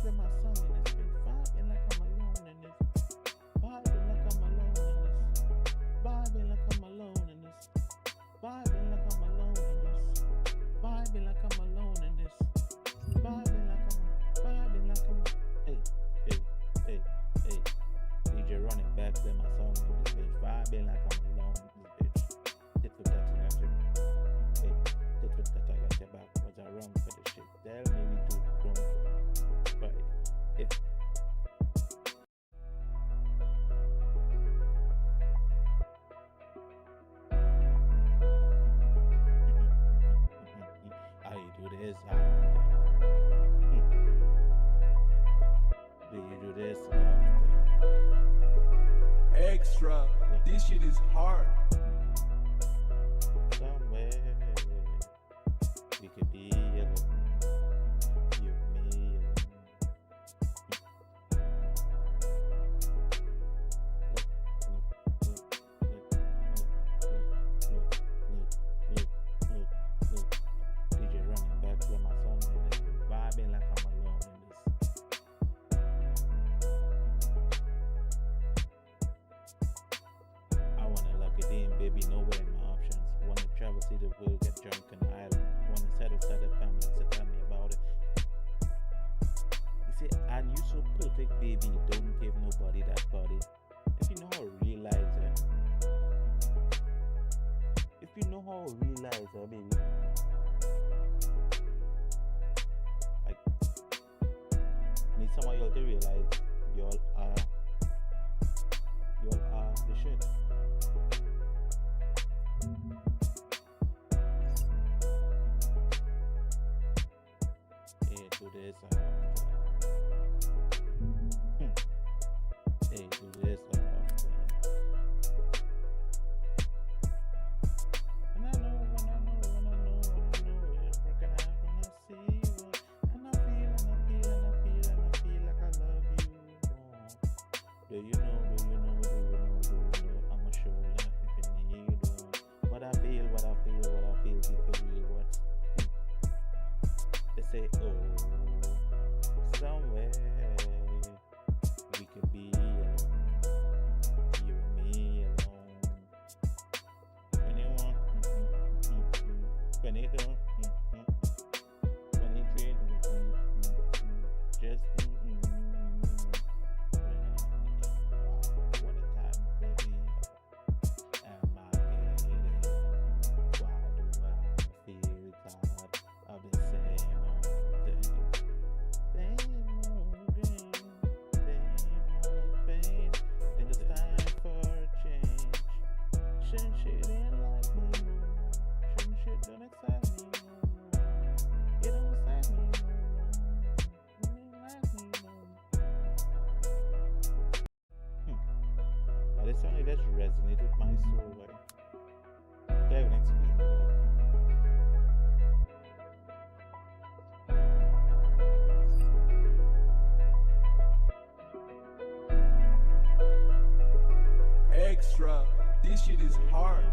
play my song in this bitch. Vibing like I'm alone in this. Vibing like I'm alone in this. Vibing like I'm alone in this. Vibing like I'm alone in this. Vibing like I'm alone in this. Vibing like I'm. Hey, hey, hey, hey. DJ run it back, play my song in this bitch. Vibing like I'm alone in this bitch. Tit for tat, I got your. Hey, tit for tat, I got your back. Was I wrong for this shit? Tell me we do wrong. Right. If I do this often. Do you do this often? Extra, this shit is hard. Somewhere we could be alone. You and me alone. Look. DJ running back to my song in this. Vibing like I'm alone in this. I wanna lock it in, baby, no way my options. Wanna travel, see the world, get drunk on the island. Wanna settle family, so tell me about it. You say, and you so perfect, baby, don't give nobody that body. If you know how to realize it. If you know how to realize it, baby. Like, I need some of y'all to realize y'all are the shit. Hey, do this often. Hey, do this often. And I know, if we're gonna see you. And I feel like I love you more. Do you know? I'ma show love if you need one. What I feel, keep it real. What? They say, oh, somewhere we could be alone. You and me alone. When you want, when you don't, when you treat, just what a time, baby. Am I getting? Why do I feel tired of the same old thing? Same old dream, same old pain. Think it's time for a change. Shouldn't shit ain't like me no more. Shouldn't shit don't excite me no more. It don't excite me no more. It ain't like me no more. But it's only that resonate with my soul, right? Can't even explain it. Extra, this shit is hard.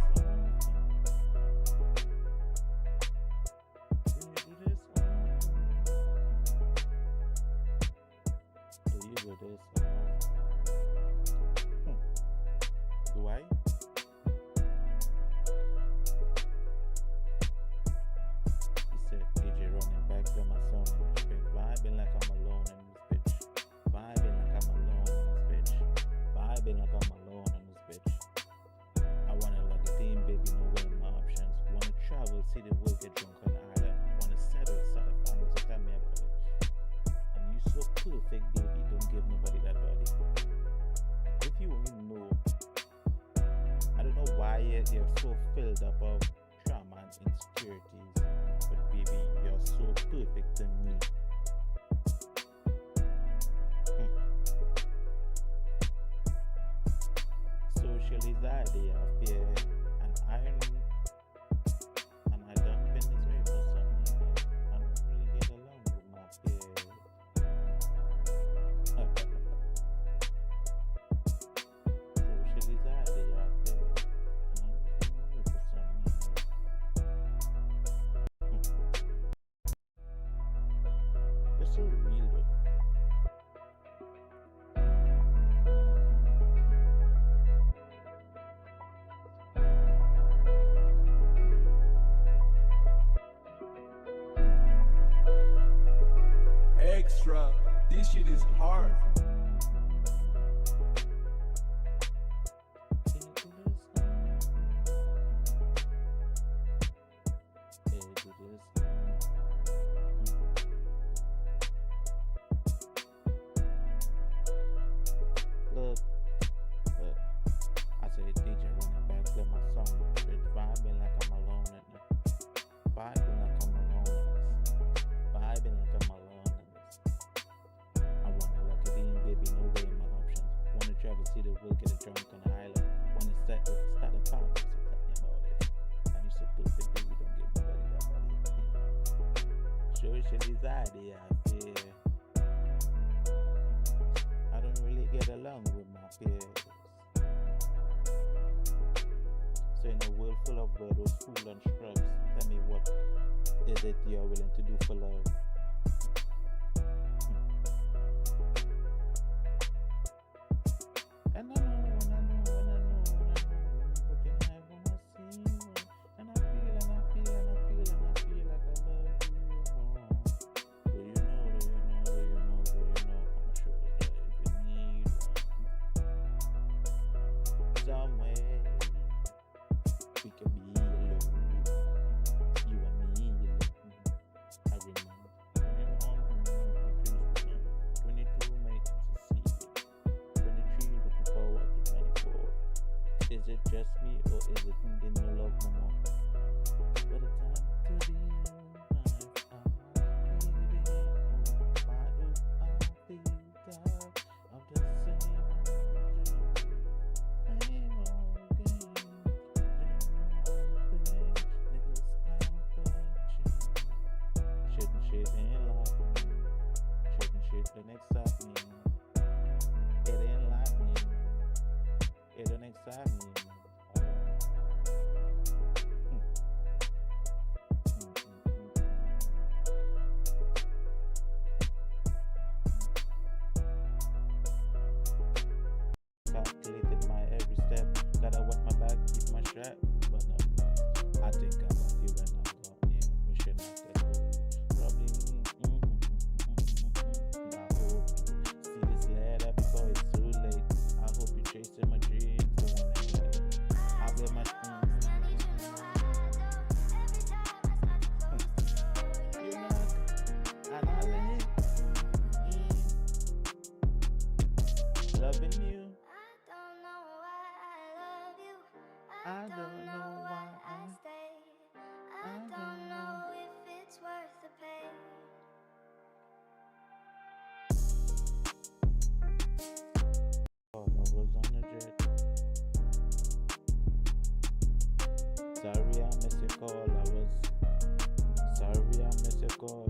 Do you do this often? Do I? He said, DJ running back to my song in this bitch. Vibing like I'm alone in this bitch. Vibing like I'm alone in this bitch. Vibing like I'm alone in this bitch. I wanna lock it in, baby, no way my options. Wanna travel, see the world, get drunk on the island. Wanna settle family, so tell me about it. And you so perfect, baby, don't give nobody that body. If you only know, I don't know why you're so filled up of trauma and insecurities, but baby, you're so perfect to me. Social anxiety, I fear, and I done been this way for some years. I don't really get along with my peers. Social anxiety, I fear, and I'm really for some years. You're so real though. extra. This shit is hard. Look, I say DJ running back to my song, bitch, vibing like I'm alone in this. Vibing like I'm alone in this. Vibing like I'm alone in this. I wanna lock it in, baby, no way in my options. Wanna travel, see the world, get a drunk on the island. Wanna set with start a pop, so tell me about it. And you so stupid, baby, don't give nobody that body. Social anxiety, I fear. I don't really get along with my peers. So in a world full of weirdos, fool and scrubs, tell me what is it you're willing to do for love? And I know, what can I wanna see you? And I feel like I love you. Do you know? I'm sure that if you need one, some way we can be alone. You and me alone. I remember 22 mates to see. 23 looking forward to 24. Is it just me or is it in no love no more? What a time to be alive. I'm bleeding. Why do I feel tired of the same old game? Niggas time for change. Shouldn't shit ain't like me. Shouldn't shit don't excite me. It ain't like me. It don't excite me. Calculated my every step. Gotta watch my back, keep my strap. But I think I love you when I'm gone. Yeah, we should not get old. Probably. I hope see this letter before it's too late. I hope you're chasing my dreams. The one I get. I blame my you knock and I lay. Loving you. I don't know why I stay. I don't know if it's worth the pain. Oh, I was on a jet. Sorry I missed your call. Sorry I missed your call.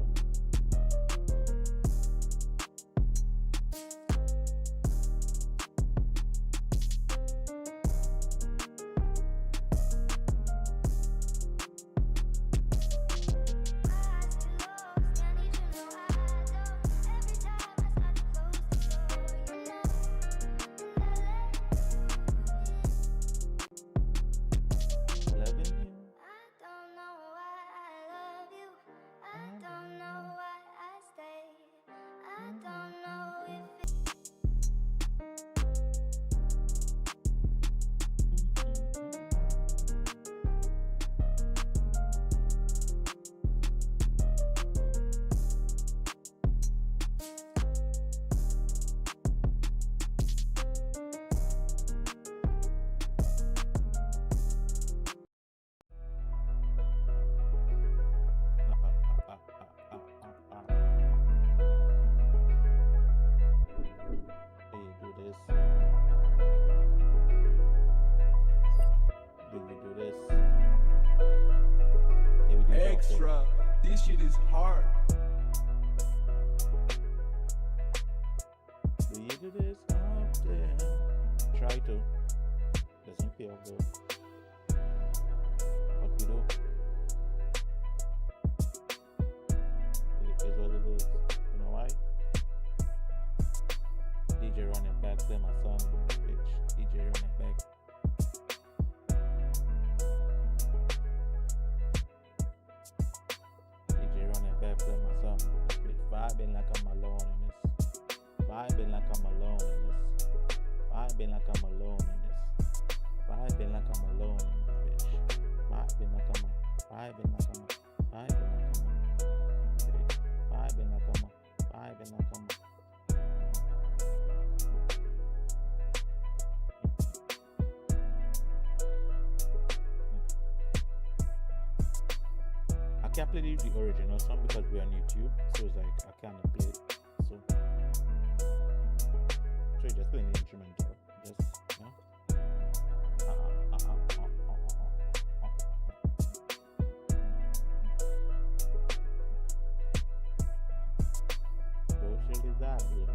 Extra. This shit is hard. Do you do this often? Try to. Doesn't feel good. What we do? It is what it is. You know why? DJ running back, play my song, bitch. DJ running back. DJ running back, play my song, bitch. Vibing like I'm alone in this. Vibing like I'm alone in this. Vibing like I'm alone in this. Vibing like I'm alone in this bitch. Vibing like I'm a. Vibing like I'm a. Vibing like I'm a. Vibing like I'm a. Vibing like I'm a. I can't play the original song because we're on YouTube, so it's like I can't play it. So just playing the instrumental. Just you know. Social is that, yeah.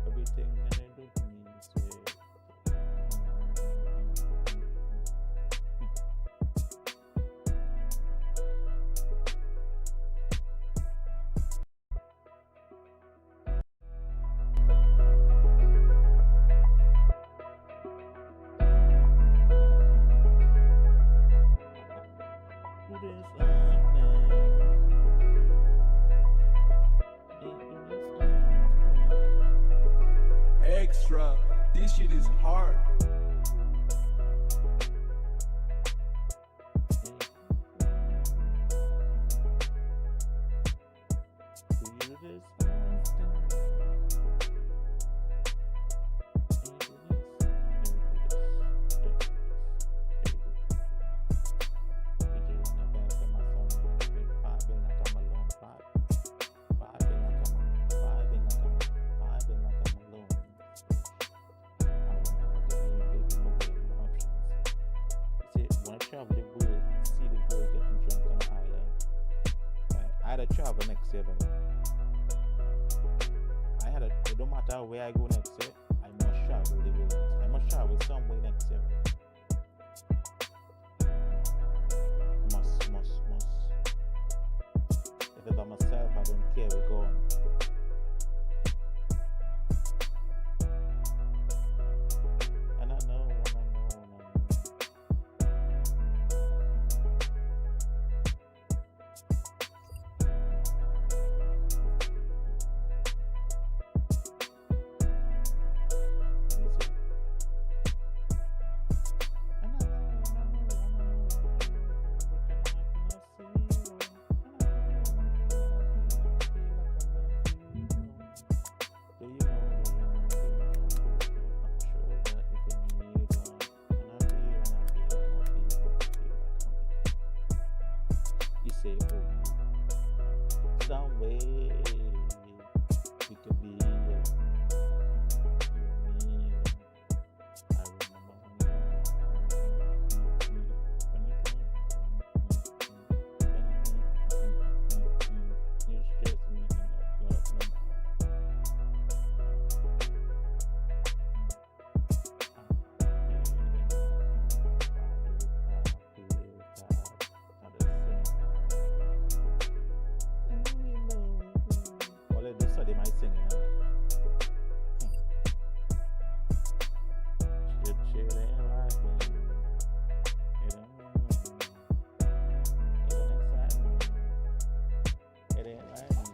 Everything that I do to me is Extra, this shit is hard. Travel the world, see the world getting drunk on the island. I had to travel next year, but it don't matter where I go next year, I must travel the world. I must travel somewhere next year. Must. If it's by myself, I don't care, we're going. And I know. Some way we could be you and me. I remember it's just me in the club. So they might sing, you know. Shit ain't like me. It don't excite me. It ain't like me.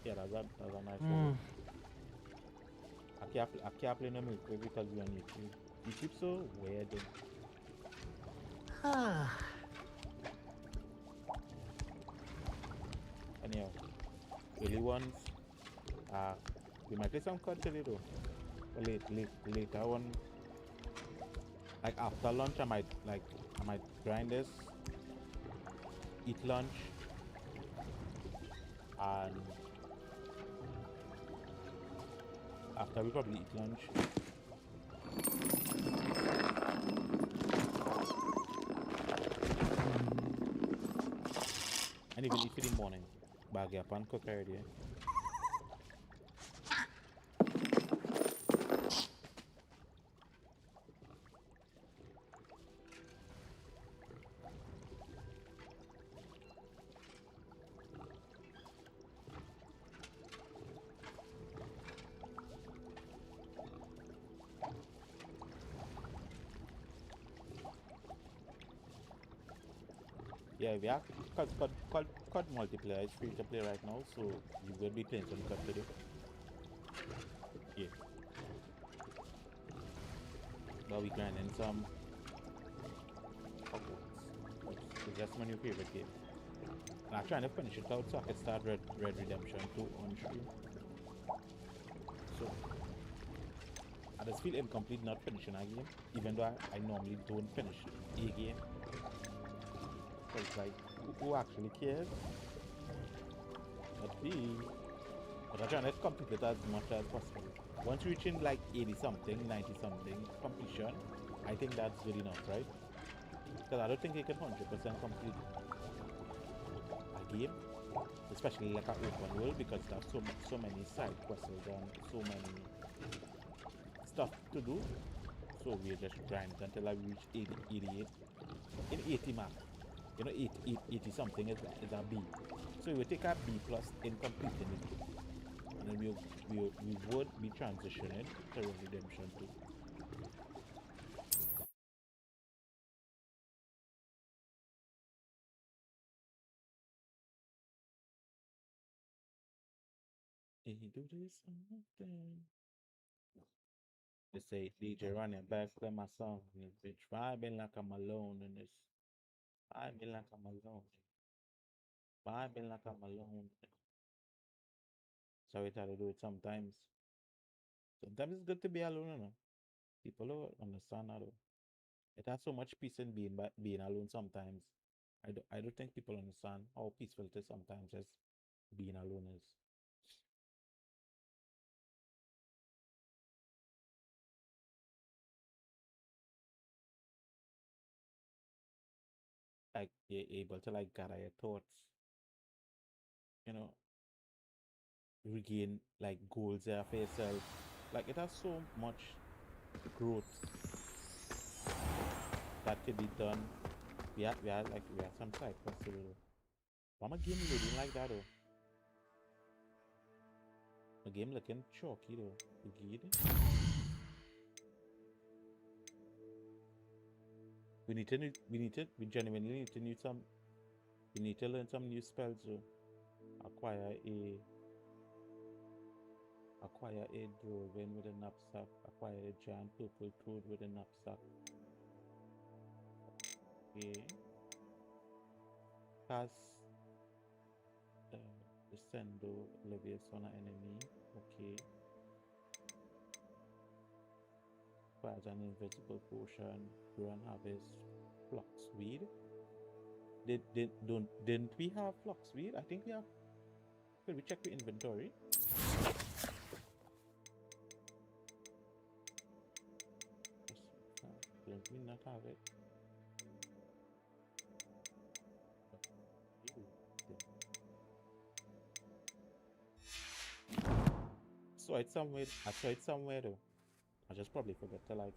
Yeah, that's a nice one. I can't play no milk because we're on YouTube. YouTube so weird. Anyhow, early ones. We might play some country though. Later on, like after lunch, I might grind this, eat lunch, and after we probably eat lunch. And even if in the morning, bag up and cook already. Yeah, we have COD multiplayer is free to play right now, so you will be playing some COD today. Yeah. But we grinding some Hogwarts. It's just my new favorite game. And I'm trying to finish it out so I can start Red Redemption 2 on stream. So I just feel incomplete not finishing a game, even though I normally don't finish a game. So it's like, who actually cares? But me, but I'm trying to complete it as much as possible. Once reaching like 80 something, 90 something completion, I think that's good enough, right? Because I don't think you can 100% complete a game, especially like an open world, because there's so many side quests and so many stuff to do. So we just grind until I reach 80, 88. In 80 mark, you know, 80 something is a B. So we take a B plus in completing it, and then we would be transitioning to Redemption 2. He do this something. They say DJ running back, play my song in this bitch. Vibing like I'm alone in this. Vibing like I'm alone. Vibing like I'm alone. So we try to do it sometimes. Sometimes it's good to be alone, you know. People don't understand that though. It has so much peace in being alone sometimes. I don't think people understand how peaceful it is sometimes just being alone is. Like you're able to like gather your thoughts, you know, regain like goals there for yourself. Like it has so much growth that can be done. We had some side quests to do. But my game looking like that though. My game looking chalky though. You get it? We genuinely need to we need to learn some new spells though. Acquire a dwarven with a knapsack. Acquire a giant purple toad with a knapsack. Okay. Cast Descendo Oblivious on an enemy. Okay. Acquires an invisible potion. Grow and harvest fluxweed. Didn't we have fluxweed? I think we have. Could we check the inventory? Don't we not have it? I saw it somewhere though. I just probably forgot to like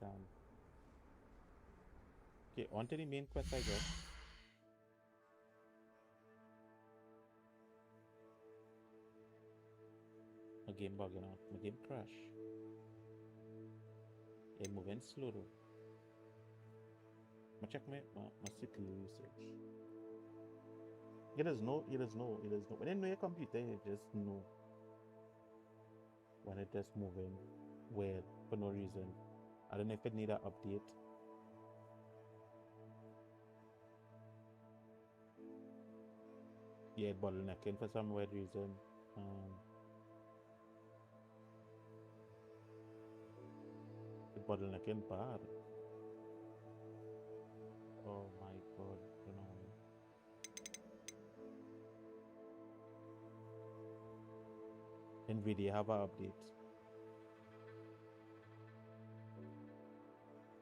okay, on to the main quest I guess. My game bugging out. My game crash. It's moving slow though. I check my CPU usage. It does know. When you know your computer, you just know when it just moving weird for no reason. I don't know if it need an update. Yeah, it bottlenecking for some weird reason. It bottlenecking bad. Oh my god, you know. Nvidia have an update.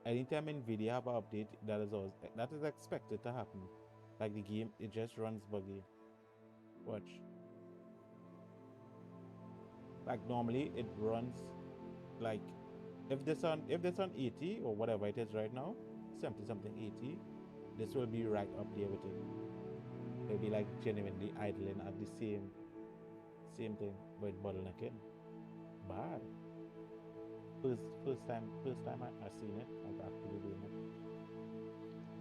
Anytime Nvidia have an update, that is expected to happen. Like the game, it just runs buggy. Watch. Like normally it runs like if this on 80 or whatever it is right now, 70 something 80, this will be right up there with it. It'll be like genuinely idling at the same thing, but bottlenecking. Bad. First time I seen it, like actually doing it.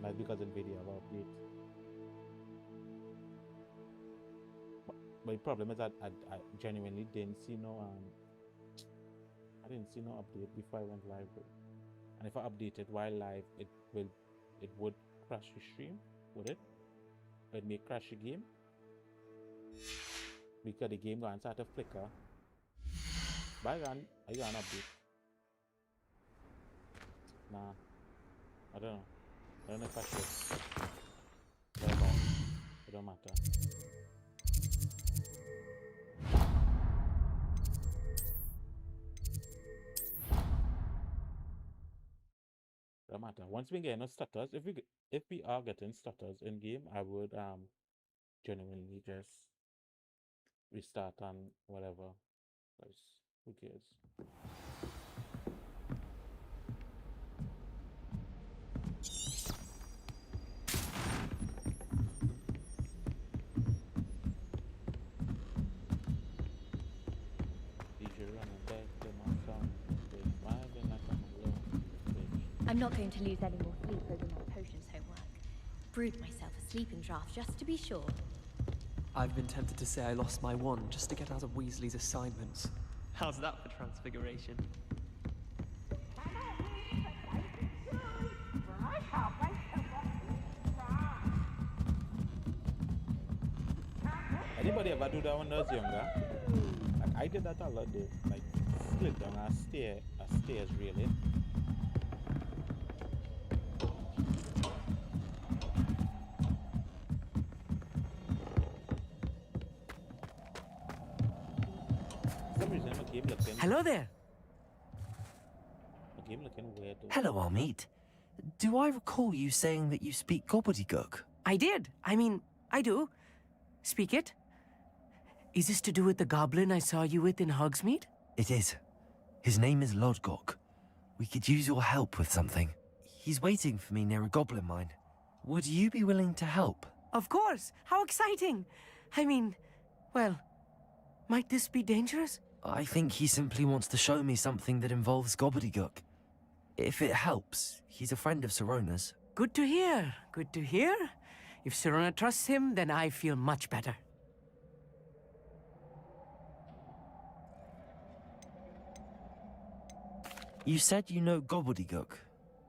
That's because Nvidia have update. But the problem is that I genuinely didn't see no I didn't see no update before I went live. And if I update it while live, it would crash the stream, would it? It may crash the game because the game going to start to flicker. But I got an update. Nah, I don't know. I don't know if I should. Whatever. It don't matter. Don't matter. Once we get no stutters, if we are getting stutters in game, I would genuinely just restart and whatever. Because who cares? I'm not going to lose any more sleep over my potions homework. Brewed myself a sleeping draft just to be sure. I've been tempted to say I lost my wand just to get out of Weasley's assignments. How's that for transfiguration? Anybody ever do that when I was younger? Like I did that a lot, dude. Like slid down a stairs really. For some reason my game looking Hello there. my game looking weird though. Hello, Amit. Do I recall you saying that you speak gobbledygook? I did. I mean, I do. Speak it. Is this to do with the goblin I saw you with in Hogsmeade? It is. His name is Lodgok. We could use your help with something. He's waiting for me near a goblin mine. Would you be willing to help? Of course. How exciting. I mean, well, might this be dangerous? I think he simply wants to show me something that involves gobbledygook. If it helps, he's a friend of Sirona's. Good to hear. Good to hear. If Sirona trusts him, then I feel much better. You said you know gobbledygook,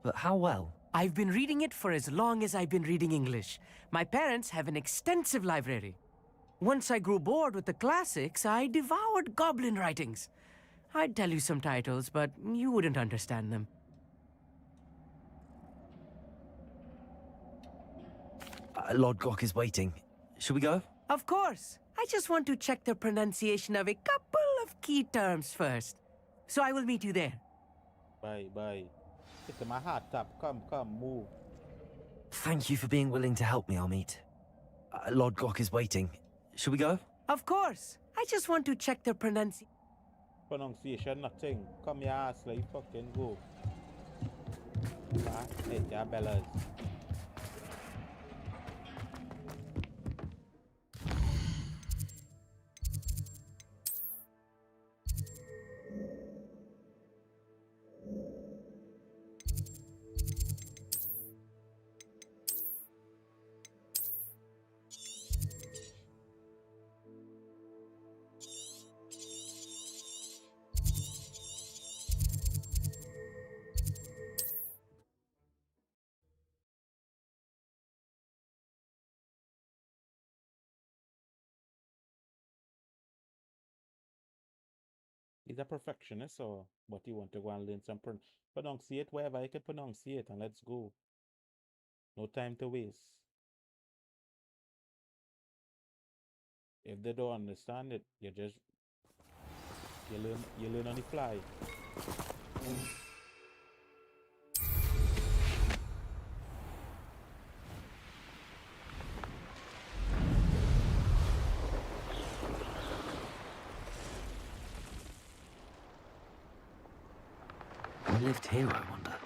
but how well? I've been reading it for as long as I've been reading English. My parents have an extensive library. Once I grew bored with the classics, I devoured goblin writings. I'd tell you some titles, but you wouldn't understand them. Lodgok is waiting. Should we go? Of course. I just want to check the pronunciation of a couple of key terms first. So I will meet you there. Bye. It's my heart tap. Come, move. Thank you for being willing to help me, Amit. Lodgok is waiting. Should we go? Of course. I just want to check the Pronunciation, nothing. Come your ass like fucking go. Hey, yeah, Bellas. He's a perfectionist, or but he want to go and learn some pronunciate wherever I can pronunciate, and let's go. No time to waste. If they don't understand it, you learn on the fly. Who lived here, I wonder?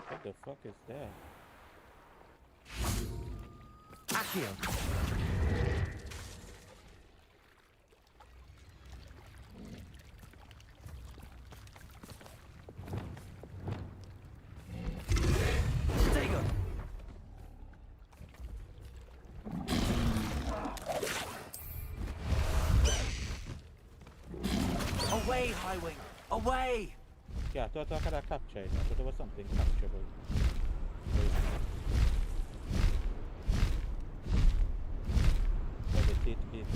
What the fuck is that? Accio! There you go. Away, Highwing! Away! Yeah, I thought I could have captured it. I thought there was something capturable. Levitate it.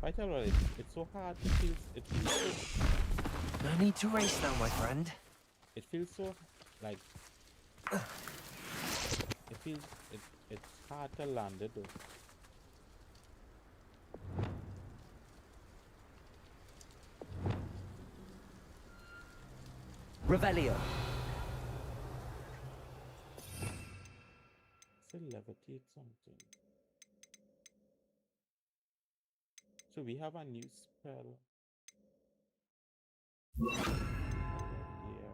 I tell you, it's so hard. It feels so, No need to race now, my friend. it feels so like it's hard to land it though. Revelio. Still levitate something. So we have a new spell. Here.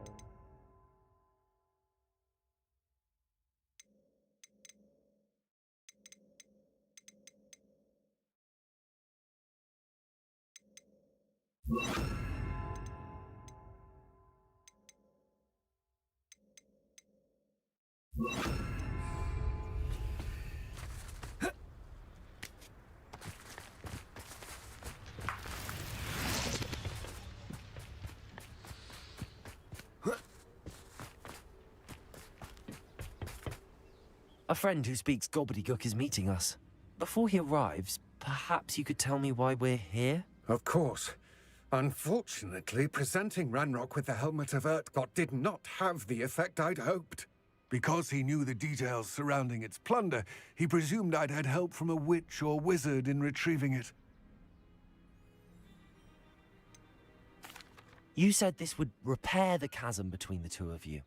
A friend who speaks gobbledygook is meeting us. Before he arrives, perhaps you could tell me why we're here? Of course. Unfortunately, presenting Ranrock with the Helmet of Urtkot did not have the effect I'd hoped. Because he knew the details surrounding its plunder, he presumed I'd had help from a witch or wizard in retrieving it. You said this would repair the chasm between the two of you.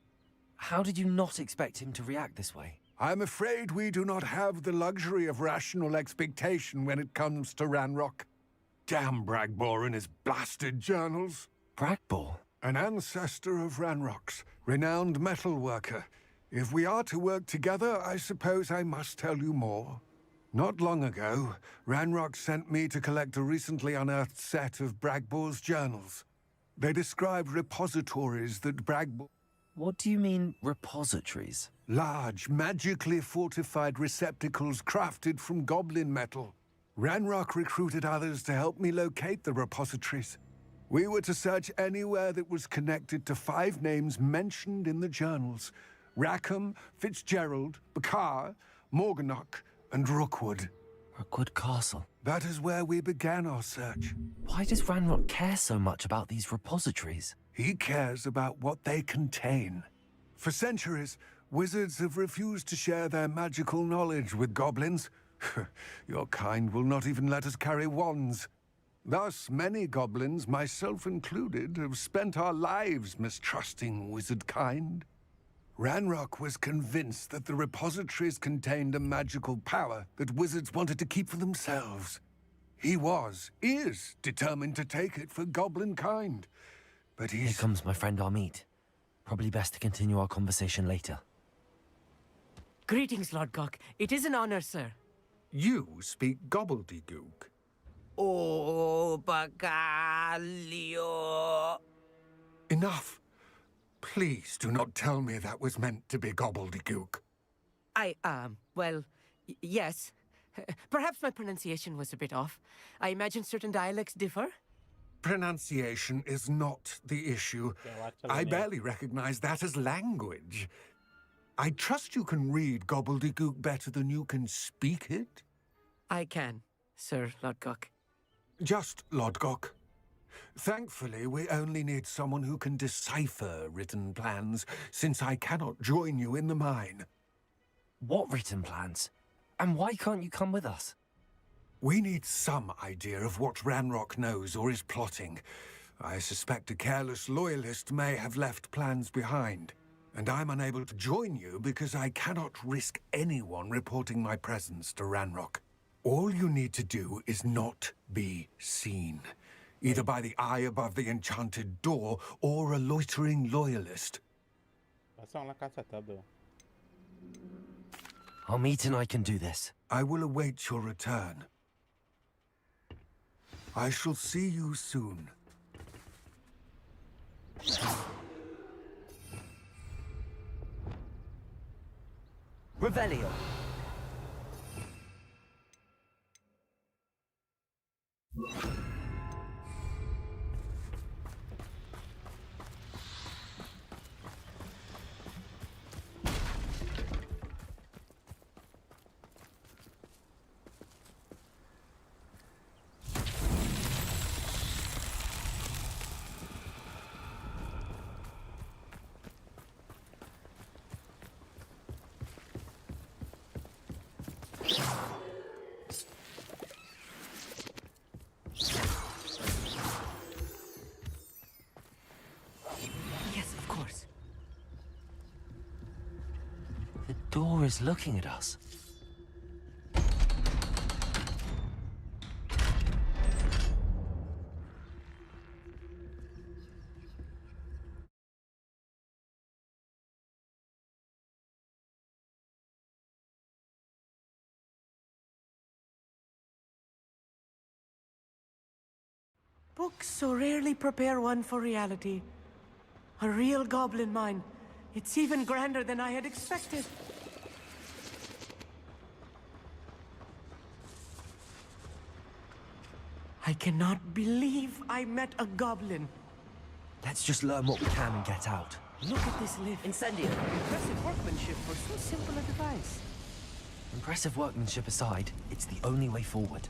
How did you not expect him to react this way? I'm afraid we do not have the luxury of rational expectation when it comes to Ranrock. Damn Bragbor and his blasted journals. Bragbor? An ancestor of Ranrock's, renowned metalworker. If we are to work together, I suppose I must tell you more. Not long ago, Ranrock sent me to collect a recently unearthed set of Bragbor's journals. They described repositories that Bragbor... What do you mean, repositories? Large, magically fortified receptacles crafted from goblin metal. Ranrock recruited others to help me locate the repositories. We were to search anywhere that was connected to 5 names mentioned in the journals. Rackham, Fitzgerald, Bakar, Morganach, and Rookwood. Rookwood Castle. That is where we began our search. Why does Ranrock care so much about these repositories? He cares about what they contain. For centuries, wizards have refused to share their magical knowledge with goblins. Your kind will not even let us carry wands. Thus, many goblins, myself included, have spent our lives mistrusting wizard kind. Ranrock was convinced that the repositories contained a magical power that wizards wanted to keep for themselves. He is determined to take it for goblin kind. But Here comes my friend Amit. Probably best to continue our conversation later. Greetings, Lord Gok. It is an honor, sir. You speak gobbledygook. Oh, Bagalio. Enough. Please do not tell me that was meant to be gobbledygook. Well, yes. Perhaps my pronunciation was a bit off. I imagine certain dialects differ. Pronunciation is not the issue. I barely recognize that as language. I trust you can read gobbledygook better than you can speak it? I can, Sir Lodgok. Just Lodgok. Thankfully, we only need someone who can decipher written plans, since I cannot join you in the mine. What written plans? And why can't you come with us? We need some idea of what Ranrock knows or is plotting. I suspect a careless loyalist may have left plans behind. And I'm unable to join you because I cannot risk anyone reporting my presence to Ranrock. All you need to do is not be seen. Either by the eye above the enchanted door or a loitering loyalist. Ça sent la cassette though. Armit and I can do this. I will await your return. I shall see you soon. Revelio. Yes, of course. The door is looking at us. Books so rarely prepare one for reality. A real goblin mine. It's even grander than I had expected. I cannot believe I met a goblin. Let's just learn what we can and get out. Look at this lift. Incendio. Impressive workmanship for so simple a device. Impressive workmanship aside, it's the only way forward.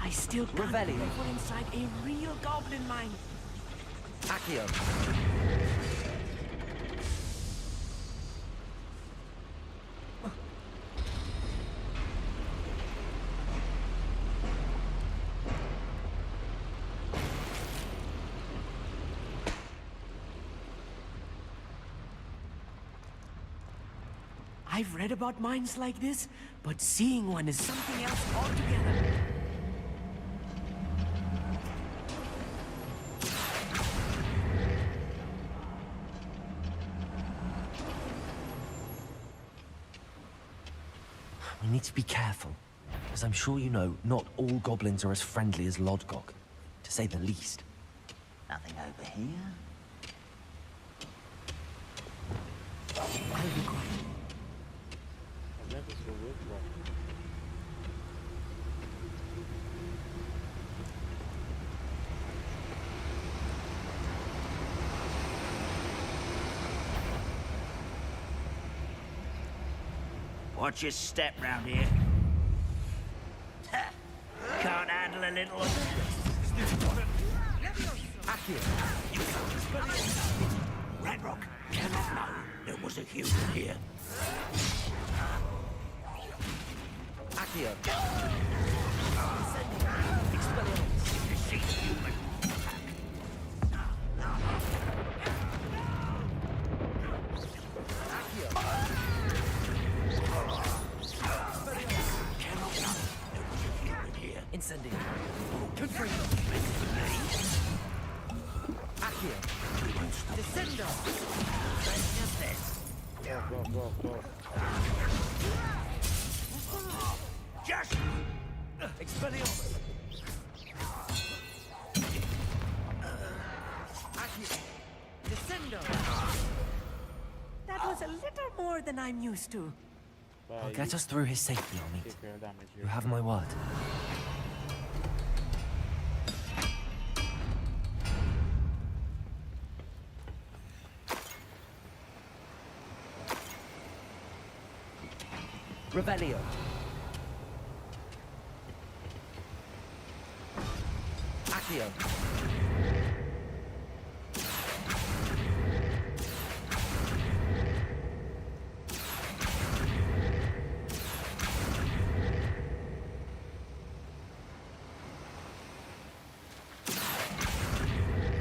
I still can't Revelio. believe we're inside a real goblin mine. Accio. I've read about mines like this, but seeing one is something else altogether. We need to be careful. As I'm sure you know, not all goblins are as friendly as Lodgok, to say the least. Nothing over here. I'll be quiet. Watch your step round here. Ha! Can't handle a little. Radrock cannot know there was a human here. Accio. Deceit human. Cannot know there was a human here. Incendio. Confirm. Accio. Descendo. Go. Just Expelliarmus. Descendo. That was a little more than I'm used to. I'll get us through his safely, Armit. Take care of damage You here. have my word. Revelio. Accio.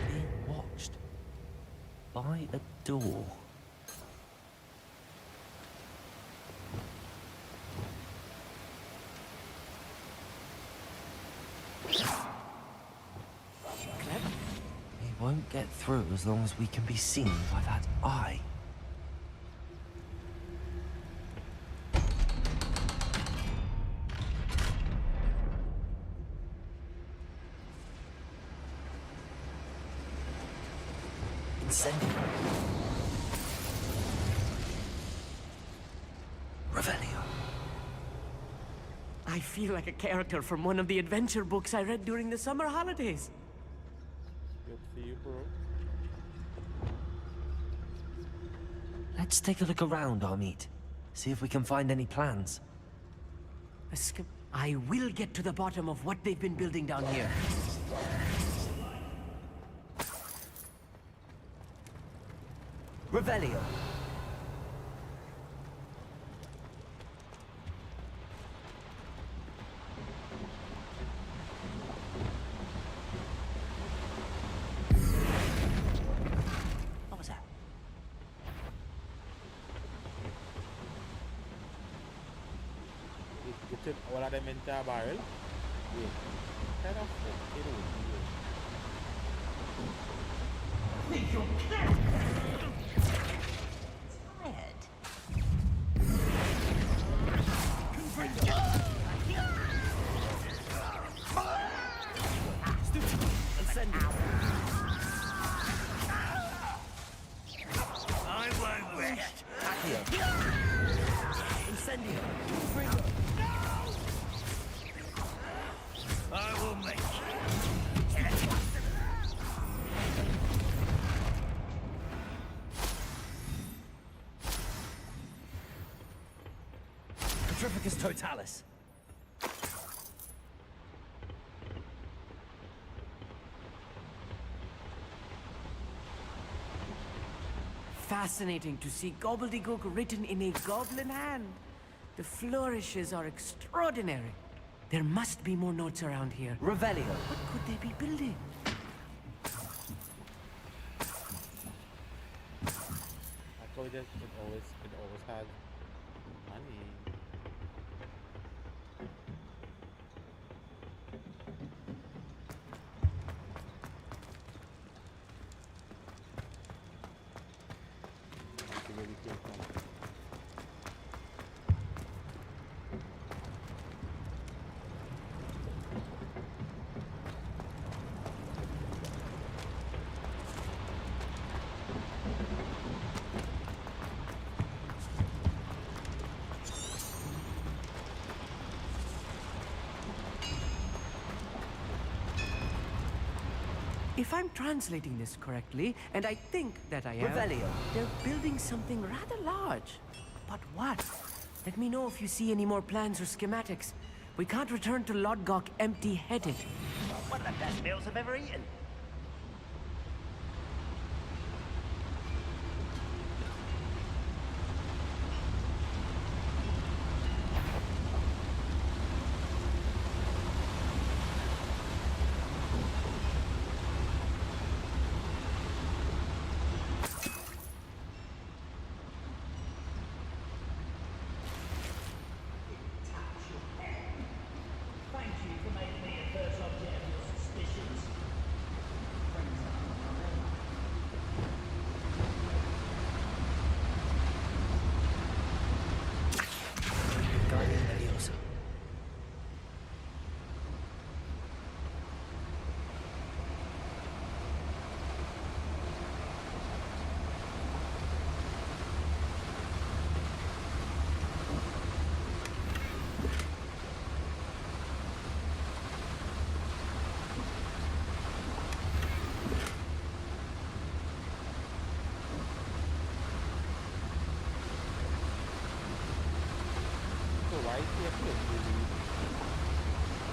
Being watched. by a door. He won't get through as long as we can be seen by that eye. Incendio. Revelio. I feel like a character from one of the adventure books I read during the summer holidays. Good to see you, bro. Let's take a look around, Amit. See if we can find any plans. I will get to the bottom of what they've been building down here. Revelio. What was that? You took all of them into a barrel? Wait. Kind of fuck it I won't rest. Incendio. I will make Petrificus totalis. Fascinating to see gobbledygook written in a goblin hand. The flourishes are extraordinary. There must be more notes around here. Revelio. What could they be building? I told you it always has money. It's really cool. If I'm translating this correctly, and I think that I am, Revelio. they're building something rather large. But what? Let me know if you see any more plans or schematics. We can't return to Lodgok empty-headed. one of the best meals I've ever eaten. Why is he afraid?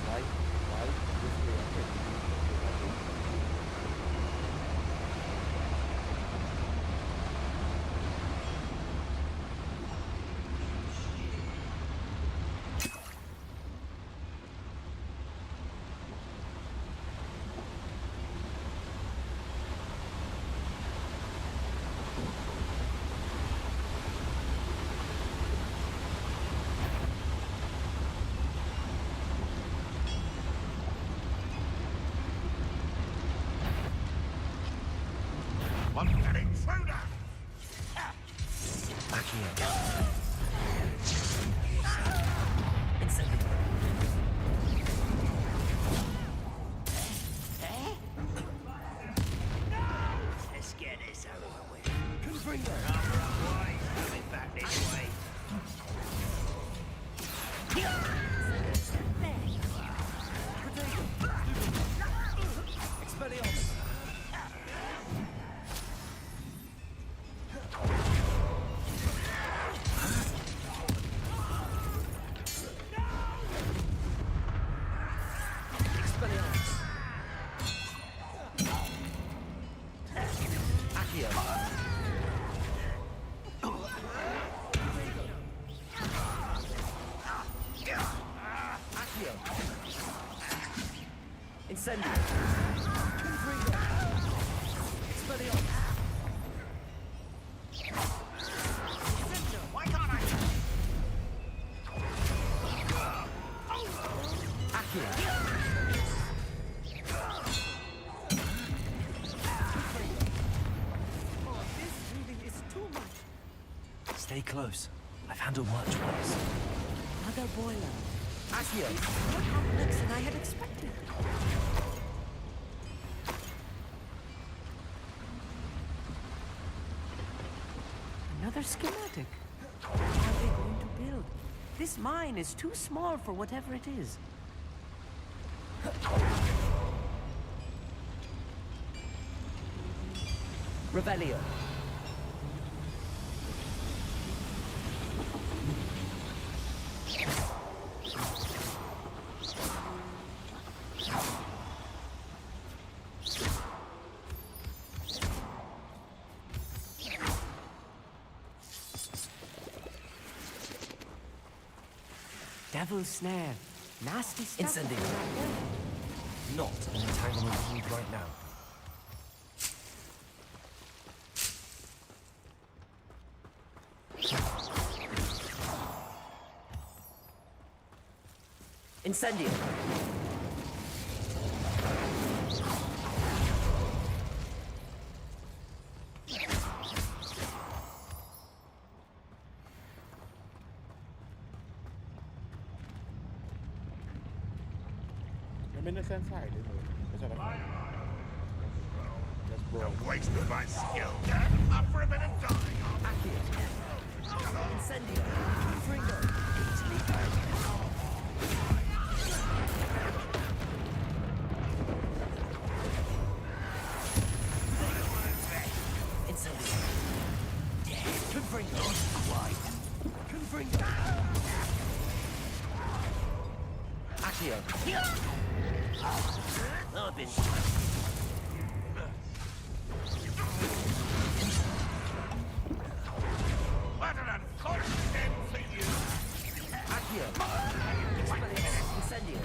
Why is this guy afraid? Coming back this way. Incendio. Why can't I? Stay close. I've handled much worse. Another boiler. Accio. More complex than I had expected. Another schematic. What are they going to build? This mine is too small for whatever it is. Revelio. Devil's snare. Nasty stuff. Incendio. Not an entanglement we need right now. Incendio. I'm in the same side, isn't it? That's what I find. That's broad. Don't waste my skill. Up for a bit of dying. Incendio. Fringo. Incendio. Confringo. Quite. Confringo. Accio. I've been. What an unfortunate end for you. Accio. Incendio.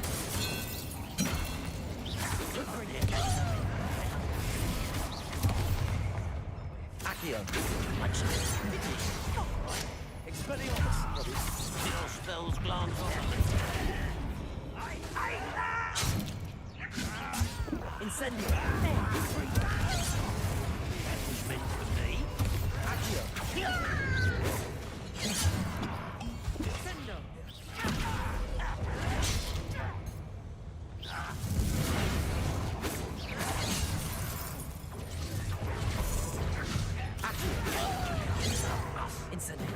Accio. Expelliarmus. Still spells glance on. Incendio. That was meant for me. Accio. Incendio.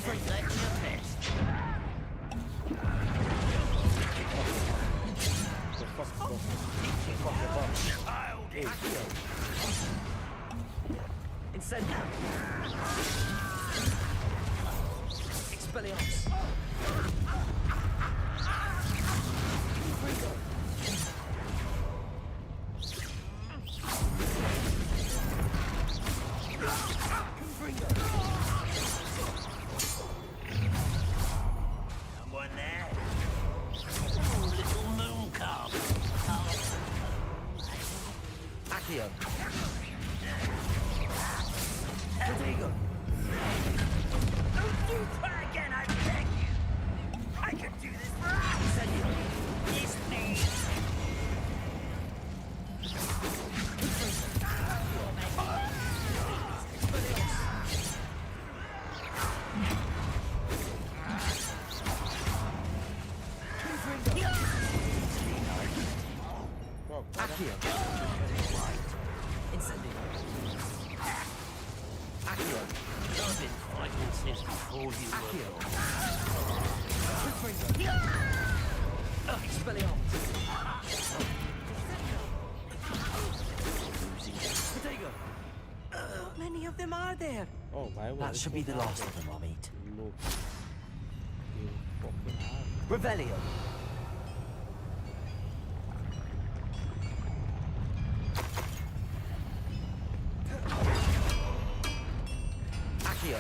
That's your best. Accio. Incendio. Expelliarmus. Someone there? Oh, little moon calf. Accio. Protego. Don't you try again, I beg you. I can do this for hours. Incendio. Yes, please. Bro, Accio. Incendio. Accio. I've been fighting since before you Accio. were. Expelliarmus. Potato. How many of them are there? Oh, why was That it should so be the hard last to of them, I'll meet. look? You fucking hard. Revelio. Accio.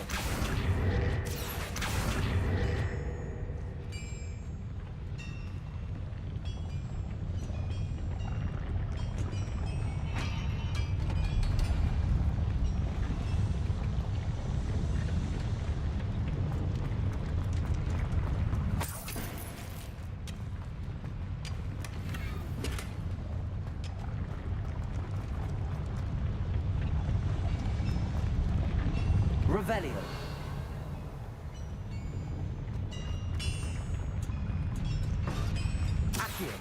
Revelio. Accio.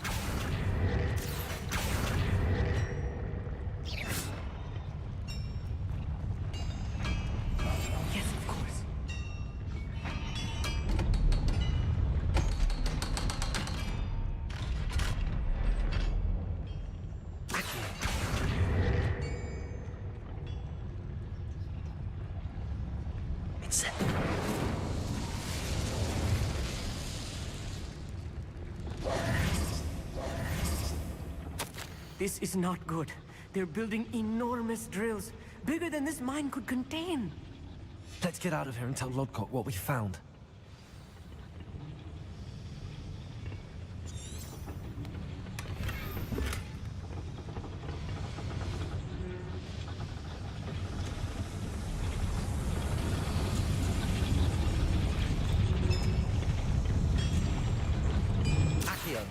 Yes, of course. Accio. It's set. This is not good. They're building enormous drills, bigger than this mine could contain. Let's get out of here and tell Lodcock what we found. Accio.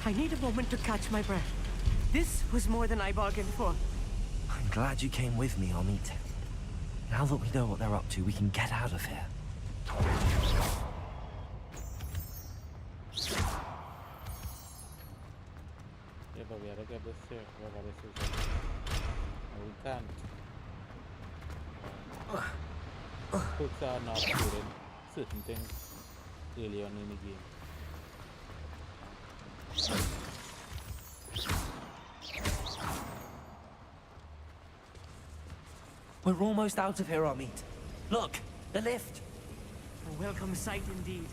I need a moment to catch my breath. This was more than I bargained for. I'm glad you came with me, Amit. Now that we know what they're up to, we can get out of here. Yeah, but we gotta get this here. Whatever this is. No, we can't. Hooks are not doing certain things early on in the game. We're almost out of here, Amit. Look, the lift. A welcome sight indeed.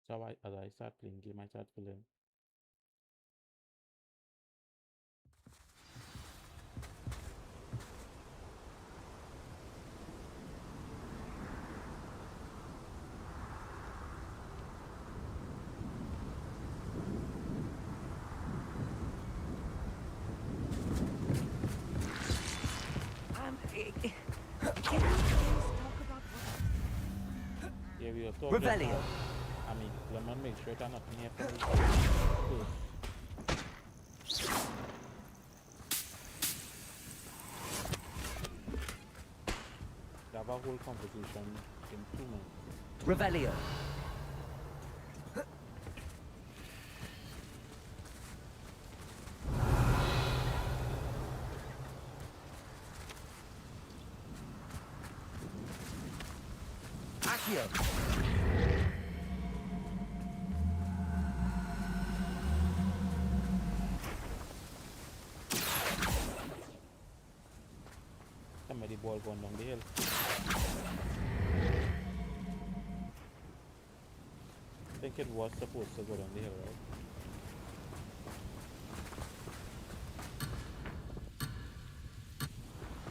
So as I start playing game, I start feeling. Can you please talk about what... Yeah, we were talking. Revelio. I mean, let me make sure it's not near for me. Have a whole conversation in 2 minutes. Revelio. Accio. Somebody ball going down the hill. I think it was supposed to go down the hill, right?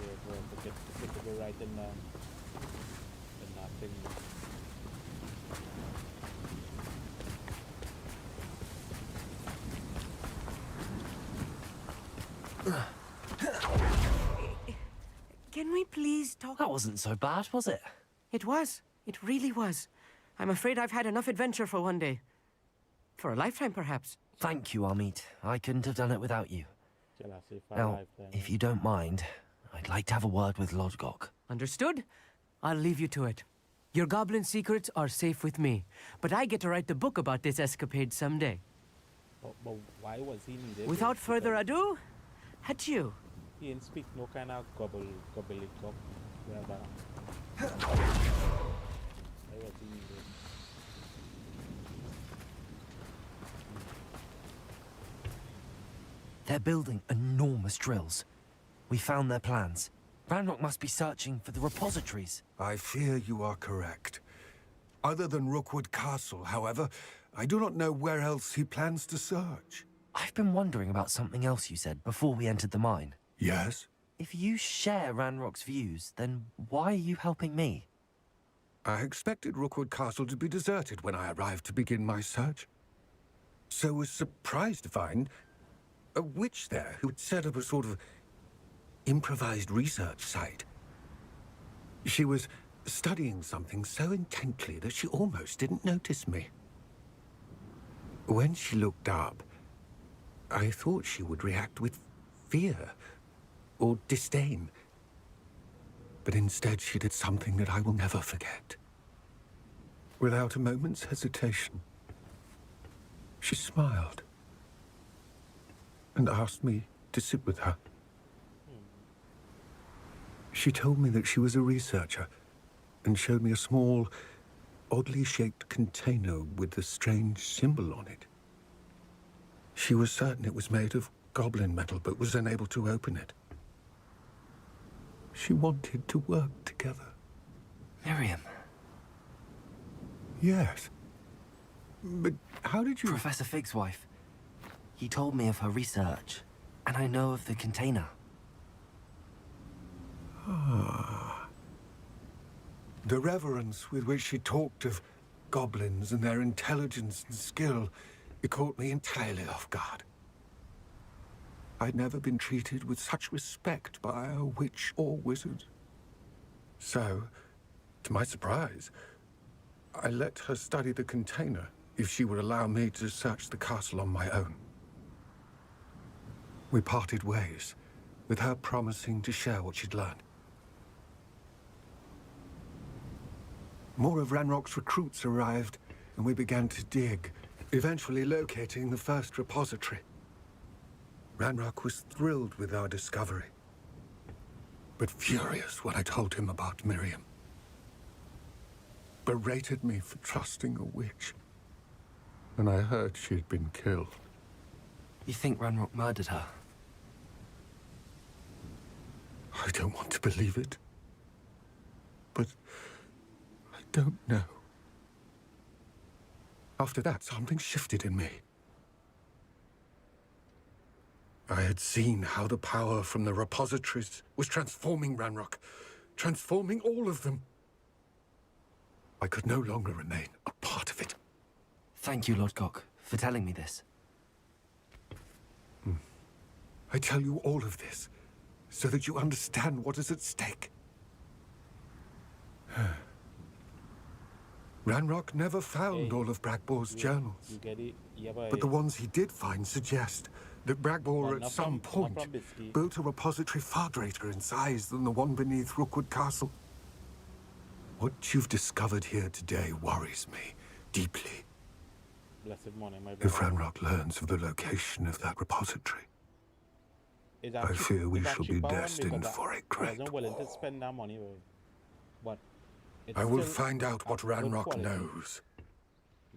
Yeah, it was to go right in that thing. Can we please talk? That wasn't so bad, was it? It was. It really was. I'm afraid I've had enough adventure for one day. For a lifetime, perhaps. Thank you, Amit. I couldn't have done it without you. Now, if you don't mind, I'd like to have a word with Lodgok. Understood? I'll leave you to it. Your goblin secrets are safe with me, but I get to write the book about this escapade someday. But why was he needed? Without further ado, adieu. He didn't speak no kind of gobbledygook. Why was he needed? They're building enormous drills. We found their plans. Ranrock must be searching for the repositories. I fear you are correct. Other than Rookwood Castle, however, I do not know where else he plans to search. I've been wondering about something else you said before we entered the mine. Yes? If you share Ranrock's views, then why are you helping me? I expected Rookwood Castle to be deserted when I arrived to begin my search. So was surprised to find a witch there who had set up a sort of improvised research site. She was studying something so intently that she almost didn't notice me. When she looked up, I thought she would react with fear or disdain. But instead she did something that I will never forget. Without a moment's hesitation, she smiled and asked me to sit with her. She told me that she was a researcher and showed me a small, oddly shaped container with a strange symbol on it. She was certain it was made of goblin metal, but was unable to open it. She wanted to work together. Miriam. Yes. But how did you... Professor Fig's wife. He told me of her research, and I know of the container. Ah. The reverence with which she talked of goblins and their intelligence and skill, it caught me entirely off guard. I'd never been treated with such respect by a witch or wizard. So, to my surprise, I let her study the container if she would allow me to search the castle on my own. We parted ways, with her promising to share what she'd learned. More of Ranrock's recruits arrived, and we began to dig, eventually locating the first repository. Ranrock was thrilled with our discovery, but furious when I told him about Miriam. Berated me for trusting a witch, and I heard she had been killed. You think Ranrock murdered her? I don't want to believe it, but I don't know. After that, something shifted in me. I had seen how the power from the repositories was transforming Ranrock, transforming all of them. I could no longer remain a part of it. Thank you, Lodgok, for telling me this. I tell you all of this so that you understand what is at stake. Ranrock never found all of Bragbor's journals. You get it? Yeah, But the ones he did find suggest that Bragbor at some point built a repository far greater in size than the one beneath Rookwood Castle. What you've discovered here today worries me deeply. Blessed morning, my If brother. Ranrock learns of the location of that repository, It's I actually- fear we it's shall be actually bound destined because for a I great wasn't willing to war. spend that money, but it's I will still find out what of good Ranrock quality. knows.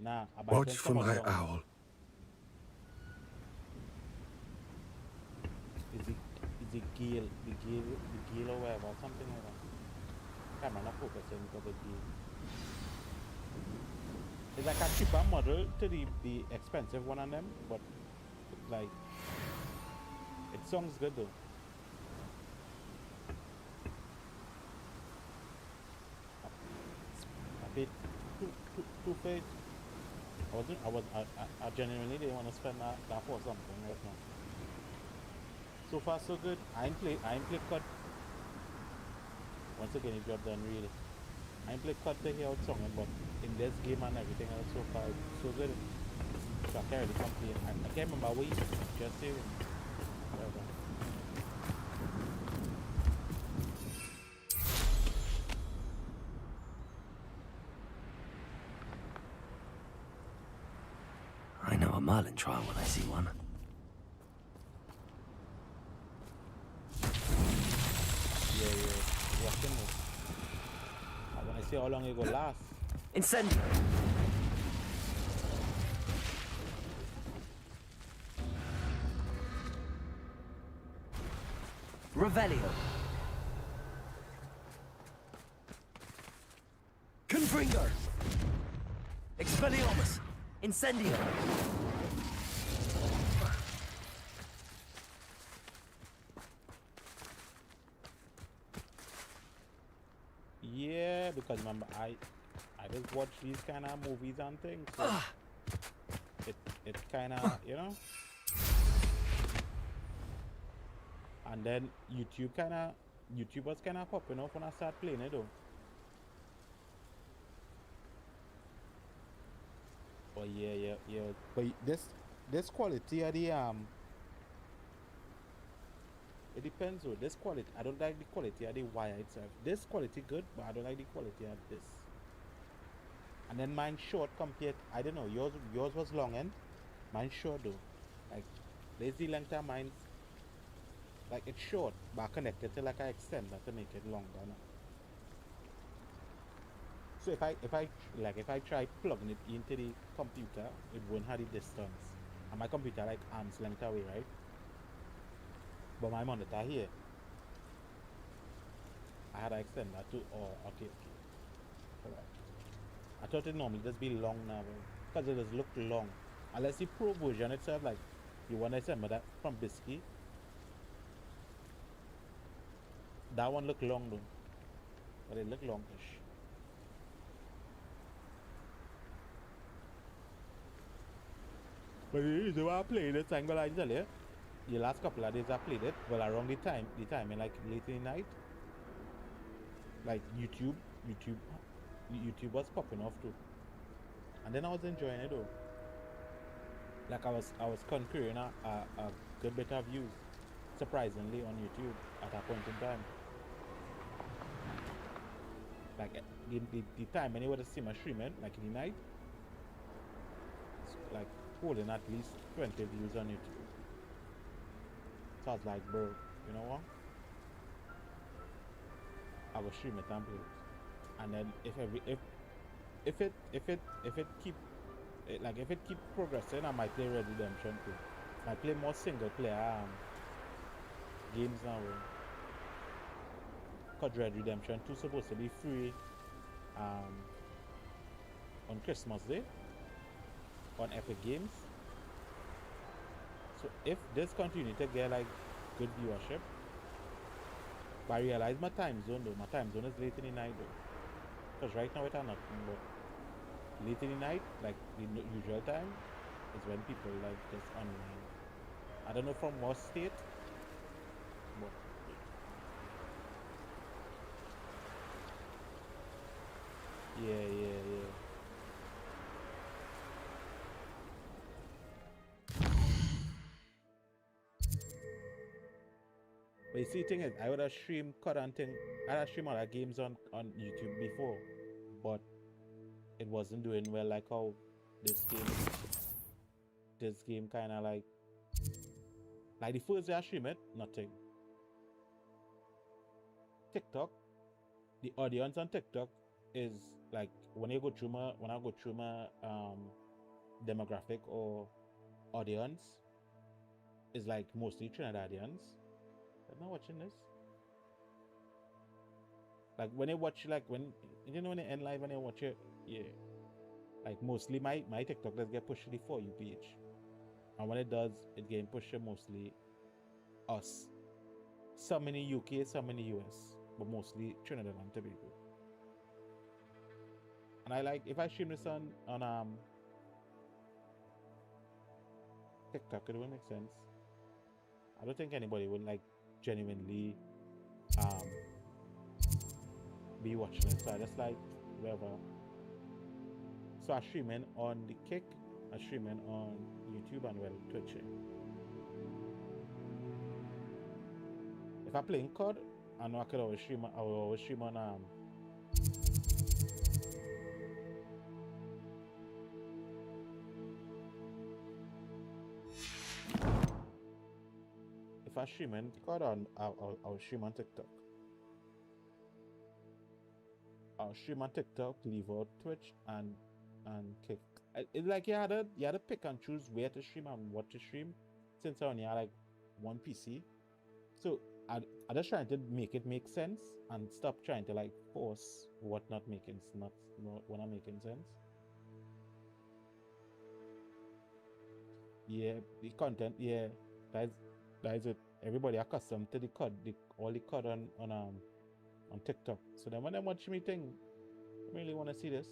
Nah, I buy Watch just for some my other one. owl. Is it Gil or whatever, something like that. Camera not focusing because the Gil. It's like a cheaper model to the expensive one on them, but like it sounds good though. A bit too fake. I genuinely didn't want to spend that for something right now. So far so good. I ain't played cut. Once again, it dropped Unreal. I ain't played cut to hear out song, but in this game and everything else so far, it's so good. So I can't really complain. I can't remember what you just say. Whatever. I know a Merlin trial when I see one. Yeah. Watching this. I want to see how long it will last. Incendio! Revelio! Confringo! Expelliarmus! Incendio! Yeah, because remember I just watch these kind of movies and things. So it kind of, you know. And then YouTube was kind of popping up when I started playing it though. Oh yeah. But this quality of the it depends though. This quality, I don't like the quality of the wire itself. This quality good, but I don't like the quality of this. And then mine short compared, I don't know, yours was long end. Mine short though. Like there's the length of mine. Like it's short, but I connected to like I extend that to make it longer now. So if I try plugging it into the computer, it won't have the distance. And my computer like arm's length away, right? But my monitor here, I had to extend that too. Oh, okay. Alright. I thought it normally just be long now, because it does look long. Unless the pro version itself, like the one I sent me that from Bisky, that one look long though. But it look longish. But the reason why I played it, I'm gonna tell you, the last couple of days I played it, well around the time in like late in the night, like YouTube was popping off too, and then I was enjoying it though. Like I was conquering a good bit of views, surprisingly, on YouTube at a point in time. Like the time when you would see my streaming, like in the night, it's like holding at least 20 views on YouTube. So I was like, bro, you know what? I will stream it and play it. And then if it keep progressing, I might play Red Redemption too. I play more single player games now. Cause Red Redemption 2 supposed to be free on Christmas Day on Epic Games. So if this continue to get like good viewership, but I realize my time zone though, my time zone is late in the night though. Because right now it's not, but late in the night, like the usual time, is when people like just online. I don't know from what state, but yeah. But you see, the thing is, I would have streamed cut and thing. I would have streamed other games on YouTube before, but it wasn't doing well like how this game kind of like the first day I stream it, nothing. TikTok, the audience on TikTok is like when I go through my demographic or audience, is like mostly Trinidadians. I'm not watching this. Like when I watch, like when you know when I end live and I watch it, yeah. Like mostly my TikTok does get pushed to the For You page, and when it does, it get pushed to mostly us. Some in the UK, some in the US, but mostly Trinidad and Tobago. And I like if I stream this on TikTok, it will make sense. I don't think anybody would like genuinely be watching it. So I just like whatever. So I streaming on the Kick, I streaming on YouTube and well Twitch. If I play in COD, I know I could always stream. I will always stream on if I stream in COD, I'll stream on TikTok. I'll stream on TikTok, leave out Twitch and Kick. It's like you had to pick and choose where to stream and what to stream, since I only had like one PC. So I just trying to make it make sense and stop trying to like force what not making sense. Yeah, the content. Yeah, that's it. Everybody accustomed to the COD, all the COD on TikTok. So then when they watch me think, I really want to see this.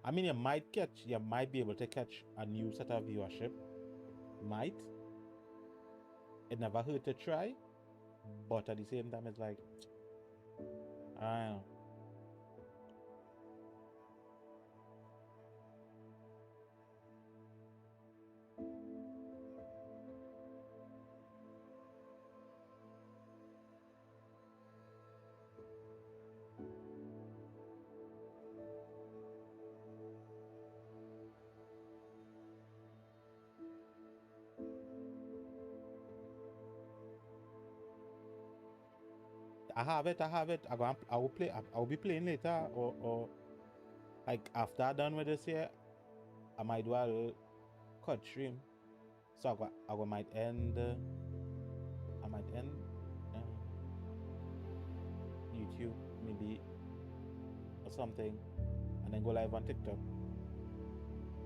I mean, you might be able to catch a new set of viewership. Might. It never hurt to try, but at the same time, it's like, I don't know. I have it. I will play. I will be playing later, or like after I'm done with this here, I might do a little cut stream. So I might end. I might end YouTube maybe or something, and then go live on TikTok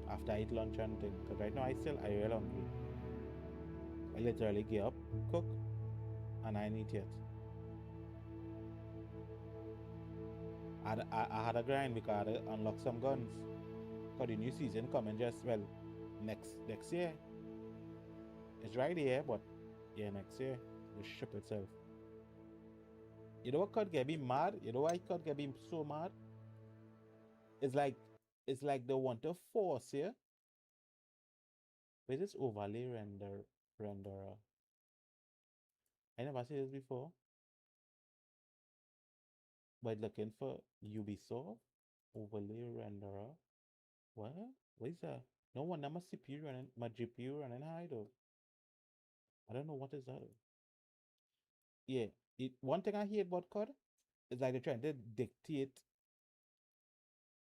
after I eat lunch and thing. Cause right now I really hungry. I literally get up, cook, and I ain't eat yet. I had a grind because I had to unlock some guns. Cause the new season coming next year. It's right here, but yeah, next year the ship itself. You know what could get me mad? You know why could get me so mad? It's like they want to force here. Where's this overlay renderer? I never seen this before. But looking for Ubisoft overlay renderer. What? What is that? No one, my CPU running, my GPU running high though. I don't know what is that. Yeah, one thing I hate about COD is like they're trying to dictate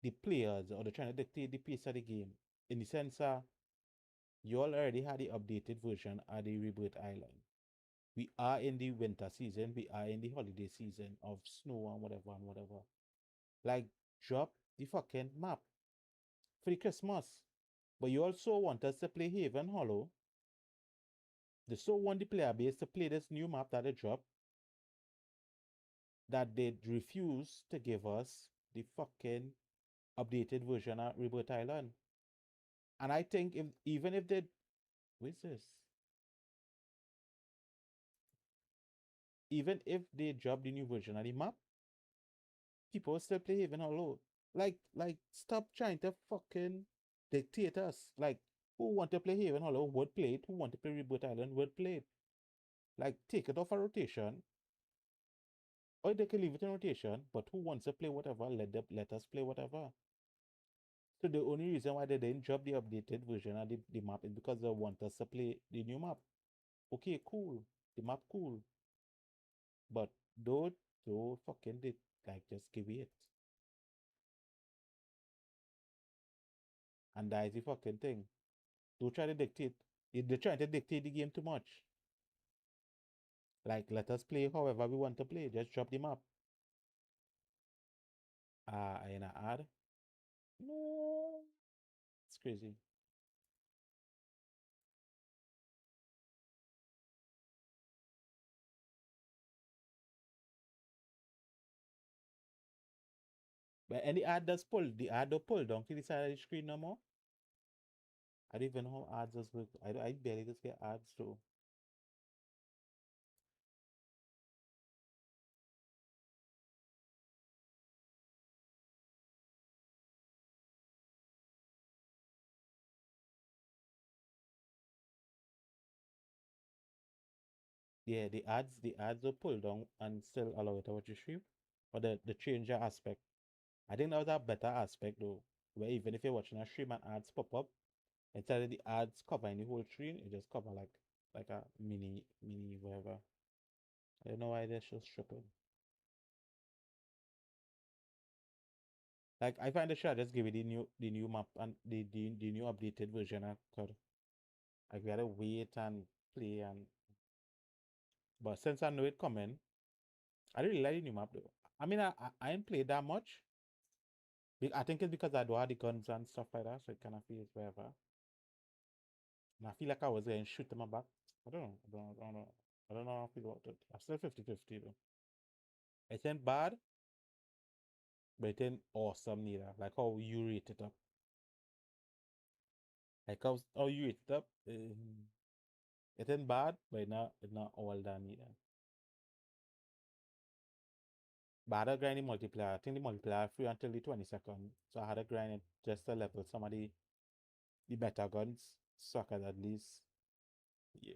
the players, or they're trying to dictate the pace of the game. In the sense you all already had the updated version of the Rebirth Island. We are in the winter season, we are in the holiday season of snow and whatever. Like, drop the fucking map for the Christmas. But you also want us to play Haven Hollow. They so want the player base to play this new map that they dropped, that they refuse to give us the fucking updated version of Rebirth Island. And I think even if they, what's this? Even if they drop the new version of the map, people still play Haven Hollow. Like, stop trying to fucking dictate us. Like, who want to play Haven Hollow would play it. Who want to play Rebirth Island would play it. Like, take it off a rotation. Or they can leave it in rotation, but who wants to play whatever, let us play whatever. So the only reason why they didn't drop the updated version of the map is because they want us to play the new map. Okay, cool. The map cool. But don't fucking did like just give it. And that is the fucking thing. Don't try to dictate. They're trying to dictate the game too much. Like, let us play however we want to play. Just drop the map. I in a ad. No. It's crazy. But any ad does pull. The ad don't pull down to the side of the screen no more. I don't even know how ads does work. I barely just get ads too. Yeah, the ads will pull down and still allow it to watch your stream. But the changer aspect, I think that was a better aspect though. Where even if you're watching a stream and ads pop up, instead of the ads covering the whole screen, it just cover like a mini whatever. I don't know why they're just stripping. Like I find the should just give it the new map and the new updated version of code. Like we had to wait and play and but since I know it coming, I really like the new map though. I mean I ain't played that much. I think it's because I do have the guns and stuff like that, so it kind of feels whatever. And I feel like I was getting shoot in my back. I don't know. I don't know. I don't know how I feel about it. I'm still 50-50 though. It ain't bad, but it ain't awesome neither. Like how you rate it up. Like how you rate it up. It ain't bad, but it's not all that neither. But I had to grind the multiplayer. I think the multiplayer free until the 22nd. So I had to grind it just to level some of the better guns. So I could at least, yeah,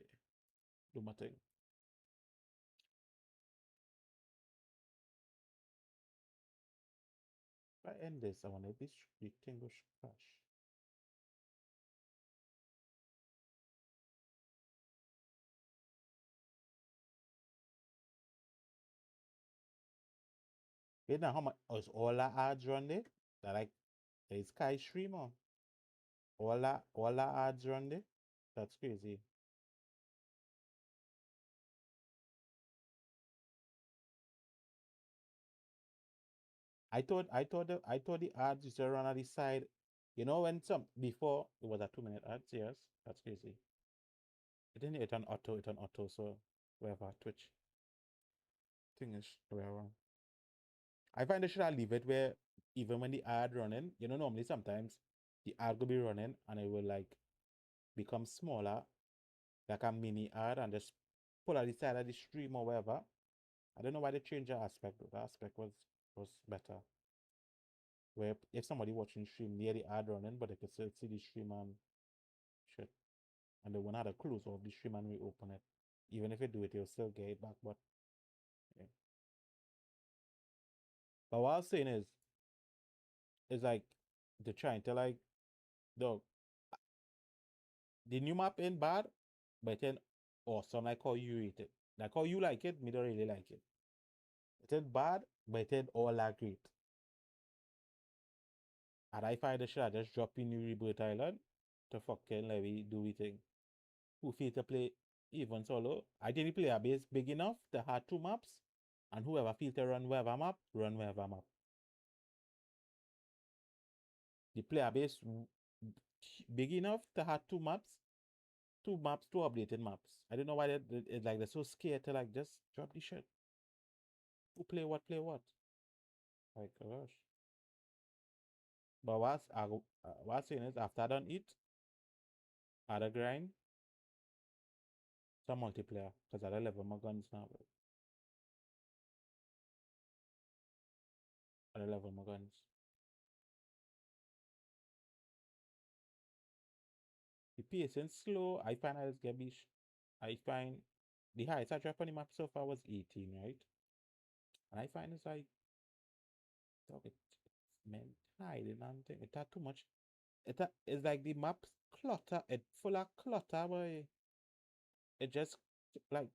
do my thing. If I end this, I want to be the thing will crash. You know how much is all the ads run there? That like the Sky Streamer. All the ads run there? That's crazy. I thought the ads used to run on the side. You know when some before it was a 2 minute ads, yes. That's crazy. It didn't it on auto, so whatever Twitch thing is whatever. I find they should have leave it where even when the ad running, normally sometimes the ad will be running and it will like become smaller, like a mini ad and just pull out the side of the stream or whatever. I don't know why they changed the aspect. The aspect was better. Where if somebody watching stream near the ad running, but they could still see the stream and shit. And they won't have to close off the stream and reopen it. Even if you do it, you'll still get it back. But yeah. But what I was saying is like they're trying to like dog, the new map ain't bad, but it ain't awesome like how you rate it. Like how you like it, me don't really like it. It ain't bad, but it ain't all that great. And I find the shit I just drop in New Rebirth Island to fucking let me do we thing. Who feel to play even solo? I think the player base big enough to have two maps, and whoever feel to run wherever map, run wherever map. The player base big enough to have two updated maps. I don't know why they're so scared to like just drop the shit. Who play what? Like gosh. But what's saying is after I done eat, I had grind some multiplayer because I don't level my guns now. Bro. I don't level my guns. The pace is slow. I find I just get I find the highest I dropped on the map so far was 18, right? And I find it's like dog, it's meant hiding and thing. It had too much. It's like the map's clutter. It full of clutter, boy. It just like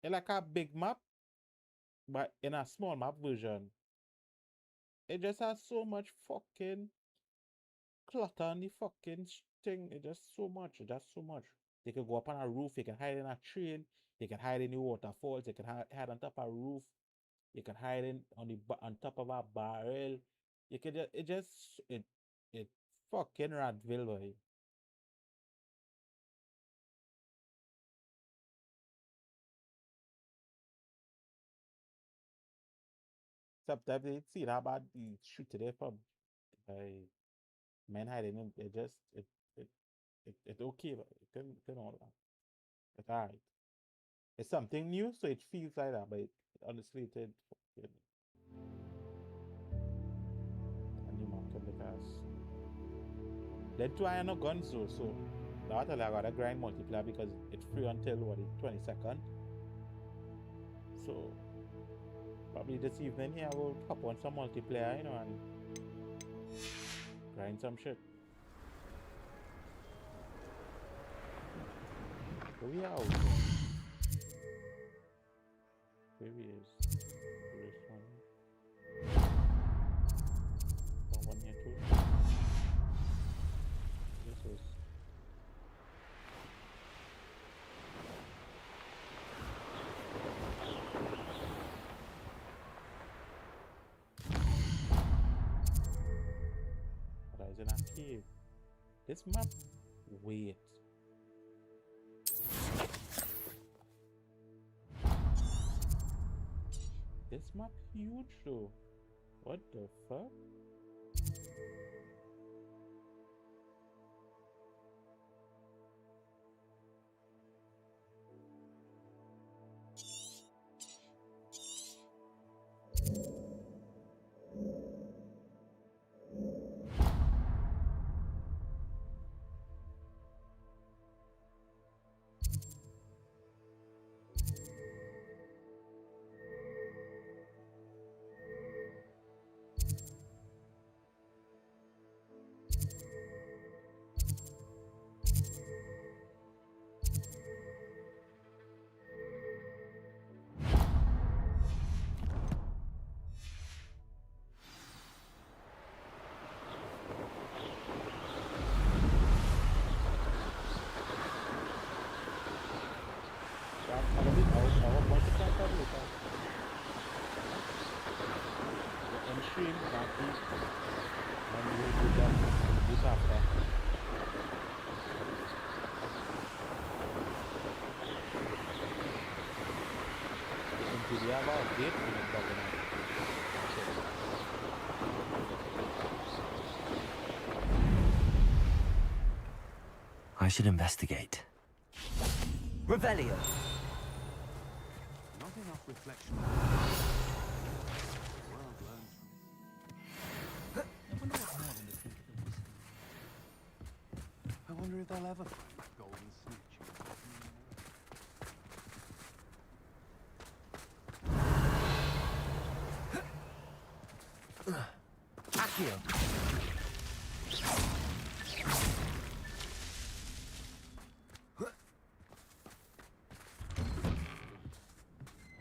it's like a big map, but in a small map version. It just has so much fucking clutter on the fucking thing. It just so much. It just so much. They could go up on a roof. They can hide in a train. They can hide in the waterfalls. They can hide on top of a roof. You can hide in on top of a barrel. You can it fucking Radville, boy. Sometimes they see that bad the shoot today from. Men hiding in it just it okay, but it can all that. It's alright. It's something new, so it feels like that, but honestly it and you market because then two I are not guns so that I gotta grind multiplayer because it's free until what the 22nd. So probably this evening here I will hop on some multiplayer, you know, and grind some shit. So we out. Where he is. There is one. Oh, one here too. This is. That is in a cave. This map. Wait. This map huge though. What the fuck? Stream that is and we will do that this after. Into the other update in the government. I should investigate. Revelio. Not enough reflection. World learns from I wonder what Marvin is thinking of this. I wonder if they'll ever find that golden snitch. Accio.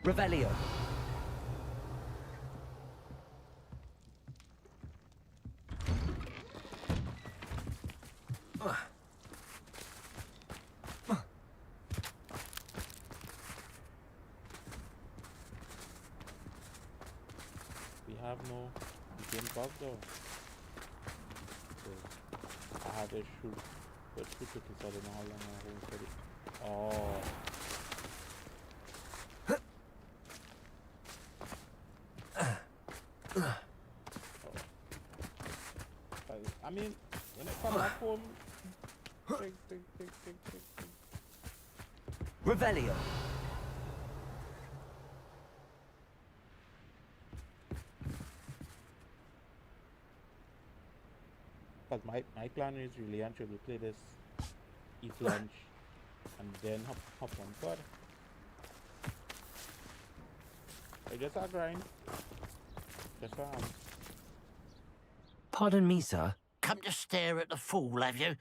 Revelio. We have no game bug though. So I have to shoot. But shoot it so I don't know how long I hold for it. Oh. I mean, when I come back home, think. Revelio. Because my plan is really actually play this, eat lunch, and then hop on pod. I just a grind. Just Pardon me, sir. Come to stare at the fool, have you?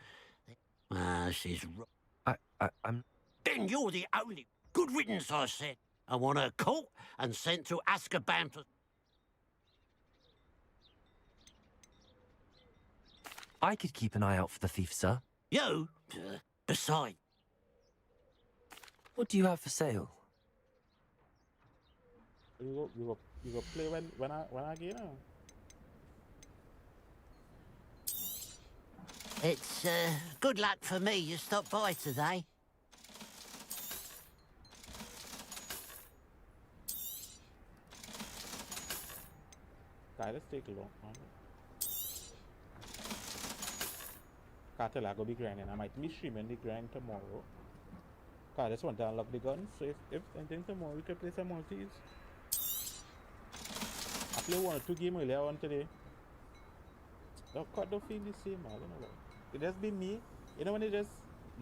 She's... I'm... Then you're the only... Good riddance, I said. I want her caught and sent to Azkaban for... I could keep an eye out for the thief, sir. You? Besides... What do you have for sale? You go play when I get on. It's, good luck for me you stopped by today. Guys, let's take a look. can't tell I go be grinding. I might be streaming the grind tomorrow. Cause I just want to unlock the guns. So if anything tomorrow we could play some multis. I played 1 or 2 games earlier on today. The cut don't feel the same, I don't know why. It just be me. You know when it just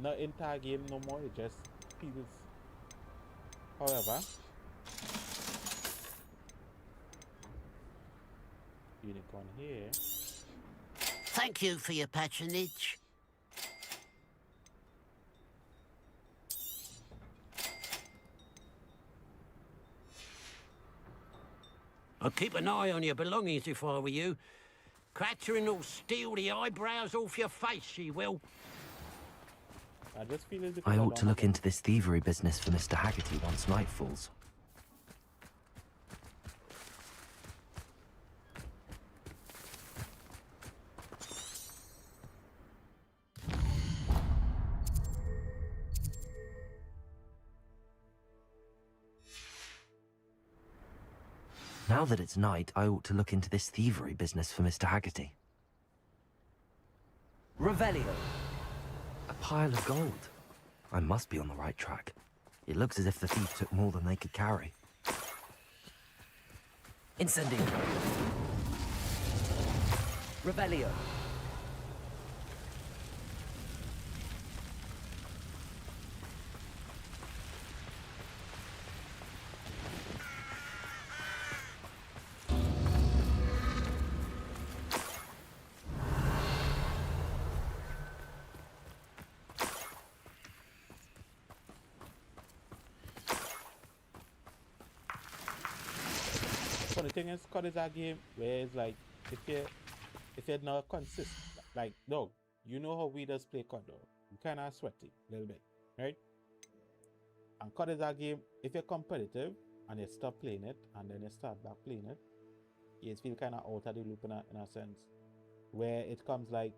not entire game no more, it just feels. However, unicorn here. Thank you for your patronage. I'd keep an eye on your belongings if I were you. Catherine will steal the eyebrows off your face, she will. I just feel as if I ought to look into this thievery business for Mr. Haggerty once night falls. Now that it's night, I ought to look into this thievery business for Mr. Haggerty. Revelio! A pile of gold. I must be on the right track. It looks as if the thief took more than they could carry. Incendio. Revelio. Funny thing is, COD is a game where it's like if you're not consistent, like dog, you know how we just play COD though. You kinda sweaty a little bit, right? And COD is a game, if you're competitive and you stop playing it and then you start back playing it, you feel kinda out of the loop in a sense. Where it comes like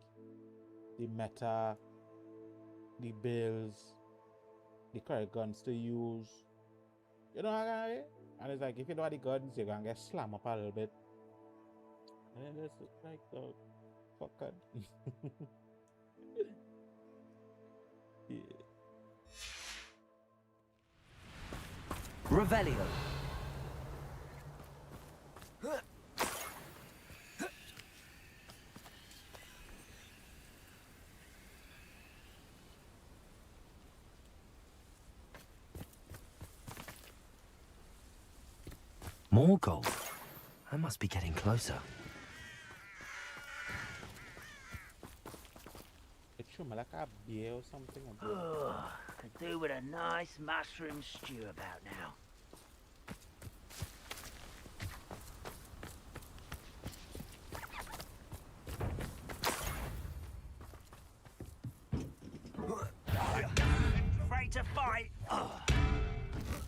the meta, the builds, the correct guns to use. You know what I mean? And it's like, if you don't have the guns, you're gonna get slammed up a little bit. And then it's like, oh, fuck God. Yeah. Revelio. More gold. I must be getting closer. It should be like a beer or something. Could do with a nice mushroom stew about now. Afraid to fight?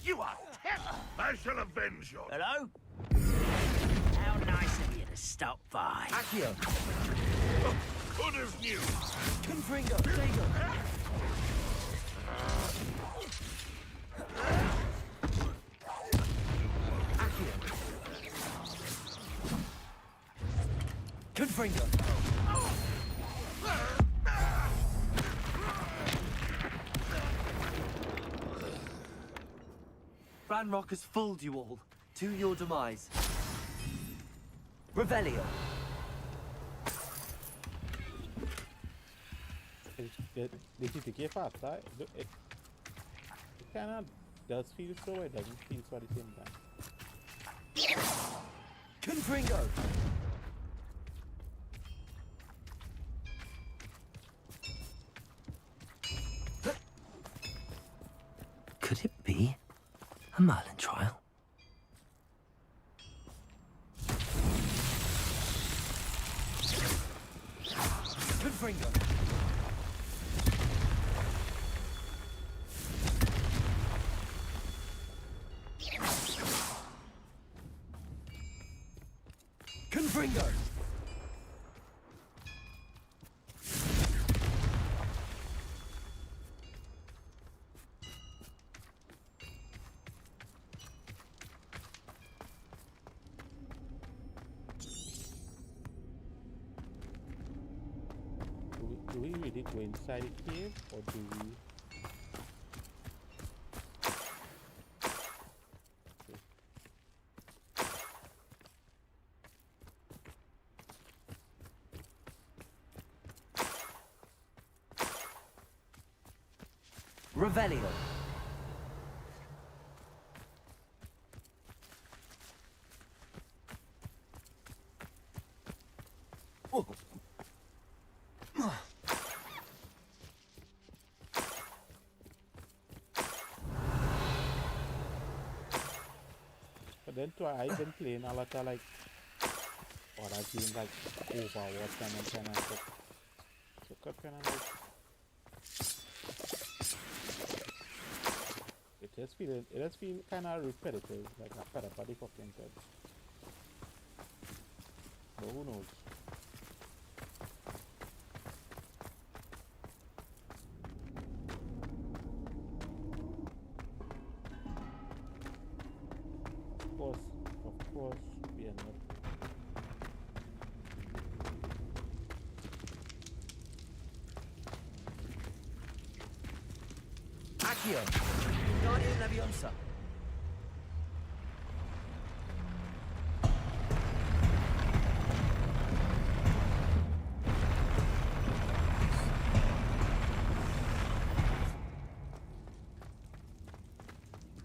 You are terrible. I shall avenge your... Hello? How nice of you to stop by. Accio. Good as new. Confringo. Dago. Accio. Confringo. Ranrock has fooled you all. To your demise. Revelio. The TTK fast, right? It kind of does feel so, it doesn't feel so at the same time. Confringo. Could it be a Merlin trial? Confringo. Confringo. Do we really ready to go inside the cave, or do we? Revelio. But then too, I've been playing a lot of like other games like Overwatch and kind of stuff. So kind of like it just feel kind of repetitive, like a pet body fucking thing. But who knows? Of course, we are not. Accio. Guardian Leviosa.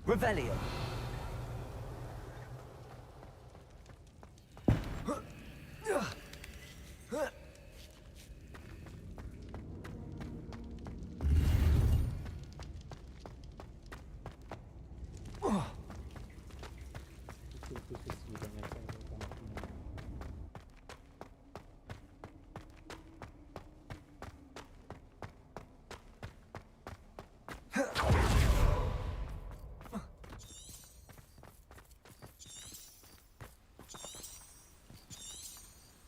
Revelio.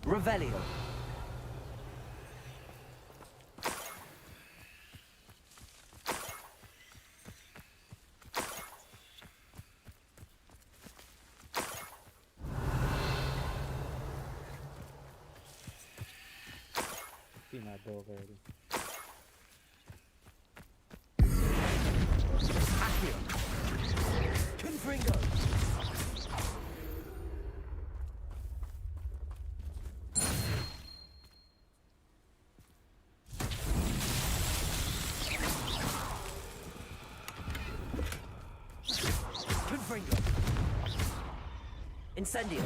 Revelio. Seen that dog already. Accio. Confringo. Incendio.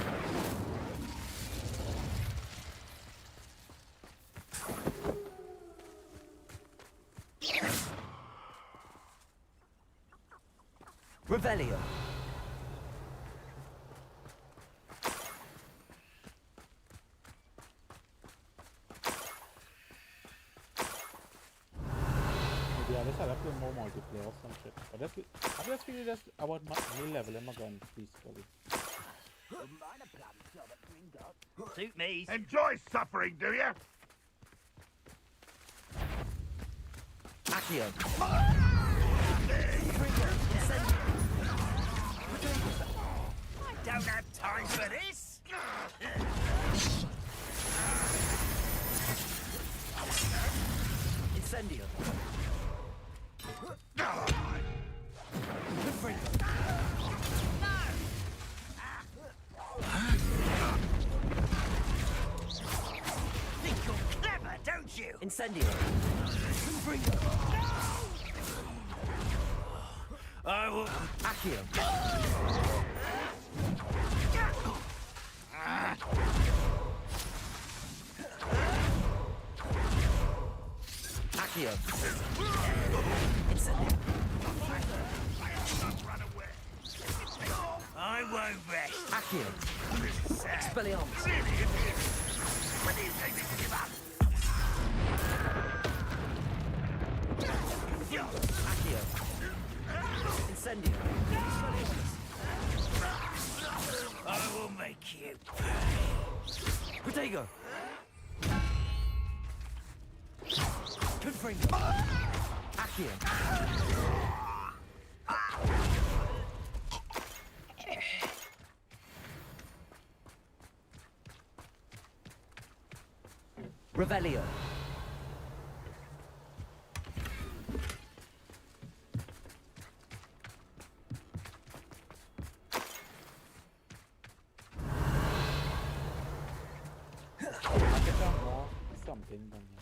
Revelio. Maybe I just had to play more multiplayer or some shit. But I just feel just about me leveling my gun peacefully. Suit me. Enjoy suffering, do you? Accio. I don't have time for this. Incendio. Think you're clever, don't you? Incendio. I will. Accio. Accio. Incendio. I won't rest. Accio. Expelliarmus. When do you think they give up? Accio. Incendio. I will make you. Protego. Confringo. Accio. Revelio. thing down here.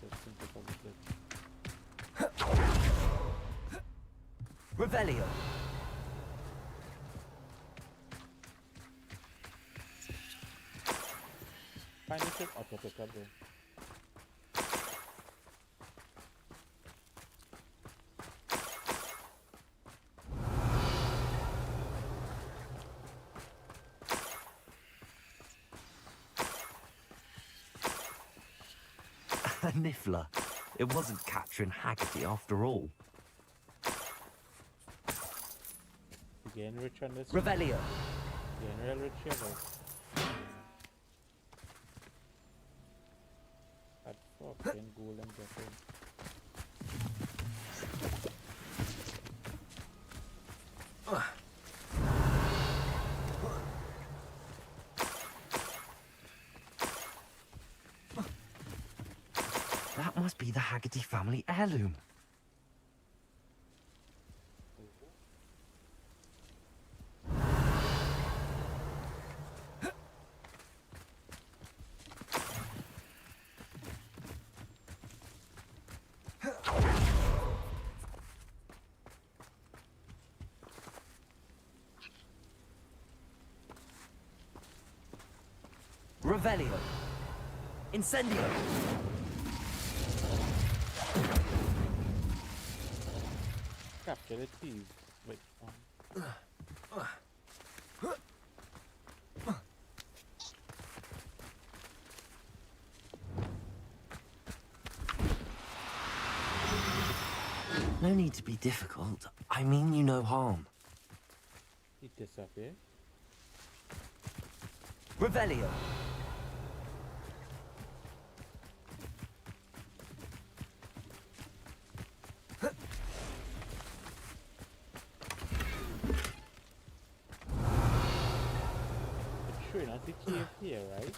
Just think about it. Revelio. Find the ship. Okay, pick up there. A niffler. It wasn't capturing Haggerty after all. You getting rich on this? Revelio. Getting real rich here, though. That fucking golem get in. That must be the Haggerty family heirloom. Revelio. Incendio. Capture the thieves. Wait, No need to be difficult. I mean you no harm. Eat this up here. Revelio. Sure, not the cave here, right?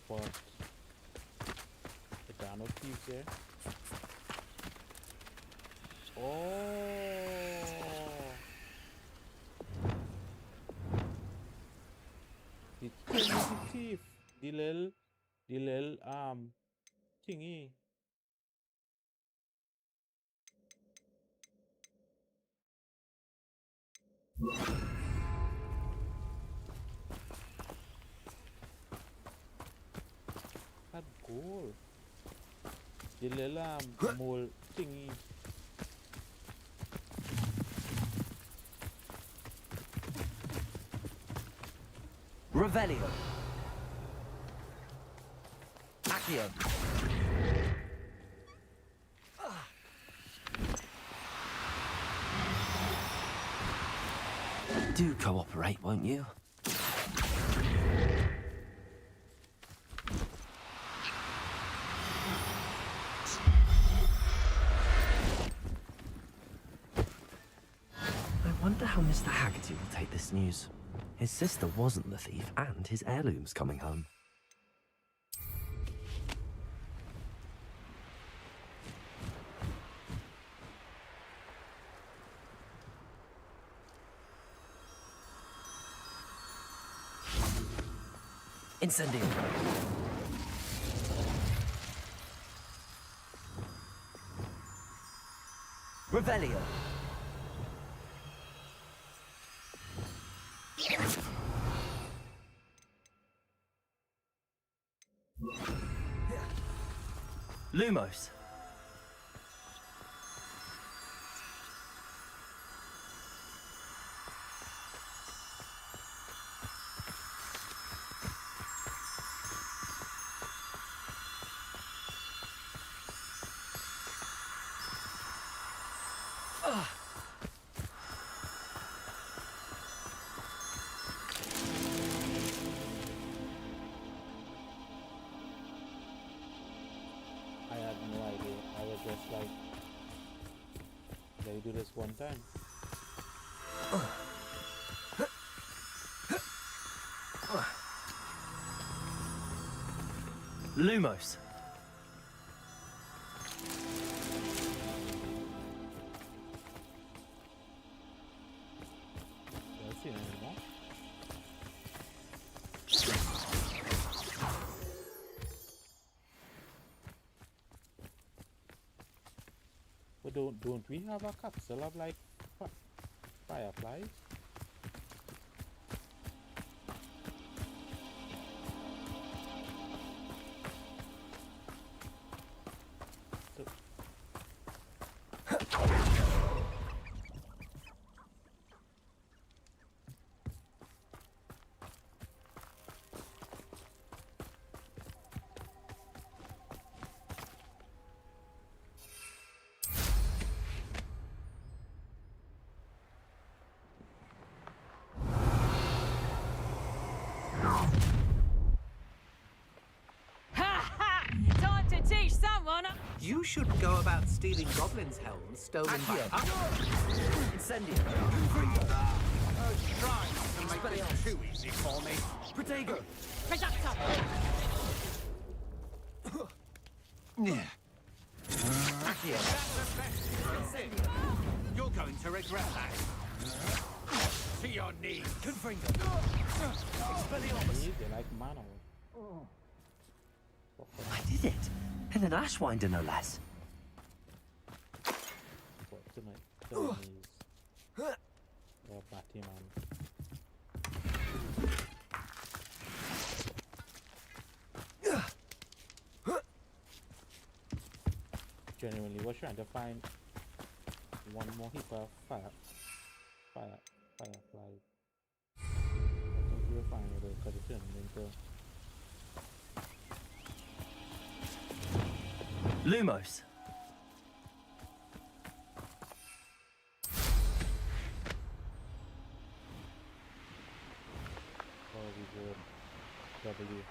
But there are no thieves there. Oh, the thief, the little thingy. That goal. The little mole thingy. Revelio. Accio. Do cooperate, won't you? I wonder how Mr. Haggerty will take this news. His sister wasn't the thief, and his heirloom's coming home. Incendio. Revelio. Lumos. I had no idea. I was just like, they do this one time. Lumos. don't we have a capsule of like fireflies? You shouldn't go about stealing goblins' helms stolen by Incendio. Try to make it too easy for me. Protego. You're going to regret that. To your knees. Easy, like mana. I did it. In an Ashwinder, no less. What to my knees? Oh, batty man. Genuinely was trying to find one more heap of fireflies. I think we'll find it because it turned into Lumos. W.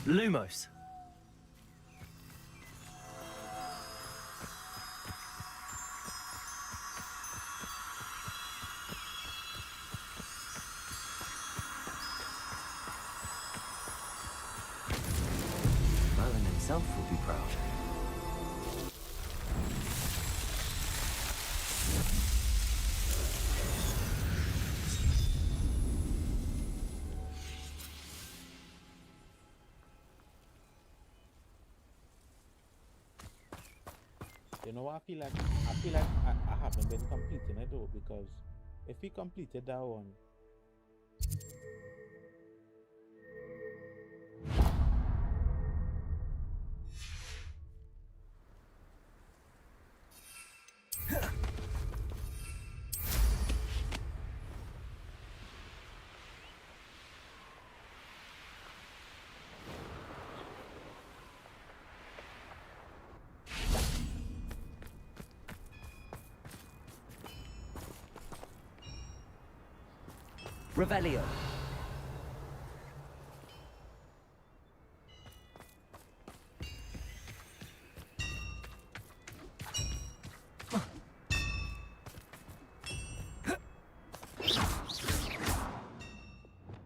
Lumos. Merlin himself will be proud. You know, I feel like I haven't been completing it though, because if we completed that one, Revelio.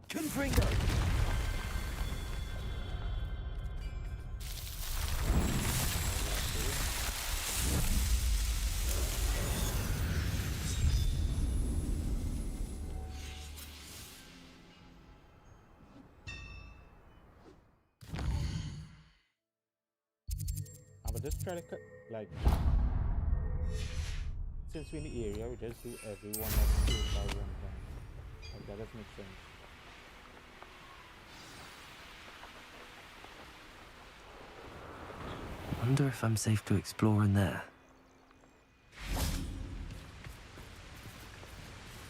Confringo. I would just try to cut, like, since we're in the area, we just do every one of the by one time. Like, that doesn't make sense. Wonder if I'm safe to explore in there.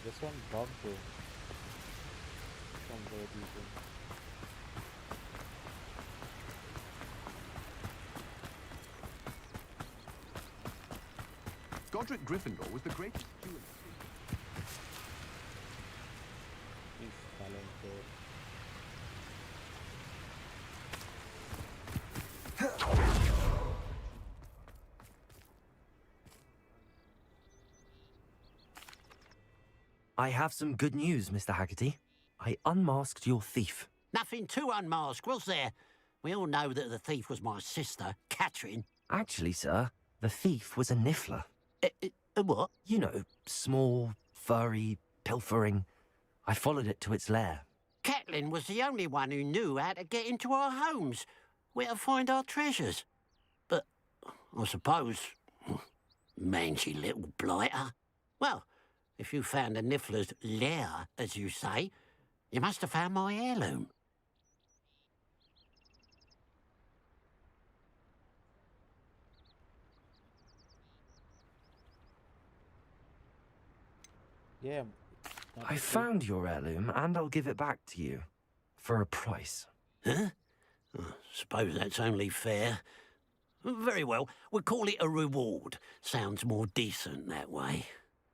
This one bugged though. This one's very decent. Godric Gryffindor was the greatest steward. He's talented. I have some good news, Mr. Haggerty. I unmasked your thief. Nothing too unmasked, was there? We all know that the thief was my sister, Catherine. Actually, sir, the thief was a niffler. A what? You know, small, furry, pilfering. I followed it to its lair. Catelyn was the only one who knew how to get into our homes, where to find our treasures. But I suppose, mangy little blighter. Well, if you found the niffler's lair, as you say, you must have found my heirloom. Yeah. I found your heirloom, and I'll give it back to you. For a price. Huh? I suppose that's only fair. Very well, we'll call it a reward. Sounds more decent that way.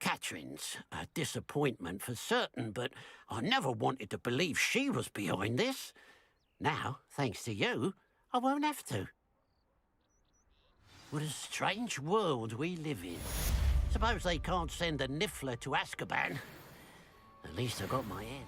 Catherine's a disappointment for certain, but I never wanted to believe she was behind this. Now, thanks to you, I won't have to. What a strange world we live in. Suppose they can't send a niffler to Azkaban. At least I got my heirloom.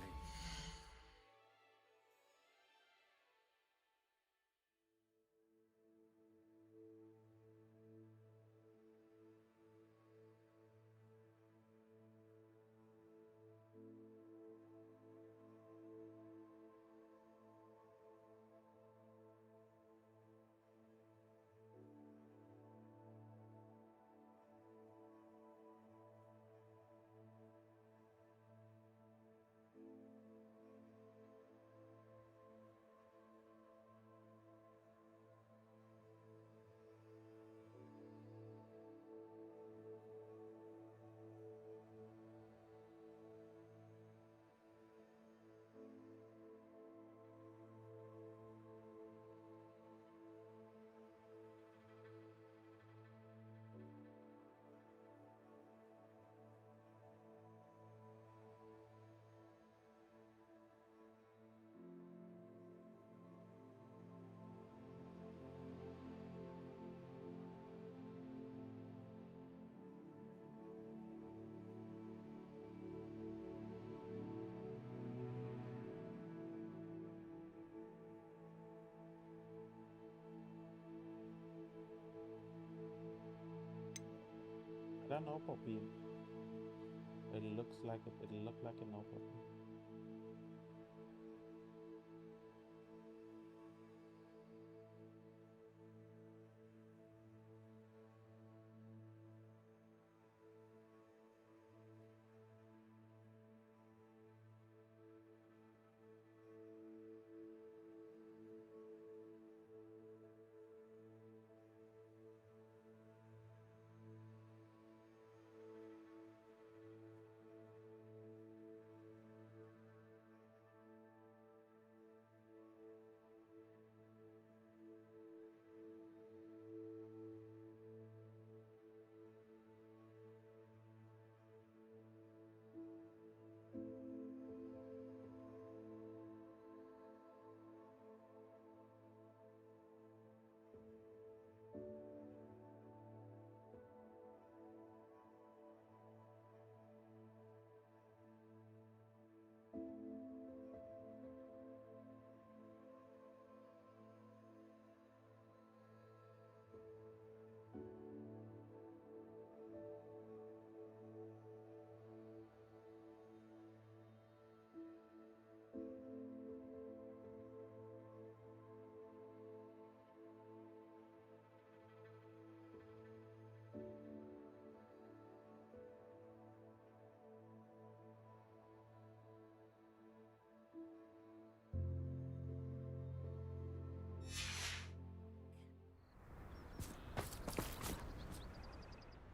I don't know, puppy. It looks like it. It look like a no puppy.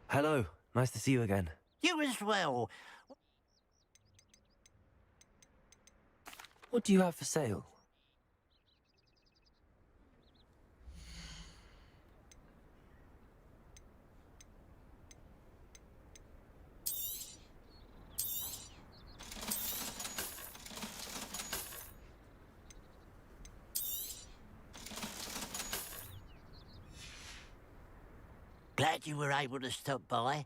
Hello, nice to see you again. You as well. What do you have for sale? Glad you were able to stop by.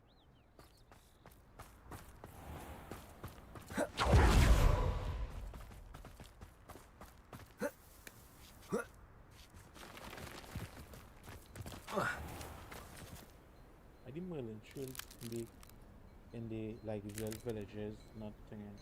I didn't Merlin should be in the like real villages, not thinking.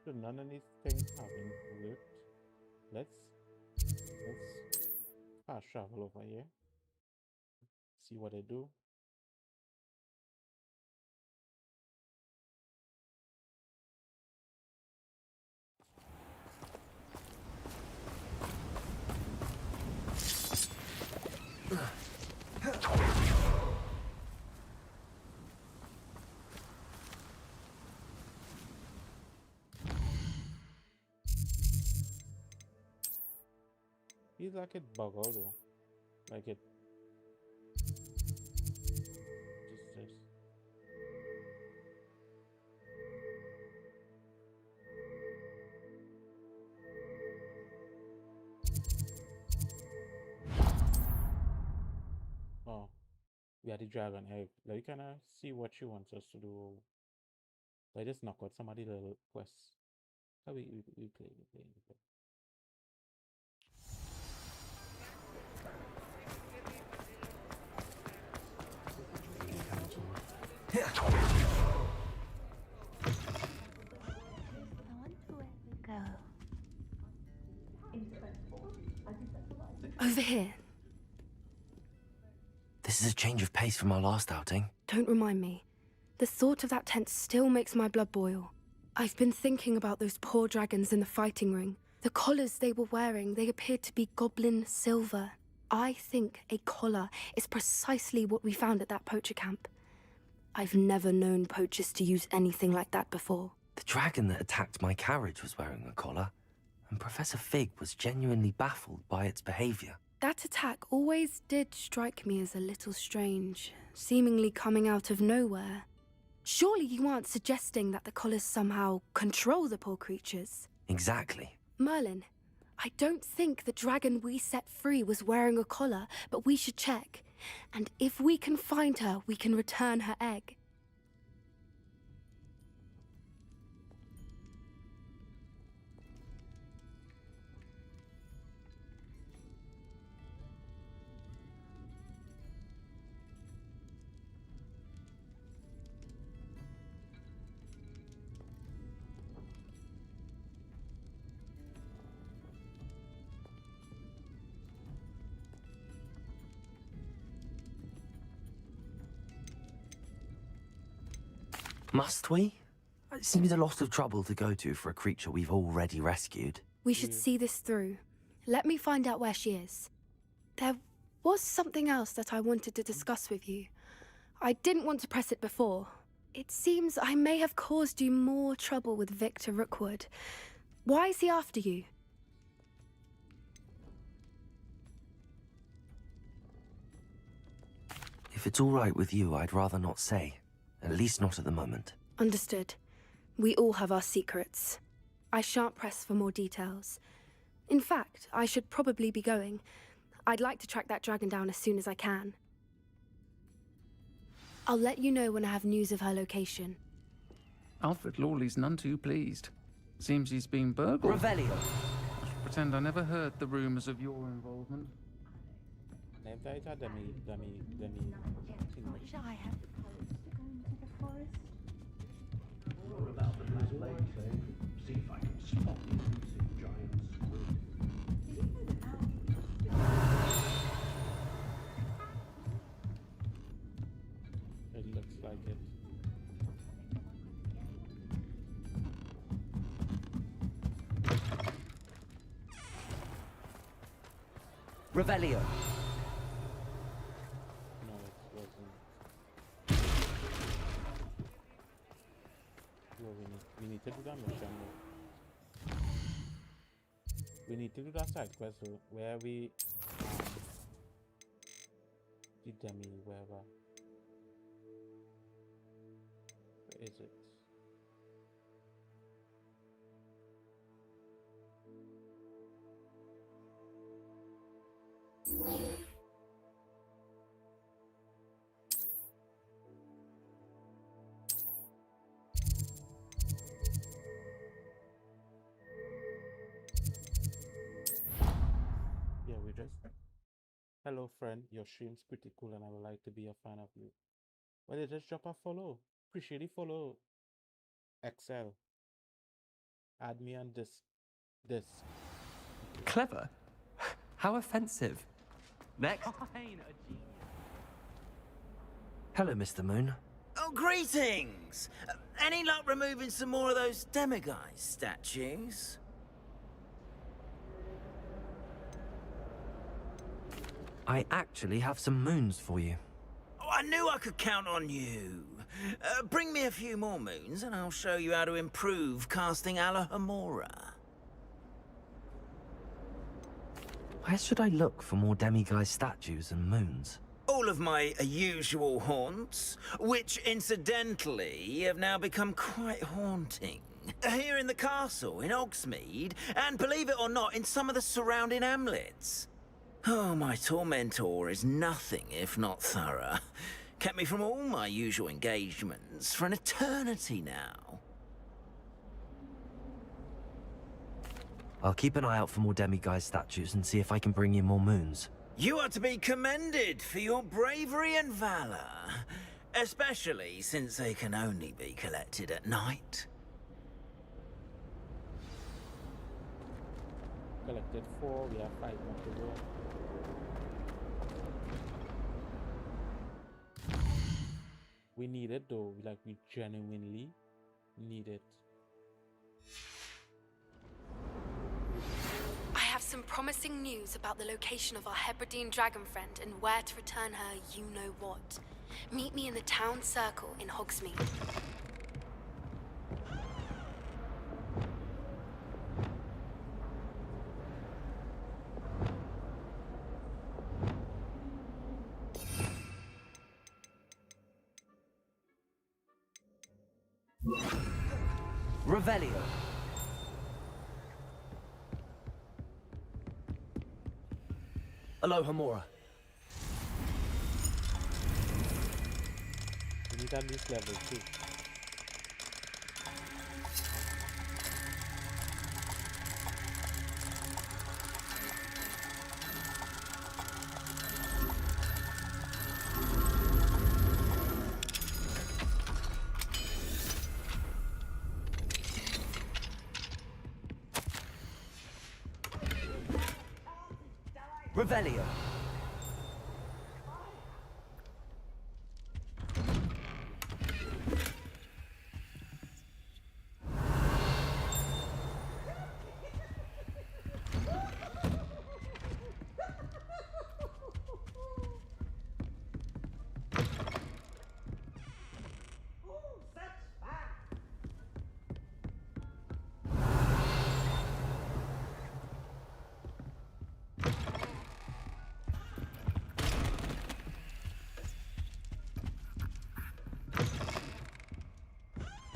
So none of these things haven't worked. Let's fast travel over here. See what they do. Feels like it bug out though. Like it just this. Oh, we had the dragon egg. Like we kinda see what she wants us to do. So I just knock out some of the little quests. So we play. Over here. This is a change of pace from our last outing. Don't remind me. The thought of that tent still makes my blood boil. I've been thinking about those poor dragons in the fighting ring. The collars they were wearing, they appeared to be goblin silver. I think a collar is precisely what we found at that poacher camp. I've never known poachers to use anything like that before. The dragon that attacked my carriage was wearing a collar, and Professor Fig was genuinely baffled by its behavior. That attack always did strike me as a little strange, seemingly coming out of nowhere. Surely you aren't suggesting that the collars somehow control the poor creatures? Exactly. Merlin, I don't think the dragon we set free was wearing a collar, but we should check. And if we can find her, we can return her egg. Must we? It seems a lot of trouble to go to for a creature we've already rescued. We should see this through. Let me find out where she is. There was something else that I wanted to discuss with you. I didn't want to press it before. It seems I may have caused you more trouble with Victor Rookwood. Why is he after you? If it's all right with you, I'd rather not say. At least not at the moment. Understood. We all have our secrets. I shan't press for more details. In fact, I should probably be going. I'd like to track that dragon down as soon as I can. I'll let you know when I have news of her location. Alfred Lawley's none too pleased. Seems he's been burgled. Revelio. I should pretend I never heard the rumours of your involvement. Wish I had the courage to go into the forest. About the Black Lake, say. See if I can spot the elusive giant squid. It looks like it. Revelio. No, it wasn't. Well, we need to do that mission. We need to do that side quest where we the dummy wherever. Where is it? Yeah, we just. Hello, friend. Your stream's pretty cool, and I would like to be a fan of you. Well, you just drop a follow. Appreciate the follow. XL. Add me on this. Clever? How offensive. Next. Hello, Mr. Moon. Oh, greetings! Any luck removing some more of those DAYz statues? I actually have some moons for you. Oh, I knew I could count on you. Bring me a few more moons and I'll show you how to improve casting Alohomora. Where should I look for more demiguise statues and moons? All of my usual haunts, which incidentally have now become quite haunting. Here in the castle, in Hogsmeade, and believe it or not, in some of the surrounding hamlets. Oh, my tormentor is nothing if not thorough. Kept me from all my usual engagements for an eternity now. I'll keep an eye out for more demiguise statues and see if I can bring you more moons. You are to be commended for your bravery and valor, especially since they can only be collected at night. Collected 4, we have 5 more to go. We need it though, like we genuinely need it. I have some promising news about the location of our Hebridean dragon friend and where to return her you-know-what. Meet me in the town circle in Hogsmeade. Revelio. Alohomora. We need at least level 2. Revelio.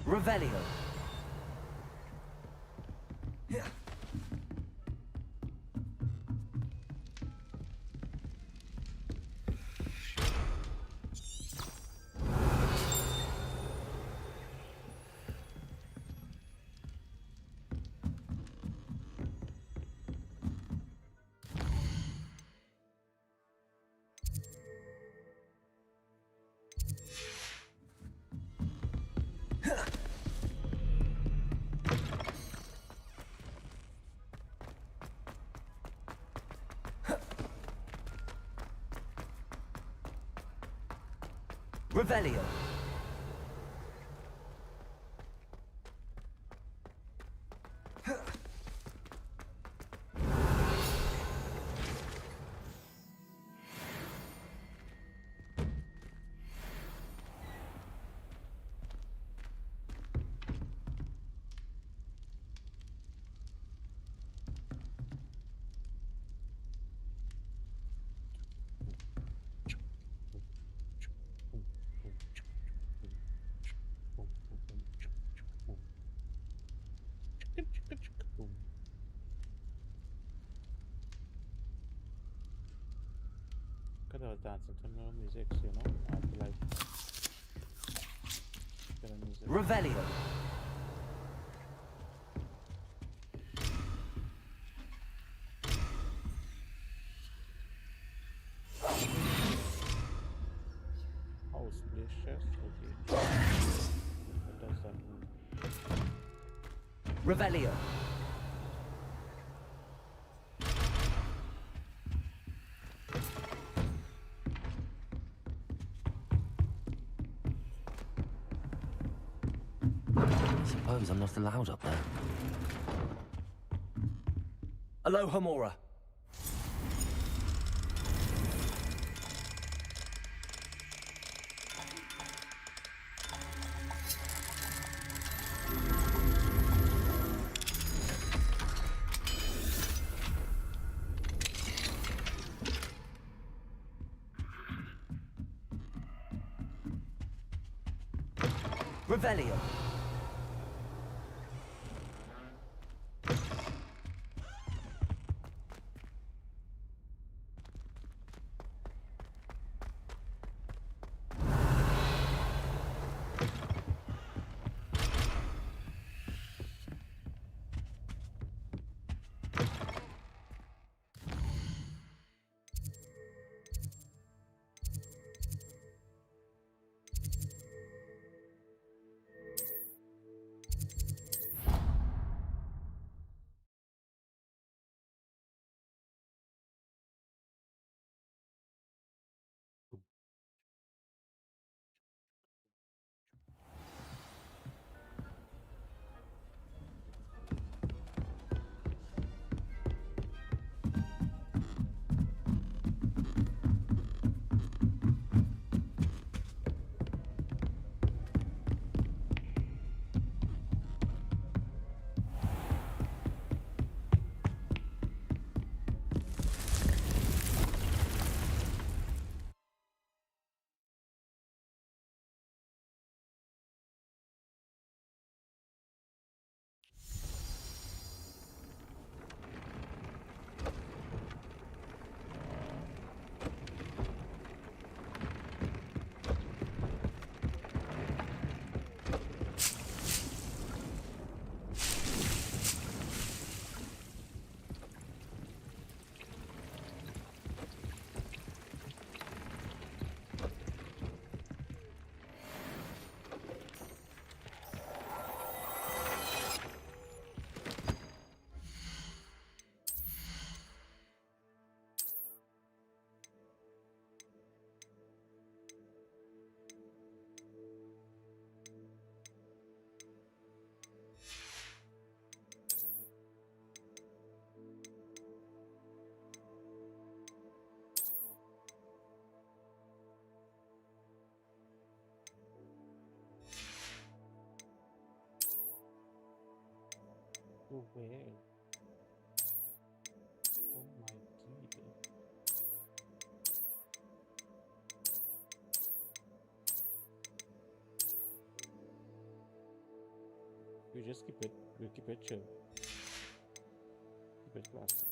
Revelio. Revelio. Could have dancing to no music, you know. I feel like get a music. Revelio. Oh, split chest. Okay. What does that mean? Revelio. Suppose I'm not allowed up there. Aloha Mora. Revelio. Oh, well. Oh my god. We just keep it chill. Keep it classy.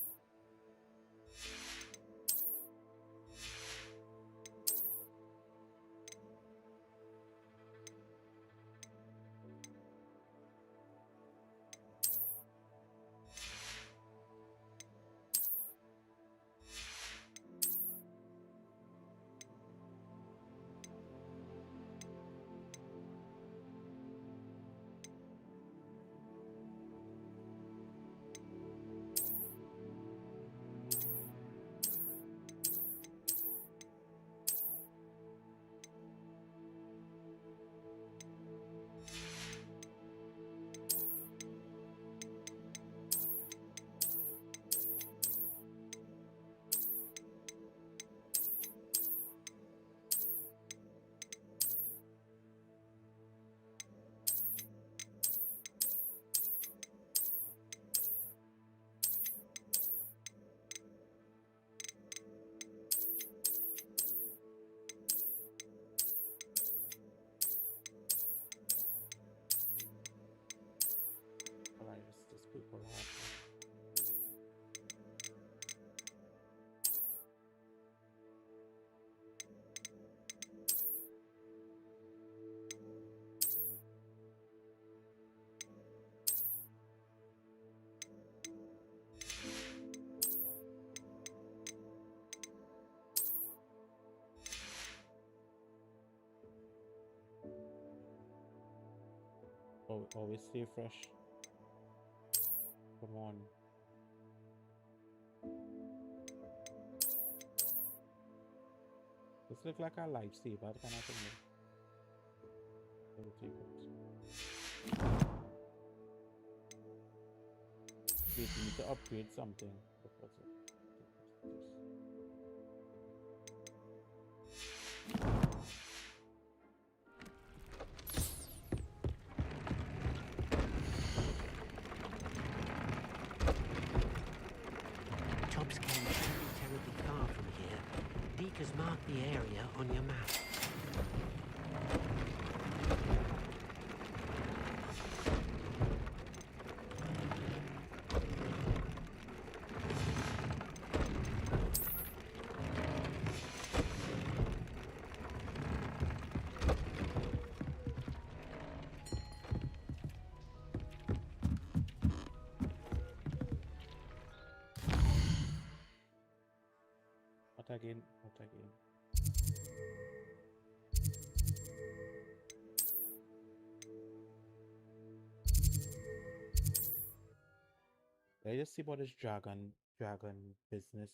Always stay fresh. Come on. This look like a lifesaver kind of thing. Wait, we need to upgrade something. Tobs came terribly far from here. Deke has marked the area on your map. What again? What again? Let's just see about this dragon business.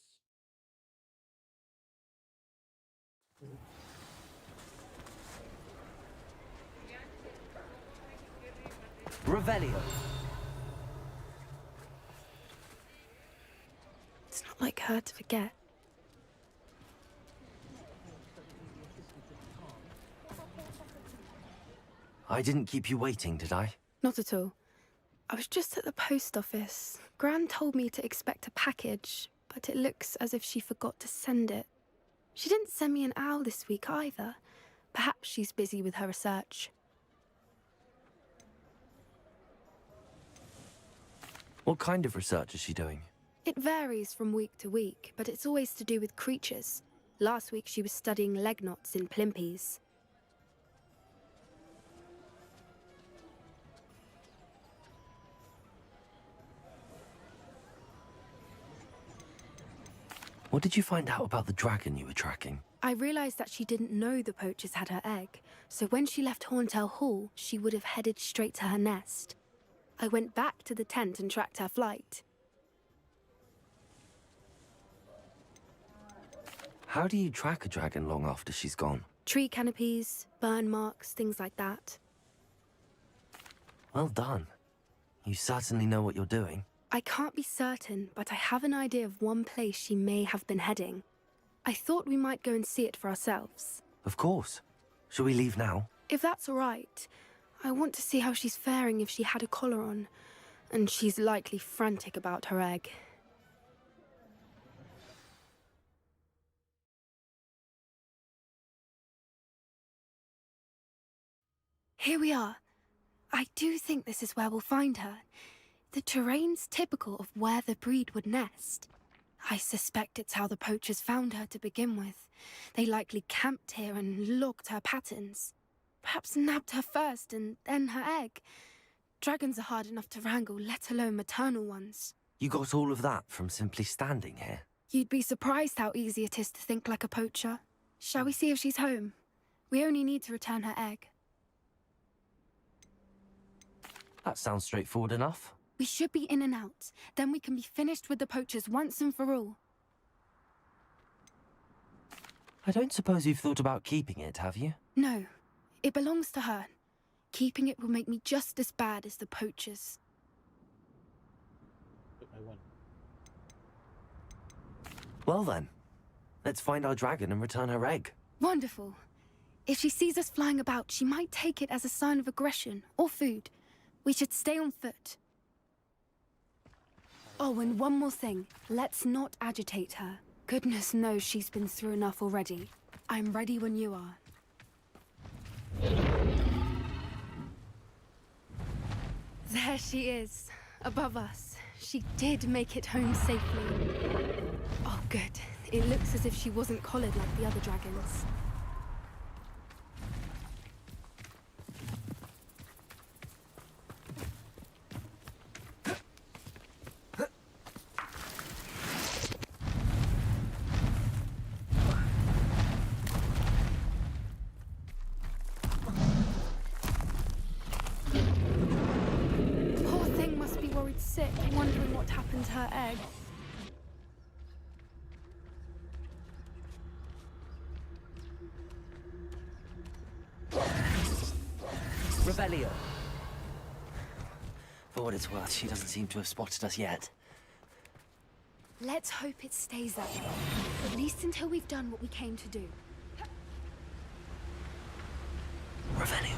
Revelio. It's not like her to forget. I didn't keep you waiting, did I? Not at all. I was just at the post office. Gran told me to expect a package, but it looks as if she forgot to send it. She didn't send me an owl this week either. Perhaps she's busy with her research. What kind of research is she doing? It varies from week to week, but it's always to do with creatures. Last week she was studying leg knots in plimpies. What did you find out about the dragon you were tracking? I realized that she didn't know the poachers had her egg, so when she left Horntail Hall, she would have headed straight to her nest. I went back to the tent and tracked her flight. How do you track a dragon long after she's gone? Tree canopies, burn marks, things like that. Well done. You certainly know what you're doing. I can't be certain, but I have an idea of one place she may have been heading. I thought we might go and see it for ourselves. Of course. Shall we leave now? If that's all right. I want to see how she's faring if she had a collar on. And she's likely frantic about her egg. Here we are. I do think this is where we'll find her. The terrain's typical of where the breed would nest. I suspect it's how the poachers found her to begin with. They likely camped here and logged her patterns. Perhaps nabbed her first and then her egg. Dragons are hard enough to wrangle, let alone maternal ones. You got all of that from simply standing here? You'd be surprised how easy it is to think like a poacher. Shall we see if she's home? We only need to return her egg. That sounds straightforward enough. We should be in and out. Then we can be finished with the poachers once and for all. I don't suppose you've thought about keeping it, have you? No. It belongs to her. Keeping it will make me just as bad as the poachers. I won. Well then, let's find our dragon and return her egg. Wonderful. If she sees us flying about, she might take it as a sign of aggression or food. We should stay on foot. Oh, and one more thing. Let's not agitate her. Goodness knows she's been through enough already. I'm ready when you are. There she is, above us. She did make it home safely. Oh, good. It looks as if she wasn't collared like the other dragons. wondering what happened to her egg. Revelio. For what it's worth, she doesn't seem to have spotted us yet. Let's hope it stays that way. At least until we've done what we came to do. Revelio.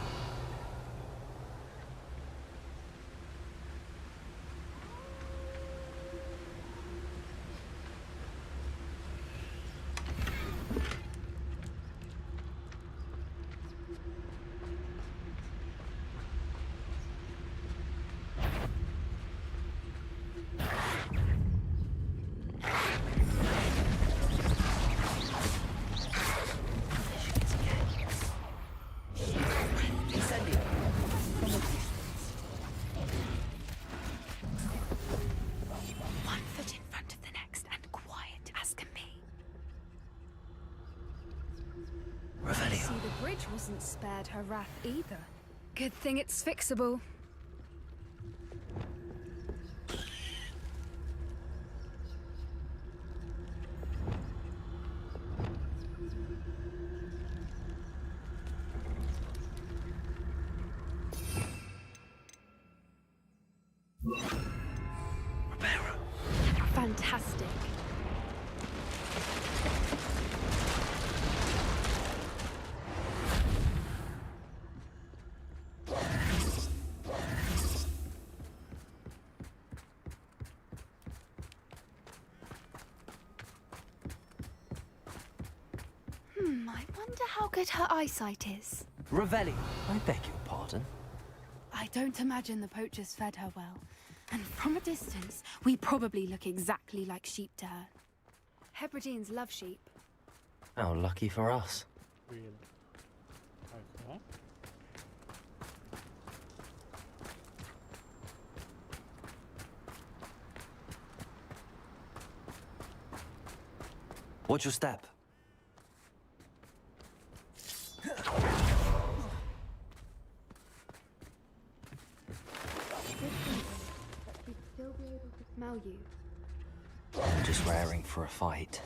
One foot in front of the next and quiet as can be. Revelio. See, the bridge wasn't spared her wrath either. Good thing it's fixable. Fantastic. I wonder how good her eyesight is. Revelio. I beg your pardon. I don't imagine the poachers fed her well. And from a distance, we probably look exactly like sheep to her. Hebrideans love sheep. How lucky for us. Really? Okay. Watch your step. We'd still be able to smell you. I'm just raring for a fight.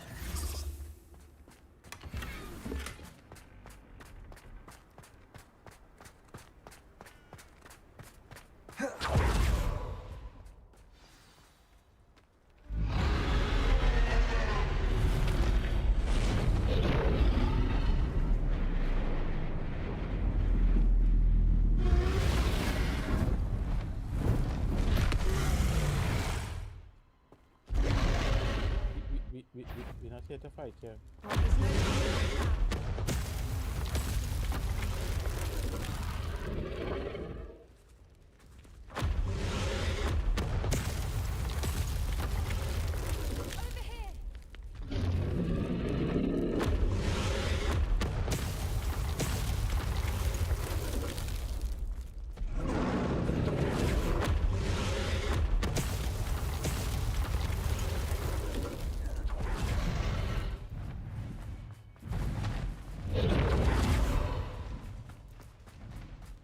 We're not here to fight here.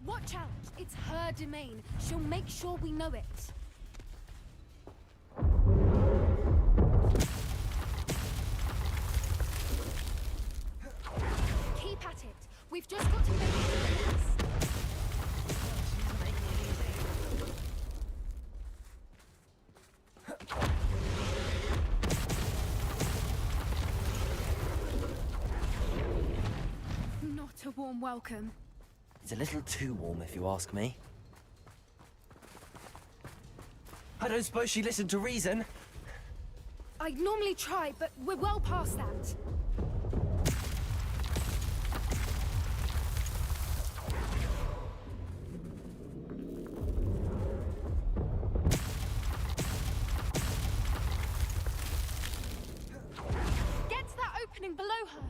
Watch out! It's her domain. She'll make sure we know it. Keep at it. We've just got to make it to the next. Not a warm welcome. It's a little too warm, if you ask me. I don't suppose she listened to reason. I'd normally try, but we're well past that. Get to that opening below her.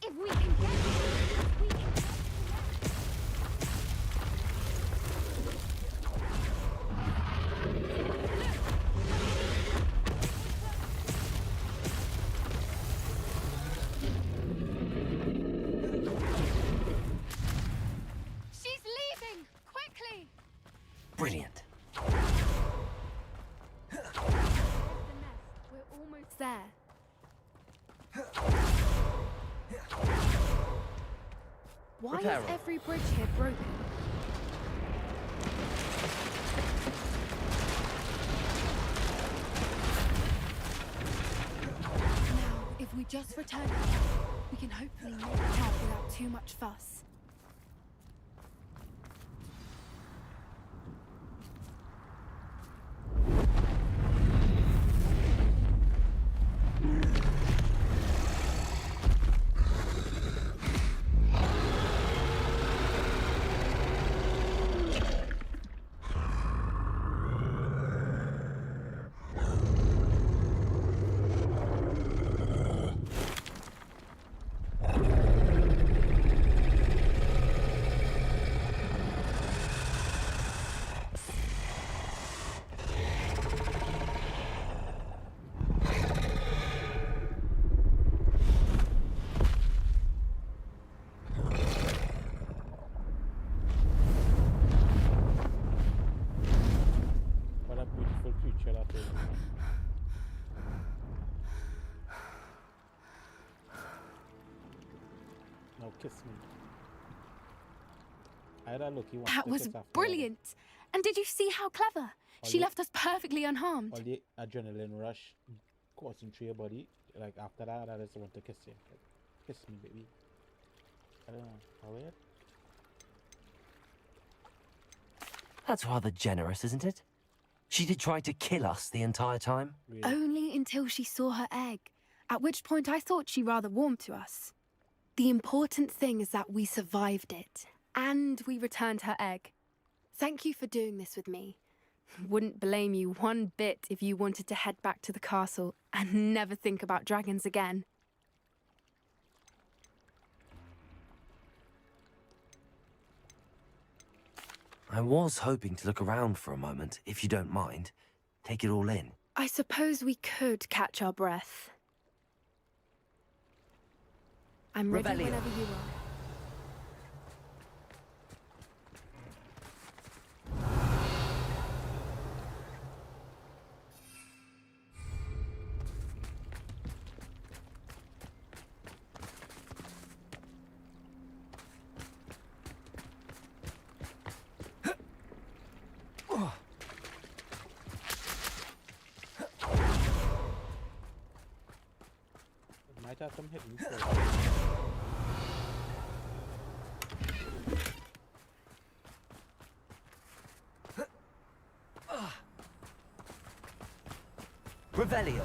If we can get we can get Why Repair is on. every bridge here broken? Now, if we just return it, we can hopefully make it out without too much fuss. What a beautiful creature that is. Now kiss me. I had a lucky one. That was brilliant. And did you see how clever? She left us perfectly unharmed. All the adrenaline rush coursing through your body. Like after that, I just want to kiss you. Like, kiss me, baby. I don't know. How weird? That's rather generous, isn't it? She did try to kill us the entire time. Really? Only until she saw her egg, at which point I thought she rather warmed to us. The important thing is that we survived it, and we returned her egg. Thank you for doing this with me. Wouldn't blame you one bit if you wanted to head back to the castle and never think about dragons again. I was hoping to look around for a moment, if you don't mind. Take it all in. I suppose we could catch our breath. I'm ready Revelio. whenever you are. Might have some hidden stuff. Revelio.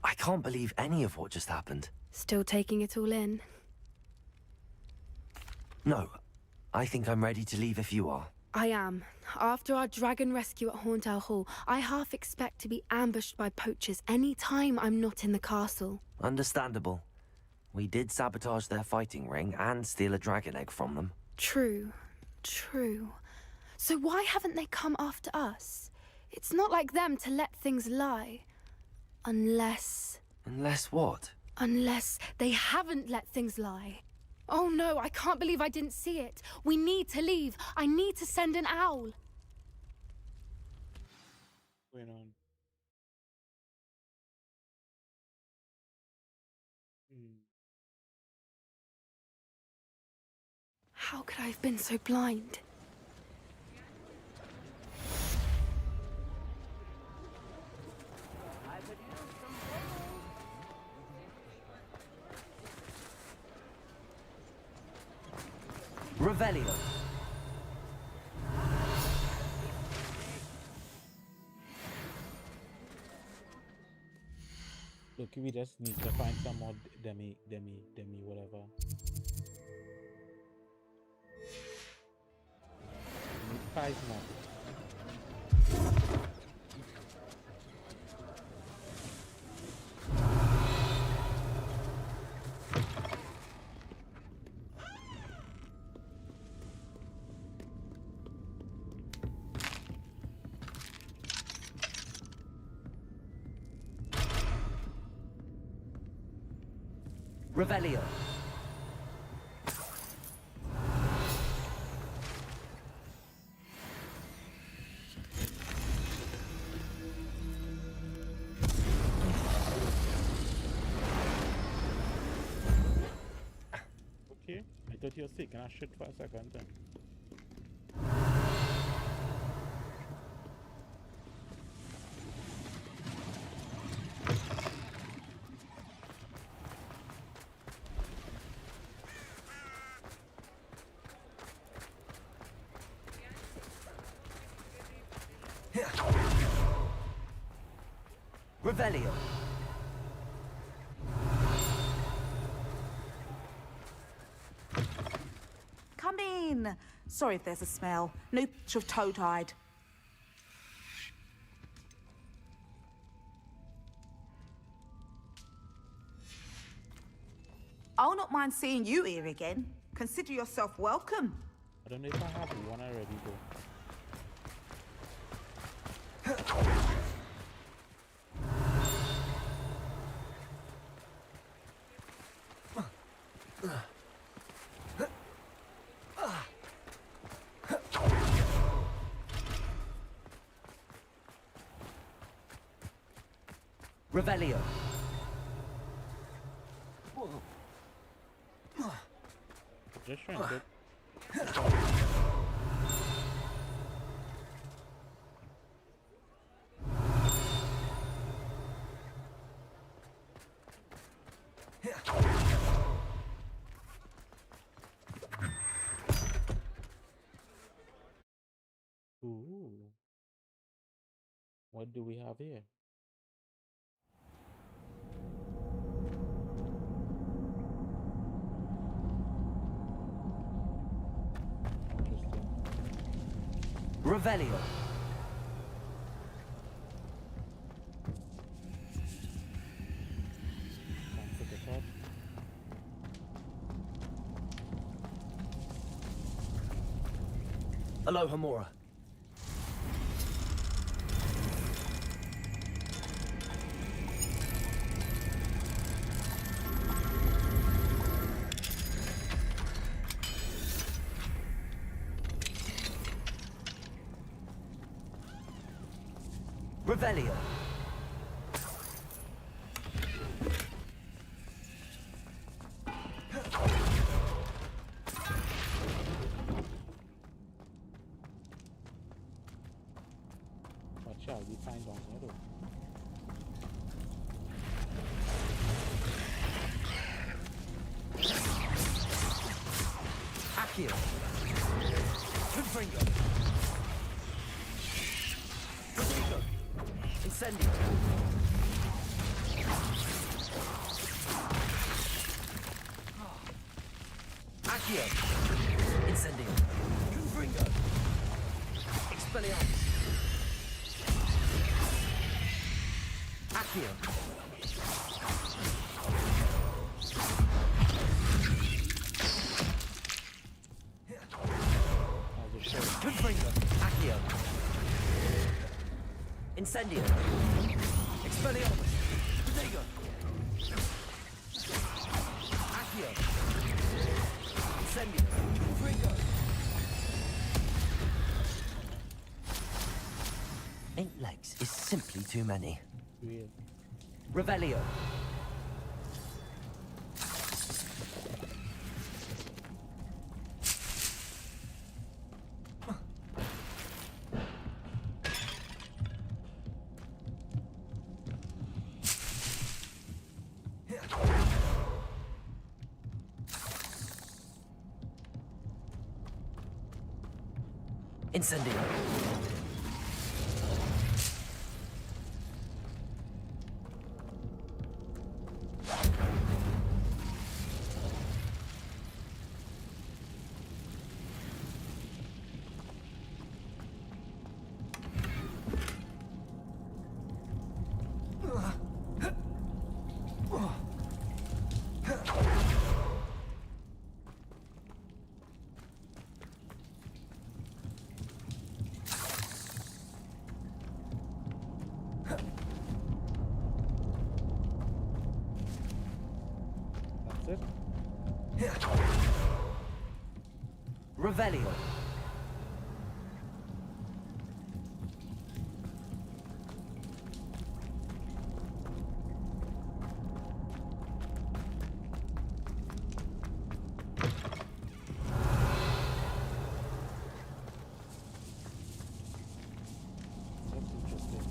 I can't believe any of what just happened. Still taking it all in. No, I think I'm ready to leave if you are. I am. After our dragon rescue at Hauntow Hall, I half expect to be ambushed by poachers any time I'm not in the castle. Understandable. We did sabotage their fighting ring and steal a dragon egg from them. True. So why haven't they come after us? It's not like them to let things lie. Unless what? Unless they haven't let things lie. Oh no, I can't believe I didn't see it. We need to leave. I need to send an owl. Going on. How could I have been so blind? Revelio. Look, we just need to find some more demi, whatever. We need 5 more. Revelio. Okay, I thought you were sick and I shit for a second then. Revelio. Come in. Sorry if there's a smell. New pitch of toe-tied. I'll not mind seeing you here again. Consider yourself welcome. I don't know if I have one already though. Revelio. Just trying to. Ooh. What do we have here? Revelio. Aloha Mora. Revelio. What shall we find on here though? Accio. Confringo. Rodrigo. Incendio. Accio. Incendio. Confringo. Expelliarmus. Accio. Confringo. Accio. Incendio. Expelliarmus. Rodrigo. Accio. Incendio. Confringo. 8 legs is simply too many. Weird. Revelio. Incendio. it? Revelio. That's interesting.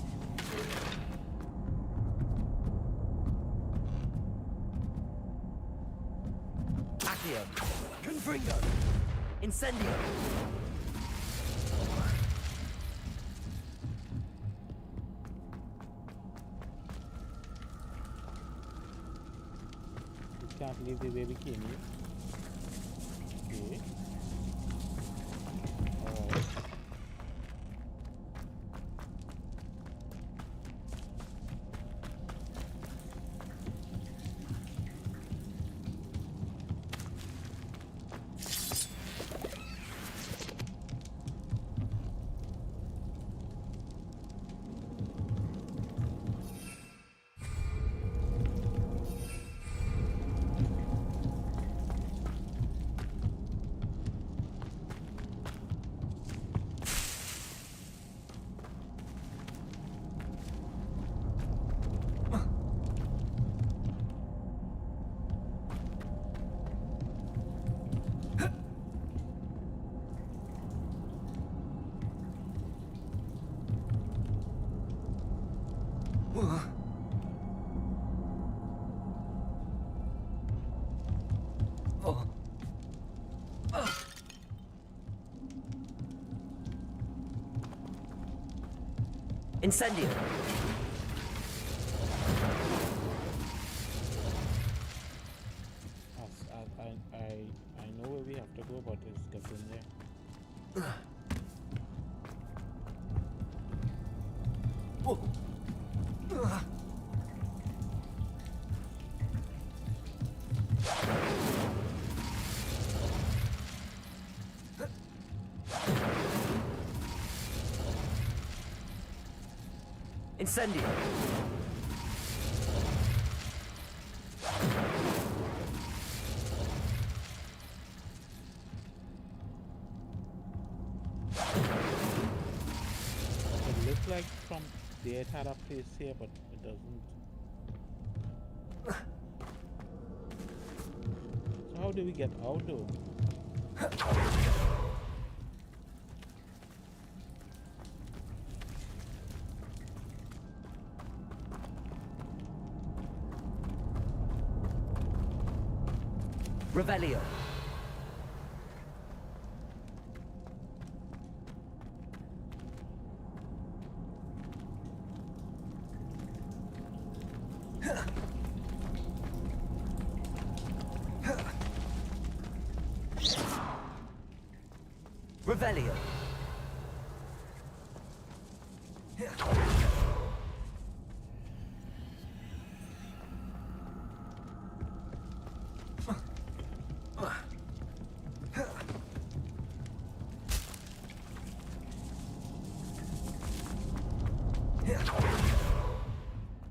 Accio. Confringo. Incendio. We can't leave the way we came here. Okay. Alright. Incendio. I know where we have to go, but it's getting there. Incendio. It looks like from there it had a place here, but it doesn't. So how do we get out though? Revelio. Revelio.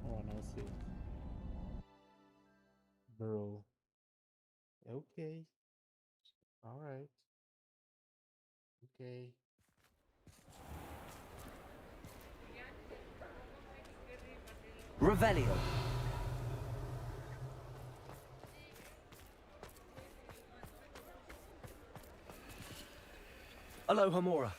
Oh, no, see. Bro. Okay. All right. Okay. Revelio. Aloha Mora.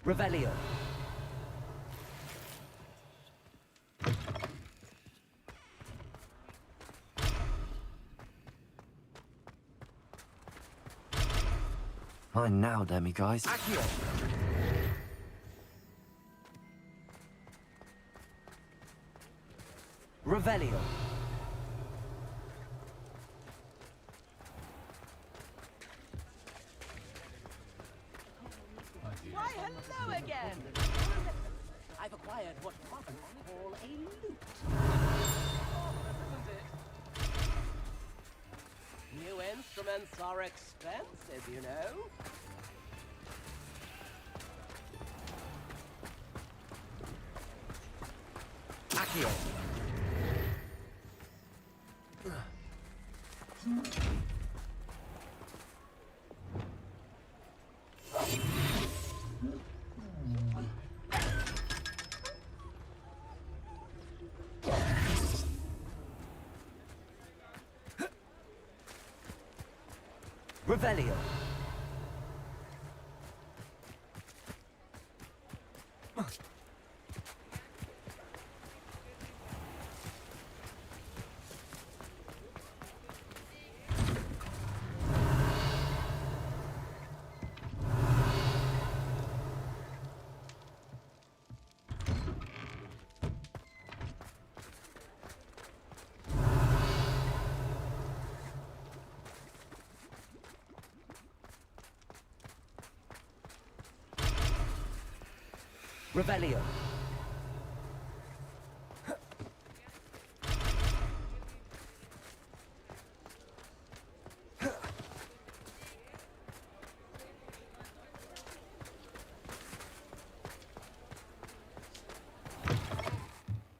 Revelio. Fine now, demi-guys. Accio. Revelio. Why, hello again! I've acquired what modern call a loot. New instruments are expensive, you know. Accio. Revelio. Revelio.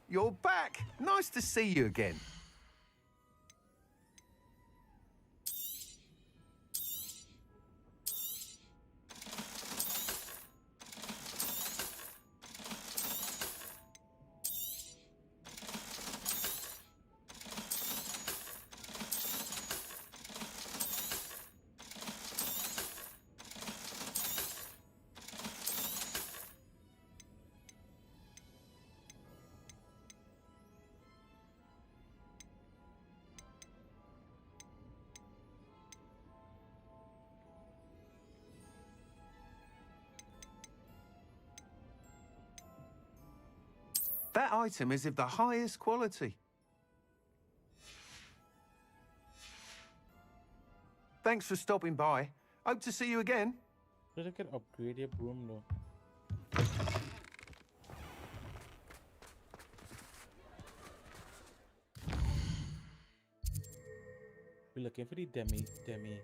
You're back! Nice to see you again. That item is of the highest quality. Thanks for stopping by. Hope to see you again. Did I get upgrade your broom though? We're looking for the demi. Let's see no more.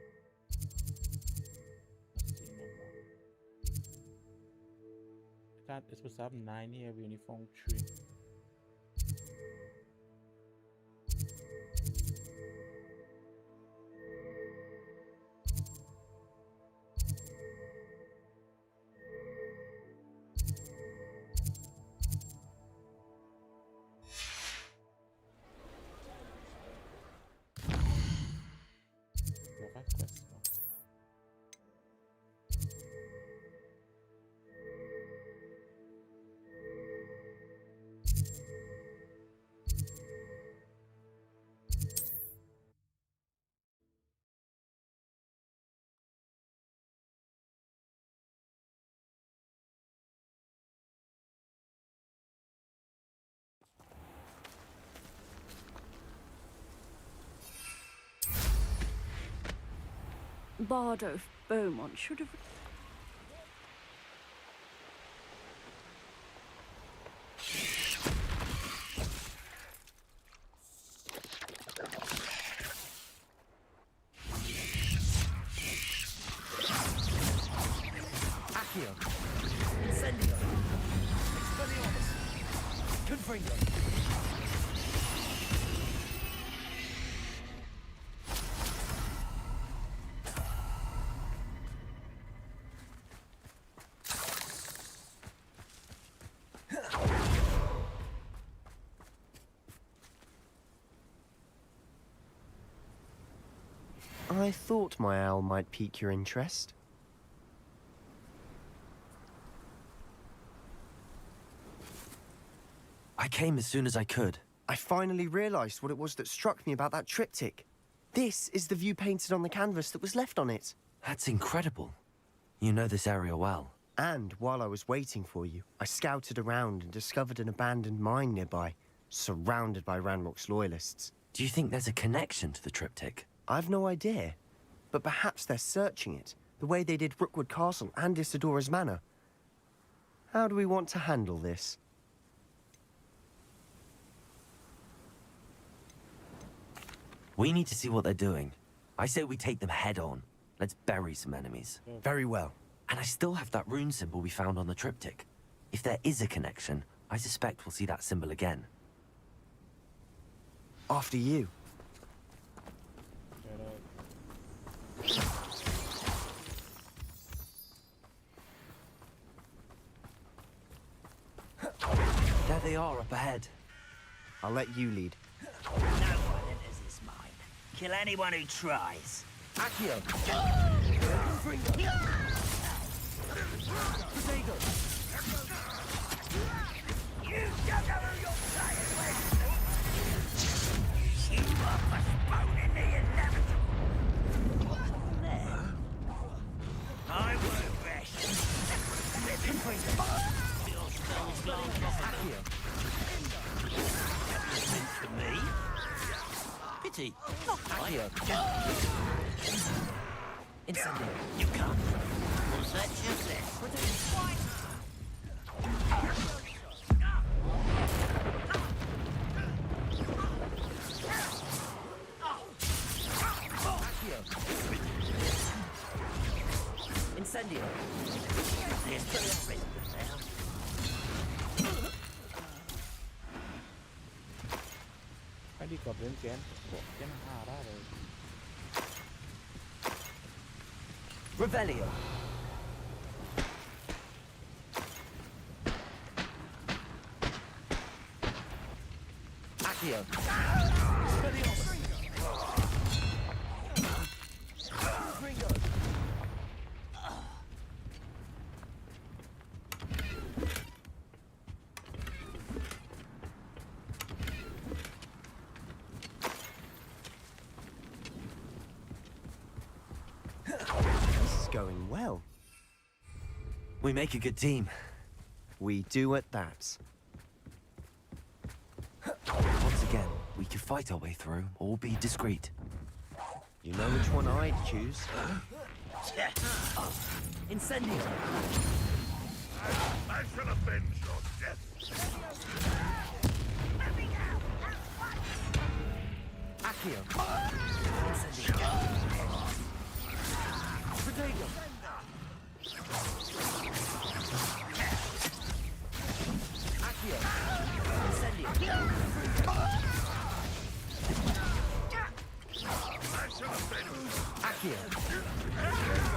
It's supposed to have 9 here, we only found 3. Bardo Beaumont should have... Accio. Incendio. Expelliarmus. Confringo. I thought my owl might pique your interest. I came as soon as I could. I finally realized what it was that struck me about that triptych. This is the view painted on the canvas that was left on it. That's incredible. You know this area well. And while I was waiting for you, I scouted around and discovered an abandoned mine nearby, surrounded by Ranrock's loyalists. Do you think there's a connection to the triptych? I've no idea, but perhaps they're searching it, the way they did Rookwood Castle and Isidora's Manor. How do we want to handle this? We need to see what they're doing. I say we take them head on. Let's bury some enemies. Very well. And I still have that rune symbol we found on the triptych. If there is a connection, I suspect we'll see that symbol again. After you. There they are, up ahead. I'll let you lead. No one enters this mine. Kill anyone who tries. Accio! You don't know who you're playing with! You are postponing the inevitable! There. I won't rest. Your spell's gone for me. Pity. Not Incendio. You can't. Was that just it? Incendio. Hãy đi cọp đến chén hà ra rồi. Revelio. Accio. This is going well. We make a good team. We do at that. Once again, we could fight our way through, or be discreet. You know which one I'd choose. Incendio. I shall avenge your death. Accio. Incendio. Protego. Accio. Incendio. Accio.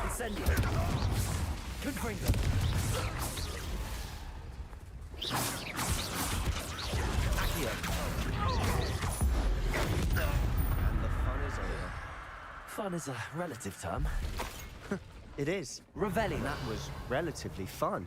Incendio. Confringo. Accio. And the fun is over. Fun is a relative term. It is. Revelio. That was relatively fun.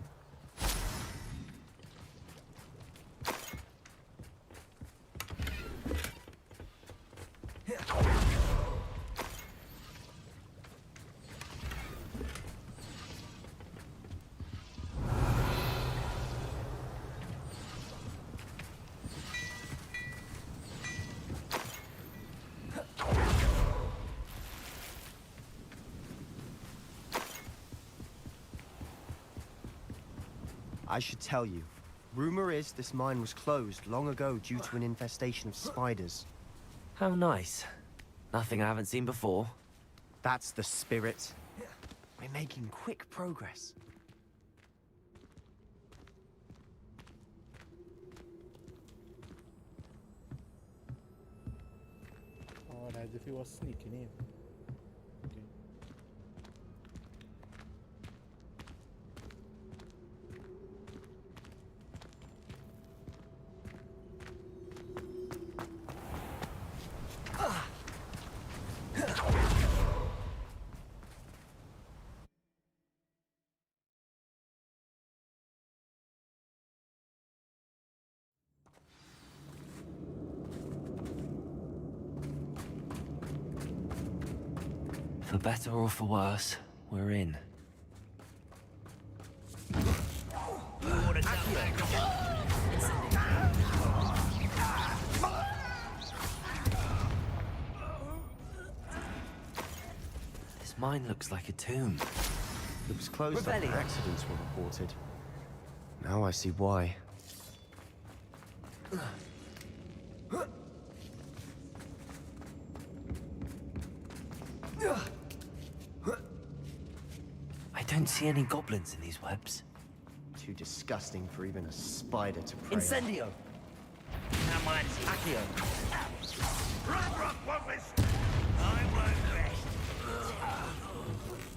I should tell you. Rumor is this mine was closed long ago due to an infestation of spiders. How nice. Nothing I haven't seen before. That's the spirit. We're making quick progress. Oh, as if he was sneaking in. Okay. For better or for worse, we're in. This mine looks like a tomb. It was closed after accidents were reported. Now I see why. see any goblins in these webs? Too disgusting for even a spider to prey on. Incendio! How much? Accio! Rock won't rest. I won't rest.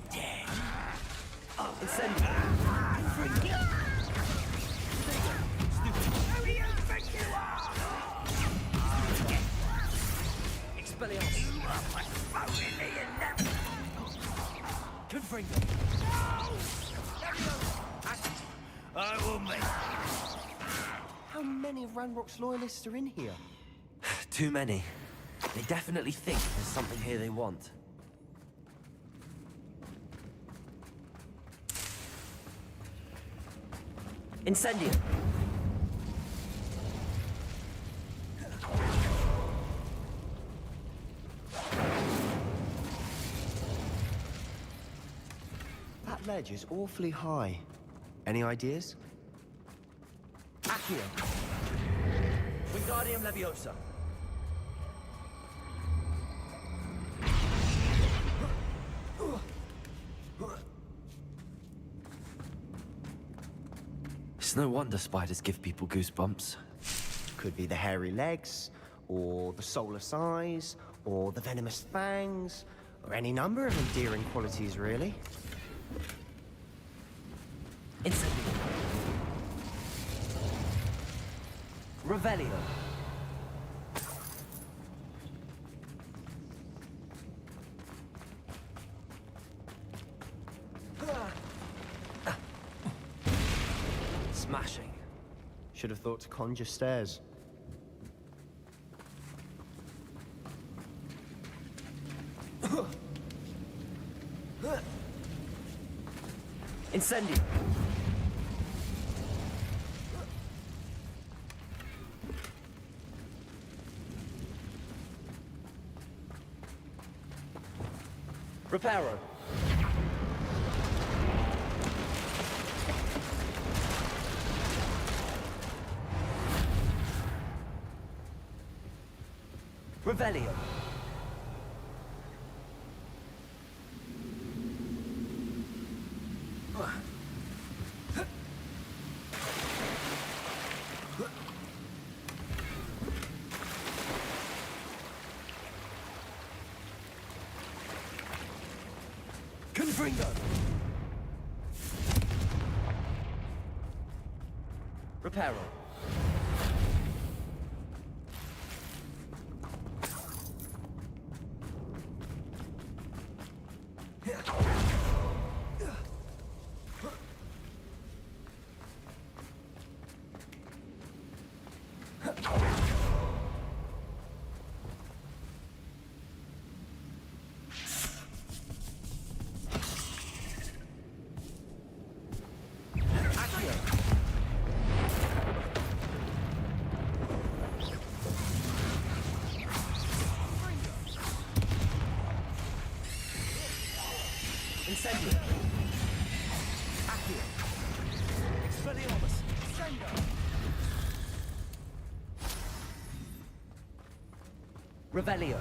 Dead. Incendio! Who do you think you are? Expelliarmus! You are what's throwing me in them. Confringo! I will make. How many of Ranrock's loyalists are in here? Too many. They definitely think there's something here they want. Incendio! That ledge is awfully high. Any ideas? Accio! Wingardium Leviosa! It's no wonder spiders give people goosebumps. Could be the hairy legs, or the soulless eyes, or the venomous fangs, or any number of endearing qualities, really. Incendio! Revelio! Smashing. Should have thought to conjure stairs. Incendio! Reparo! Revelio! Confringo! Reparo! Incendio! Accio! Expelliarmus! Sendo! Revelio!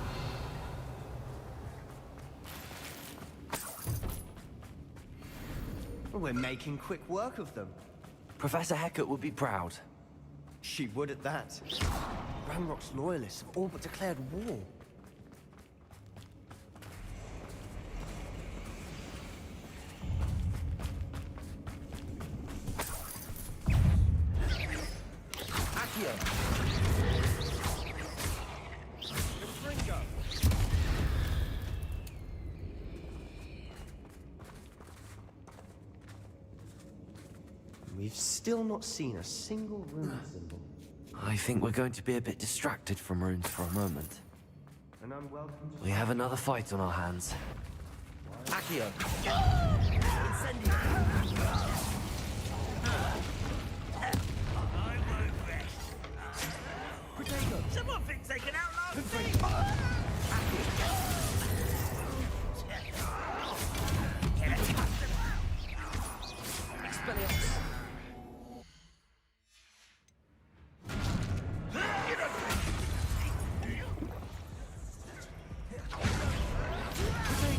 We're making quick work of them. Professor Hecat would be proud. She would at that. Ranrock's loyalists have all but declared war. We've still not seen a single rune symbol. I think we're going to be a bit distracted from runes for a moment. An unwelcome... We have another fight on our hands. Accio! Incendio! I won't rest. Someone thinks they can outlast me. Expelliarmus!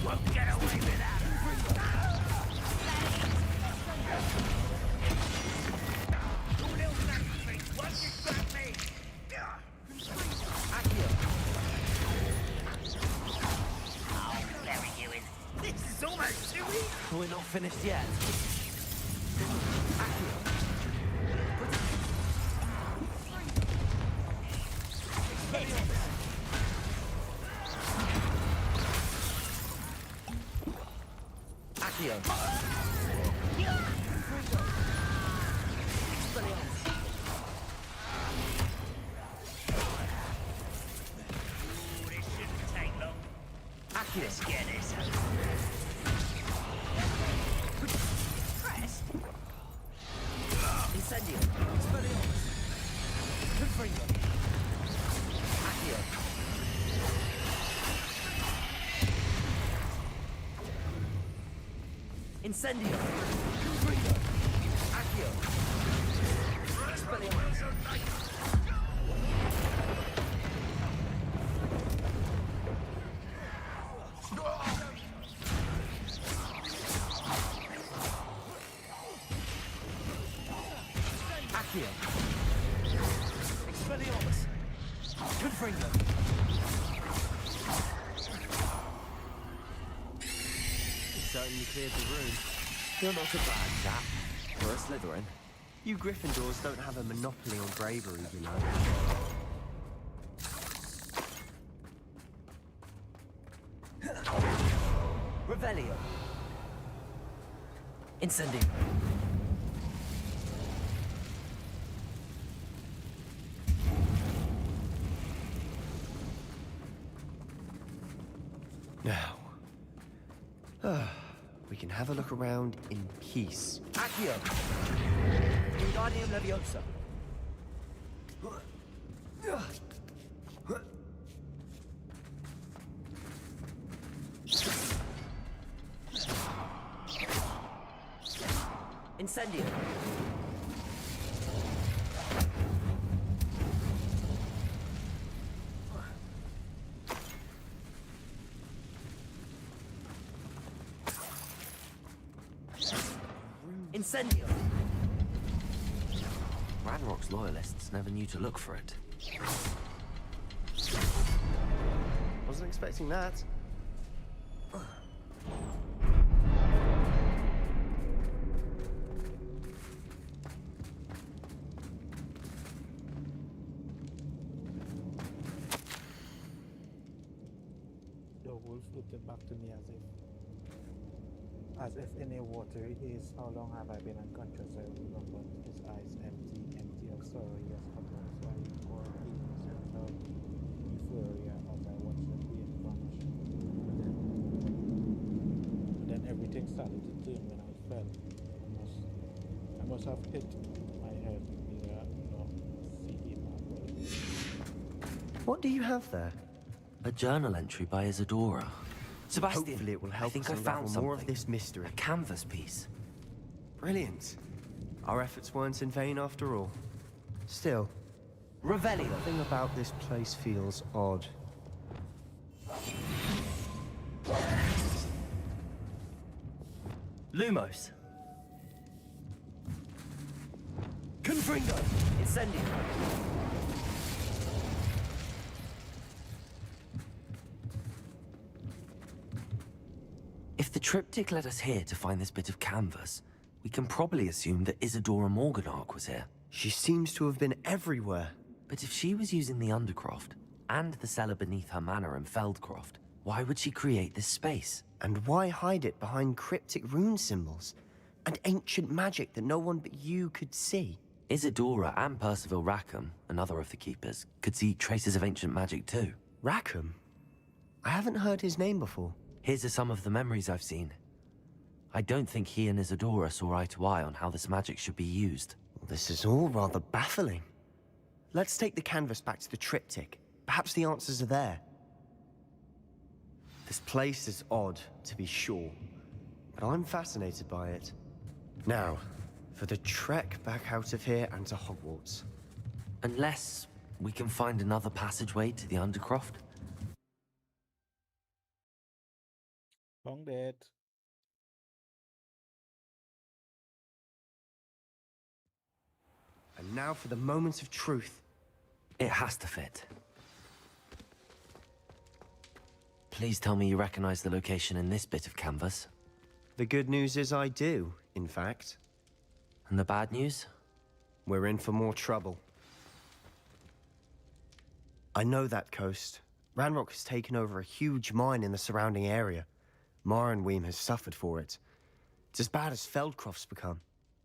Won't get away with that. finished yet. Accio. This shouldn't take long. Let's get this over. Crest. Incendio. Expelliarmus. Confringo. Accio. Incendio. Confringo. Accio. Expelliarmus. Accio. Expelliarmus. Confringo. Certainly cleared the room. You're not a bad chap. For a Slytherin. You Gryffindors don't have a monopoly on bravery, you know. Revelio. Incendio. Now. We can have a look around in peace. Accio. Wingardium Leviosa. Incendio. Incendio. Ranrock's loyalists never knew to look for it. Wasn't expecting that. The wolf looked back to me as if in a watery haze. How long have I been unconscious? I remember his eyes empty of sorrow. Yes, but also I or sense of euphoria as I watched the queen vanish. And then everything started to turn when I fell. I must have hit my head with a CE mark. What do you have there? A journal entry by Isadora. Sebastian, Hopefully it will help I think us I found unravel more of something. this mystery. A canvas piece. Brilliant. Our efforts weren't in vain after all. Still, Revelio. Something about this place feels odd. Lumos. Confringo. Incendio. If the triptych led us here to find this bit of canvas, we can probably assume that Isadora Morganach was here. She seems to have been everywhere. But if she was using the Undercroft, and the cellar beneath her manor in Feldcroft, why would she create this space? And why hide it behind cryptic rune symbols? And ancient magic that no one but you could see? Isadora and Percival Rackham, another of the Keepers, could see traces of ancient magic too. Rackham? I haven't heard his name before. Here's some of the memories I've seen. I don't think he and Isadora saw eye to eye on how this magic should be used. Well, this is all rather baffling. Let's take the canvas back to the triptych. Perhaps the answers are there. This place is odd, to be sure, but I'm fascinated by it. Now, for the trek back out of here and to Hogwarts. Unless we can find another passageway to the Undercroft. Long dead. And now for the moment of truth. It has to fit. Please tell me you recognize the location in this bit of canvas. The good news is I do, in fact. And the bad news? We're in for more trouble. I know that coast. Ranrock has taken over a huge mine in the surrounding area. Marrenweem has suffered for it. It's as bad as Feldcroft's become.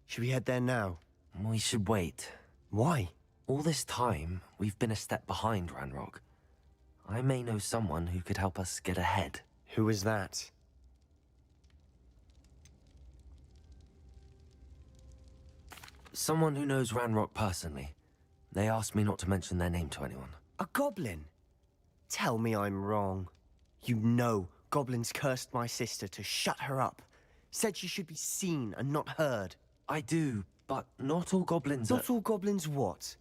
Should we head there now? We should wait. Why? All this time, we've been a step behind Ranrock. I may know someone who could help us get ahead. Who is that? Someone who knows Ranrock personally. They asked me not to mention their name to anyone. A goblin? Tell me I'm wrong. You know goblins cursed my sister to shut her up. Said she should be seen and not heard. I do, but not all goblins Not all goblins what?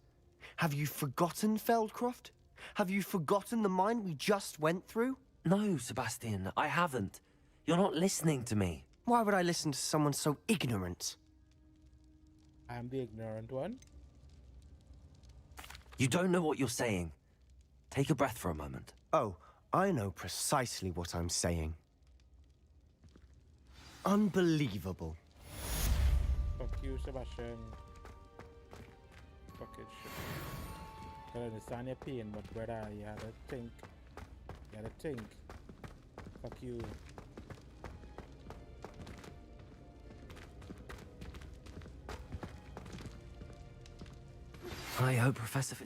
Have you forgotten Feldcroft? Have you forgotten the mine we just went through? No, Sebastian, I haven't. You're not listening to me. Why would I listen to someone so ignorant? I'm the ignorant one. You don't know what you're saying. Take a breath for a moment. Oh, I know precisely what I'm saying. Unbelievable. Fuck you, Sebastian. Fuck it, shit. I understand your pain, but brother, you had to think. You had to think. Fuck you. I hope Professor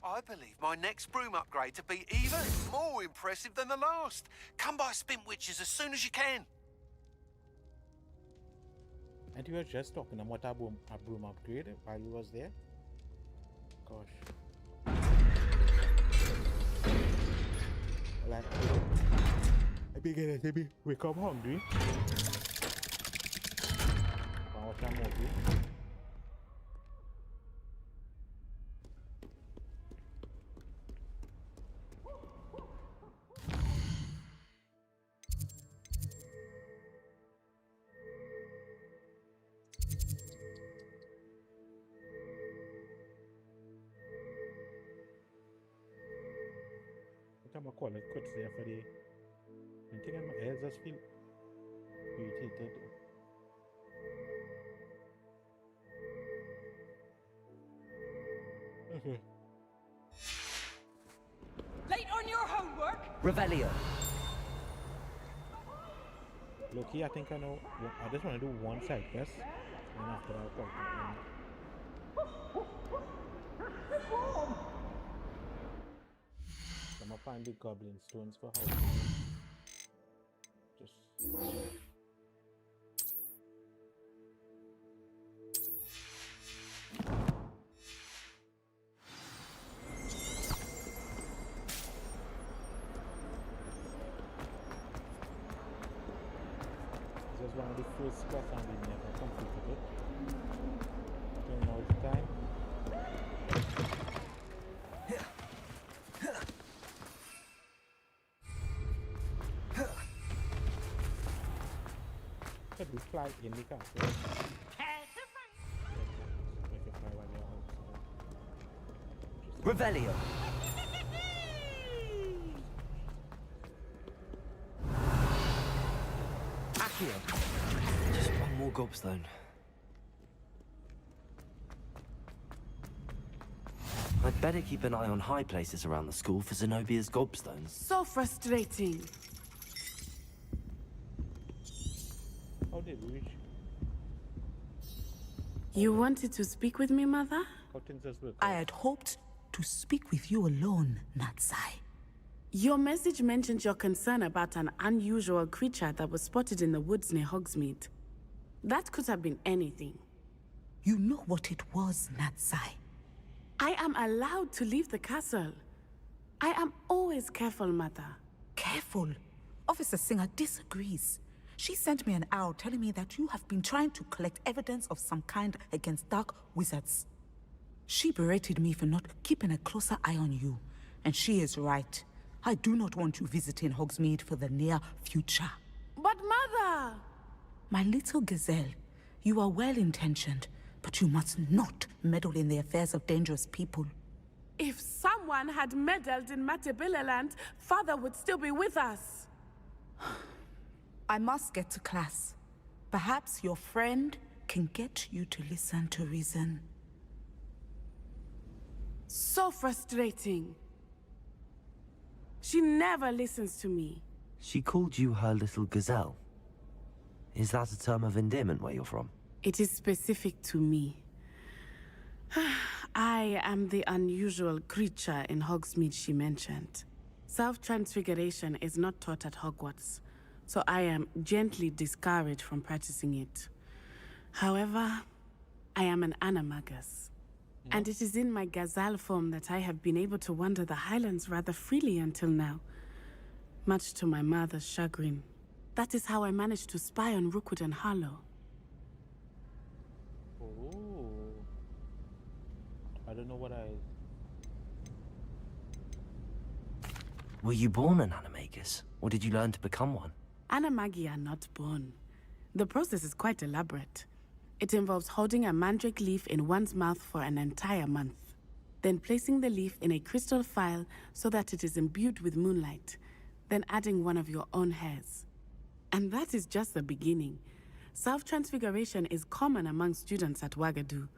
I believe my next broom upgrade to be even more impressive than the last. Come by Spin Witches as soon as you can. And you were just talking about a broom upgrade while you was there? Gosh. Like, I begin to become hungry. I watch a movie. I'm gonna call it quits there for the. I think my ears just feel irritated. Okay. Late on your homework? Revelio. Loki, I think I know. I just want to do one side quest, and after that, I'll come. I'm gonna find the goblin stones for house. Just. This was one of the first quests and we never completed it. Doing all the time. Could we fly in the castle? Revelio. Just one more gobstone. I'd better keep an eye on high places around the school for Zenobia's gobstones. So frustrating. How did we reach? You wanted to speak with me, Mother? I had hoped to speak with you alone, Natsai. Your message mentioned your concern about an unusual creature that was spotted in the woods near Hogsmeade. That could have been anything. You know what it was, Natsai. I am allowed to leave the castle. I am always careful, Mother. Careful? Officer Singer disagrees. She sent me an owl telling me that you have been trying to collect evidence of some kind against dark wizards. She berated me for not keeping a closer eye on you, and she is right. I do not want you visiting Hogsmeade for the near future. But Mother! My little gazelle, you are well-intentioned, but you must not meddle in the affairs of dangerous people. If someone had meddled in Matabeleland, Father would still be with us. I must get to class. Perhaps your friend can get you to listen to reason. So frustrating. She never listens to me. She called you her little gazelle. Is that a term of endearment where you're from? It is specific to me. I am the unusual creature in Hogsmeade she mentioned. Self-transfiguration is not taught at Hogwarts, so I am gently discouraged from practicing it. However, I am an animagus, and it is in my gazelle form that I have been able to wander the Highlands rather freely until now, much to my mother's chagrin. That is how I managed to spy on Rookwood and Harlow. Oh. I don't know what I... Were you born an animagus, or did you learn to become one? Animagi are not born. The process is quite elaborate. It involves holding a mandrake leaf in one's mouth for an entire month, then placing the leaf in a crystal phial so that it is imbued with moonlight, then adding one of your own hairs. And that is just the beginning. Self-transfiguration is common among students at Wagadu,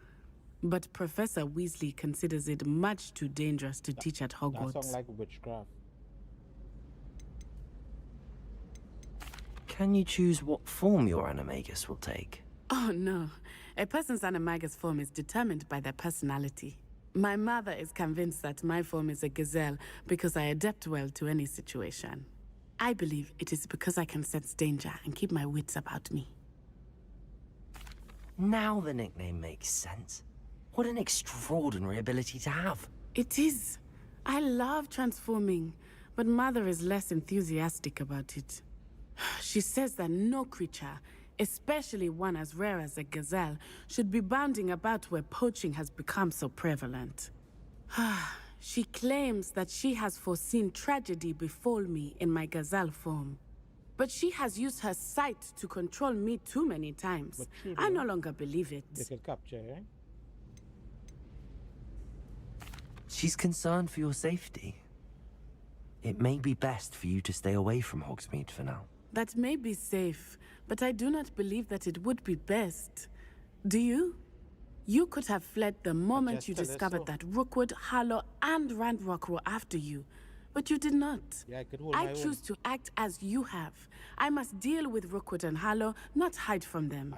but Professor Weasley considers it much too dangerous to teach at Hogwarts. That sounds like witchcraft. Can you choose what form your animagus will take? Oh no, a person's animagus form is determined by their personality. My mother is convinced that my form is a gazelle because I adapt well to any situation. I believe it is because I can sense danger and keep my wits about me. Now the nickname makes sense. What an extraordinary ability to have. It is. I love transforming, but Mother is less enthusiastic about it. She says that no creature, especially one as rare as a gazelle, should be bounding about where poaching has become so prevalent. She claims that she has foreseen tragedy befall me in my gazelle form. But she has used her sight to control me too many times. I no longer believe it. They could capture, eh? She's concerned for your safety. It may be best for you to stay away from Hogsmeade for now. That may be safe, but I do not believe that it would be best. Do you? You could have fled the moment you discovered that Rookwood, Harlow, and Ranrock were after you. But you did not. Yeah, I could hold I my choose to act as you have. I must deal with Rookwood and Harlow, not hide from them.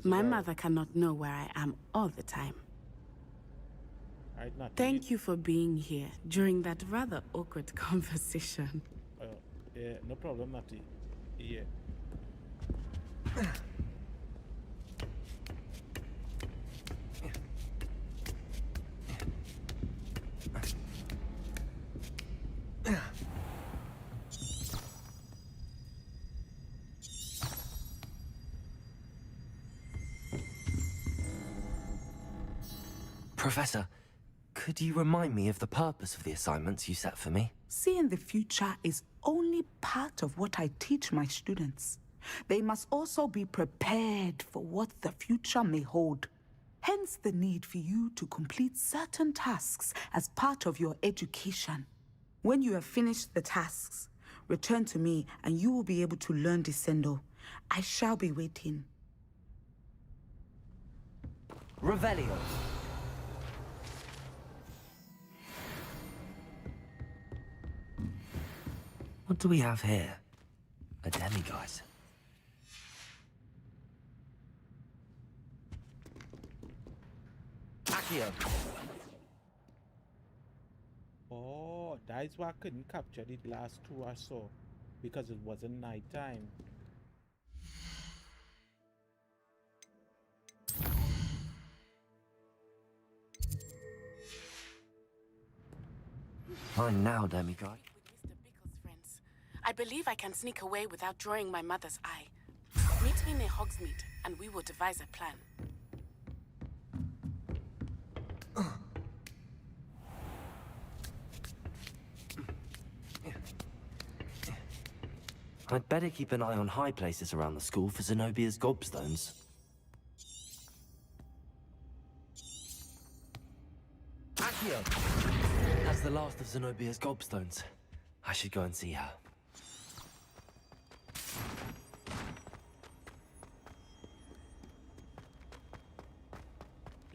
My mother cannot know where I am all the time. Thank you for being here during that rather awkward conversation. Yeah, no problem, Natty. Yeah. Professor, could you remind me of the purpose of the assignments you set for me? Seeing the future is only part of what I teach my students. They must also be prepared for what the future may hold. Hence the need for you to complete certain tasks as part of your education. When you have finished the tasks, return to me and you will be able to learn Descendo. I shall be waiting. Revelio. What do we have here? A demiguise. Accio. Oh, that is why I couldn't capture the last two I saw, because it wasn't night time. Fine now, demiguise. I believe I can sneak away without drawing my mother's eye. Meet me near Hogsmeade, and we will devise a plan. I'd better keep an eye on high places around the school for Zenobia's gobstones. Accio! That's the last of Zenobia's gobstones. I should go and see her.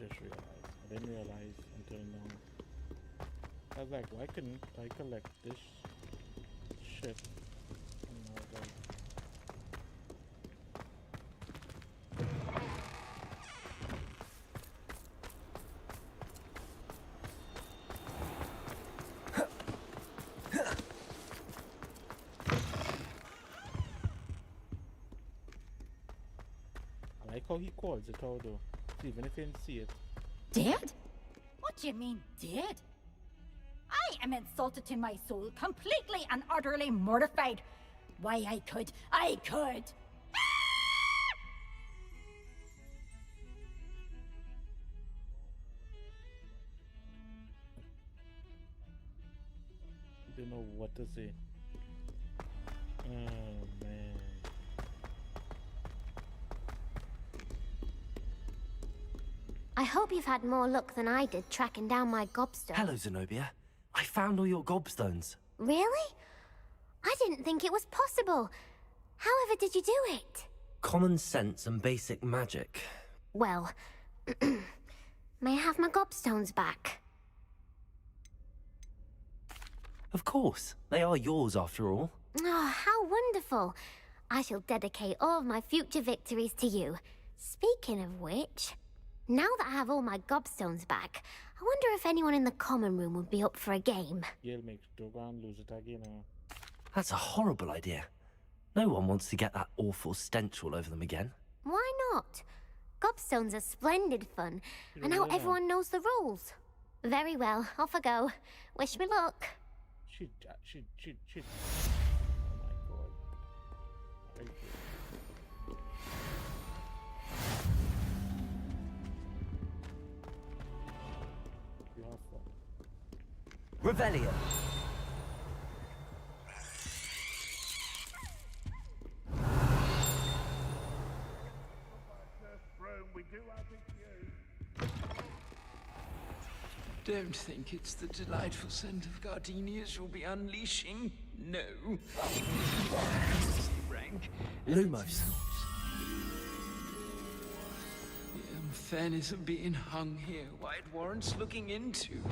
just realized. I didn't realize until now. I was like, why couldn't I collect this shit? And I was like, I like how he calls it out though, even if he didn't see it. Dead? What do you mean, dead? I am insulted to my soul, completely and utterly mortified. Why, I could. Don't know what to say. Oh man. I hope you've had more luck than I did tracking down my gobstone. Hello, Zenobia. I found all your gobstones. Really? I didn't think it was possible. However did you do it? Common sense and basic magic. Well, may I have my gobstones back? Of course. They are yours after all. Oh, how wonderful. I shall dedicate all of my future victories to you. Speaking of which, now that I have all my gobstones back, I wonder if anyone in the common room would be up for a game. You'll make Dogan lose it again. That's a horrible idea. No one wants to get that awful stench all over them again. Why not? Gobstones are splendid fun, and now everyone knows the rules. Very well, off I go. Wish me luck. Shit. Oh my god. Thank you. You have fun. Revelio. Don't think it's the delightful scent of gardenias you'll be unleashing. No. Rank. Lumos. The unfairness of being hung here, why it warrants looking into.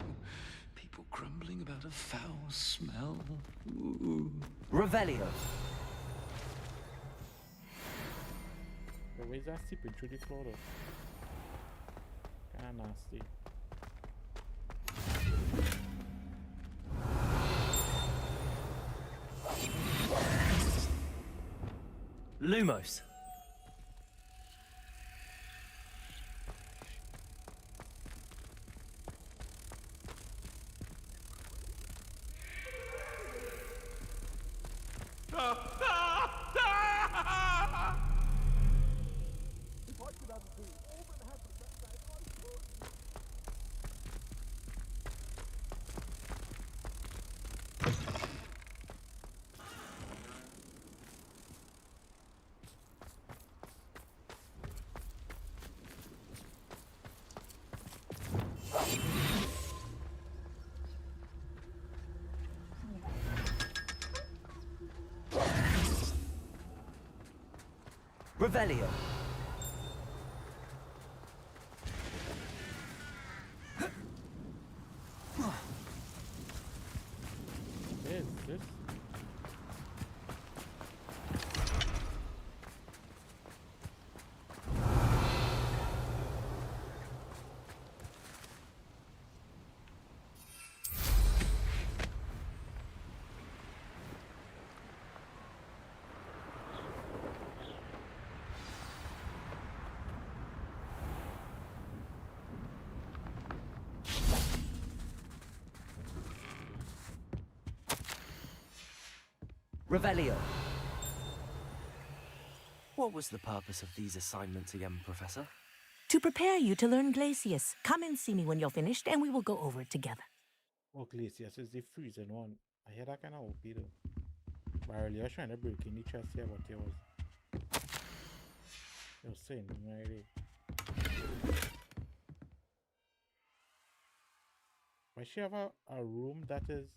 People grumbling about a foul smell. Ooh. Revelio. The ways are seeping through the floor though. Kinda nasty. Lumos. Revelio. Is this? Revelio. What was the purpose of these assignments again, Professor? To prepare you to learn Glacius. Come and see me when you're finished, and we will go over it together. Oh, Glacius is the freezing one. I hear that kind of OP though. But earlier I was trying to break in the chest here, but it was saying already. But she have a room that is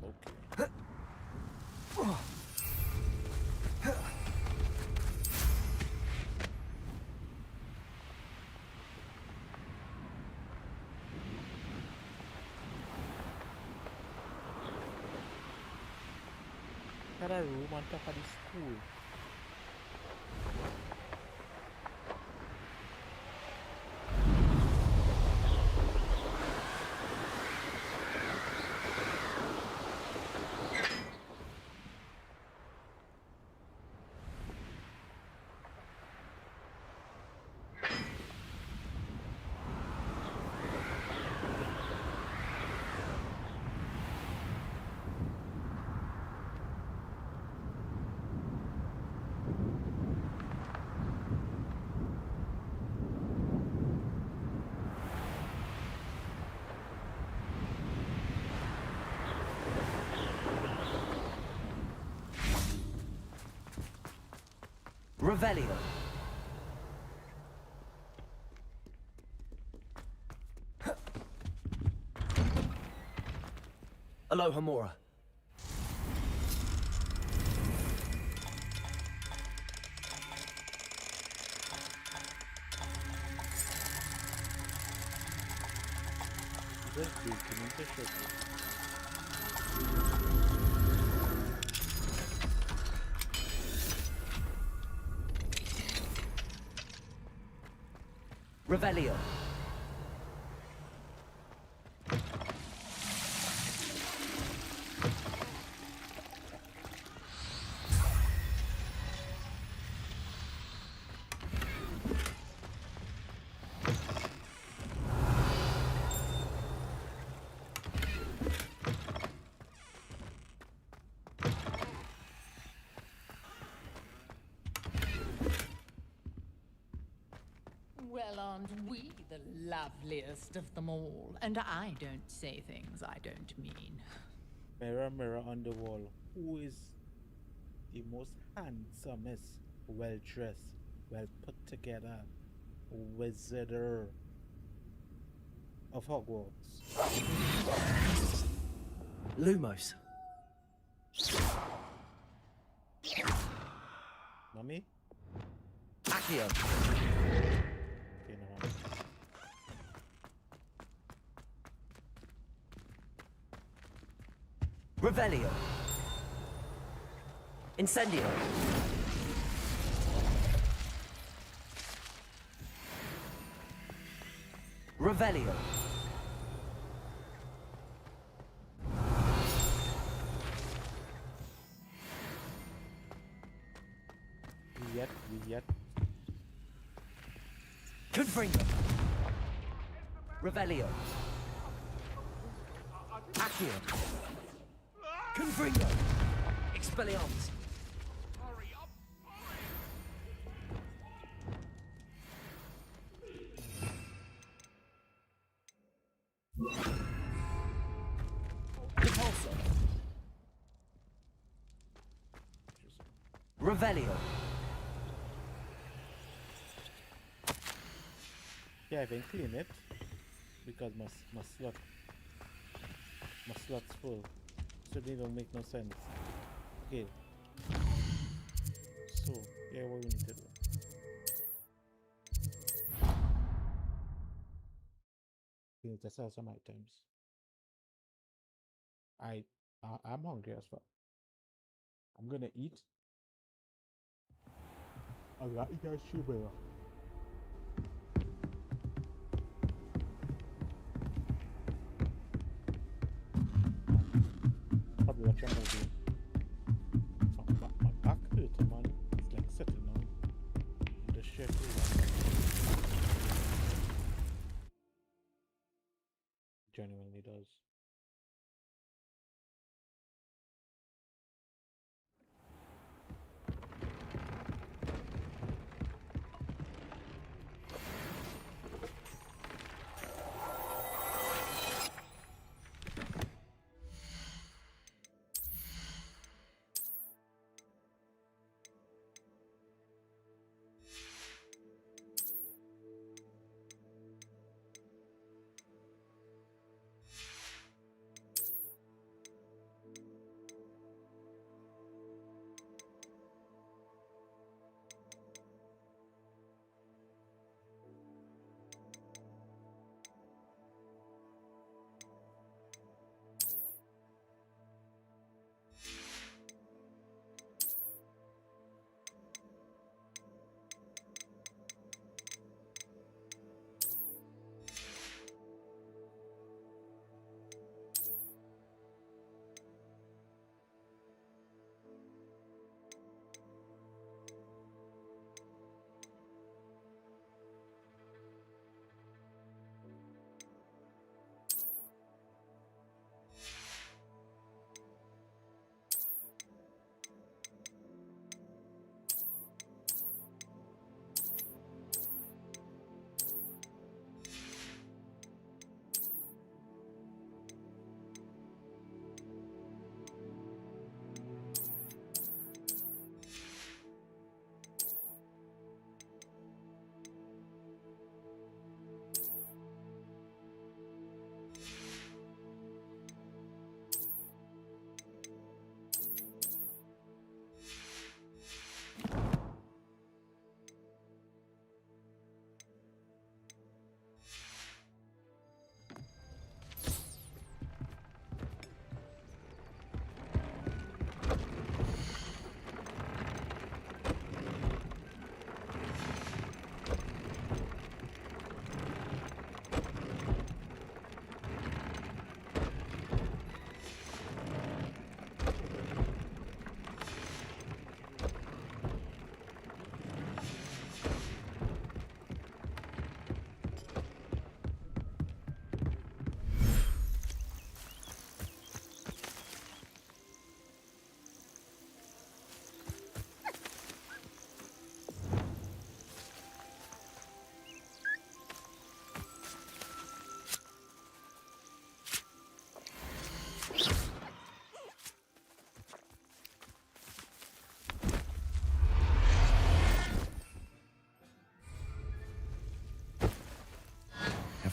okay. at a room on top of the school. Revelio. Aloha Mora. Revelio. Well, aren't we the loveliest of them all? And I don't say things I don't mean. Mirror, mirror on the wall, who is the most handsomest, well-dressed, well-put-together wizarder of Hogwarts? Lumos. Mummy? Accio. Okay, no. Revelio. Incendio. Revelio. Yet. Confringo. Revelio. Accio. Confringo. Expelliarmus. Repulsor. Revelio. Yeah, I can clean it because my slot's full. So it don't make no sense. Okay. So yeah, what we need to do. We need to sell some items. I'm hungry as fuck. I'm gonna eat. I got eat that shit, bro. Probably watch a movie. My back hurt, man. It's like sitting down. The shit genuinely does.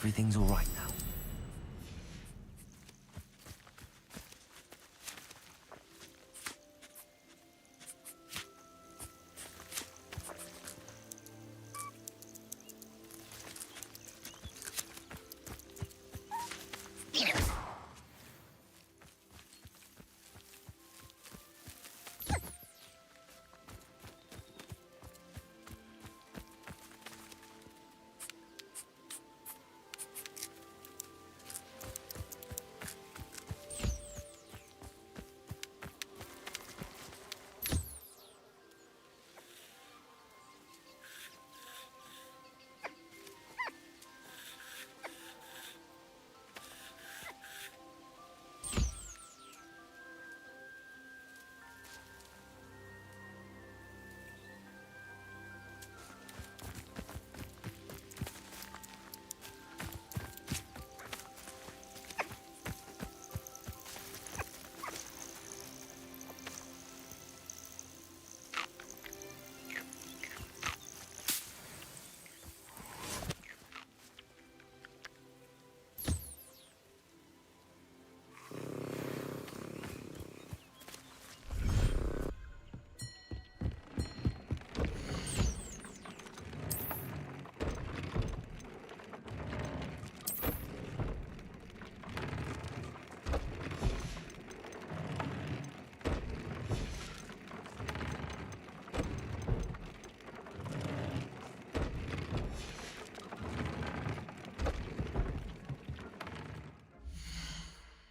everything's all right now.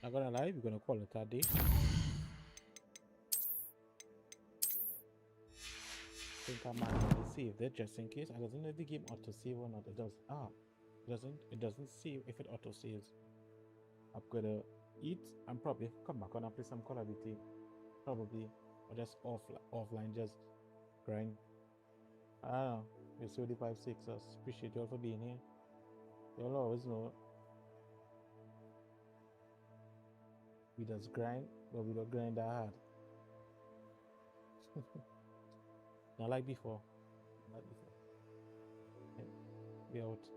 Not gonna lie, we're gonna call it a day. I think I might have to save that just in case. I don't know if the game auto save or not. It does. It doesn't save if it auto saves. I'm gonna eat and probably come back on and play some Call of Duty. Probably. Or just offline, just grind. I don't know. We're 35-6 us. Appreciate you all for being here. You'll always know we just grind, but we don't grind that hard. Not like before. Not before. Yeah, we out.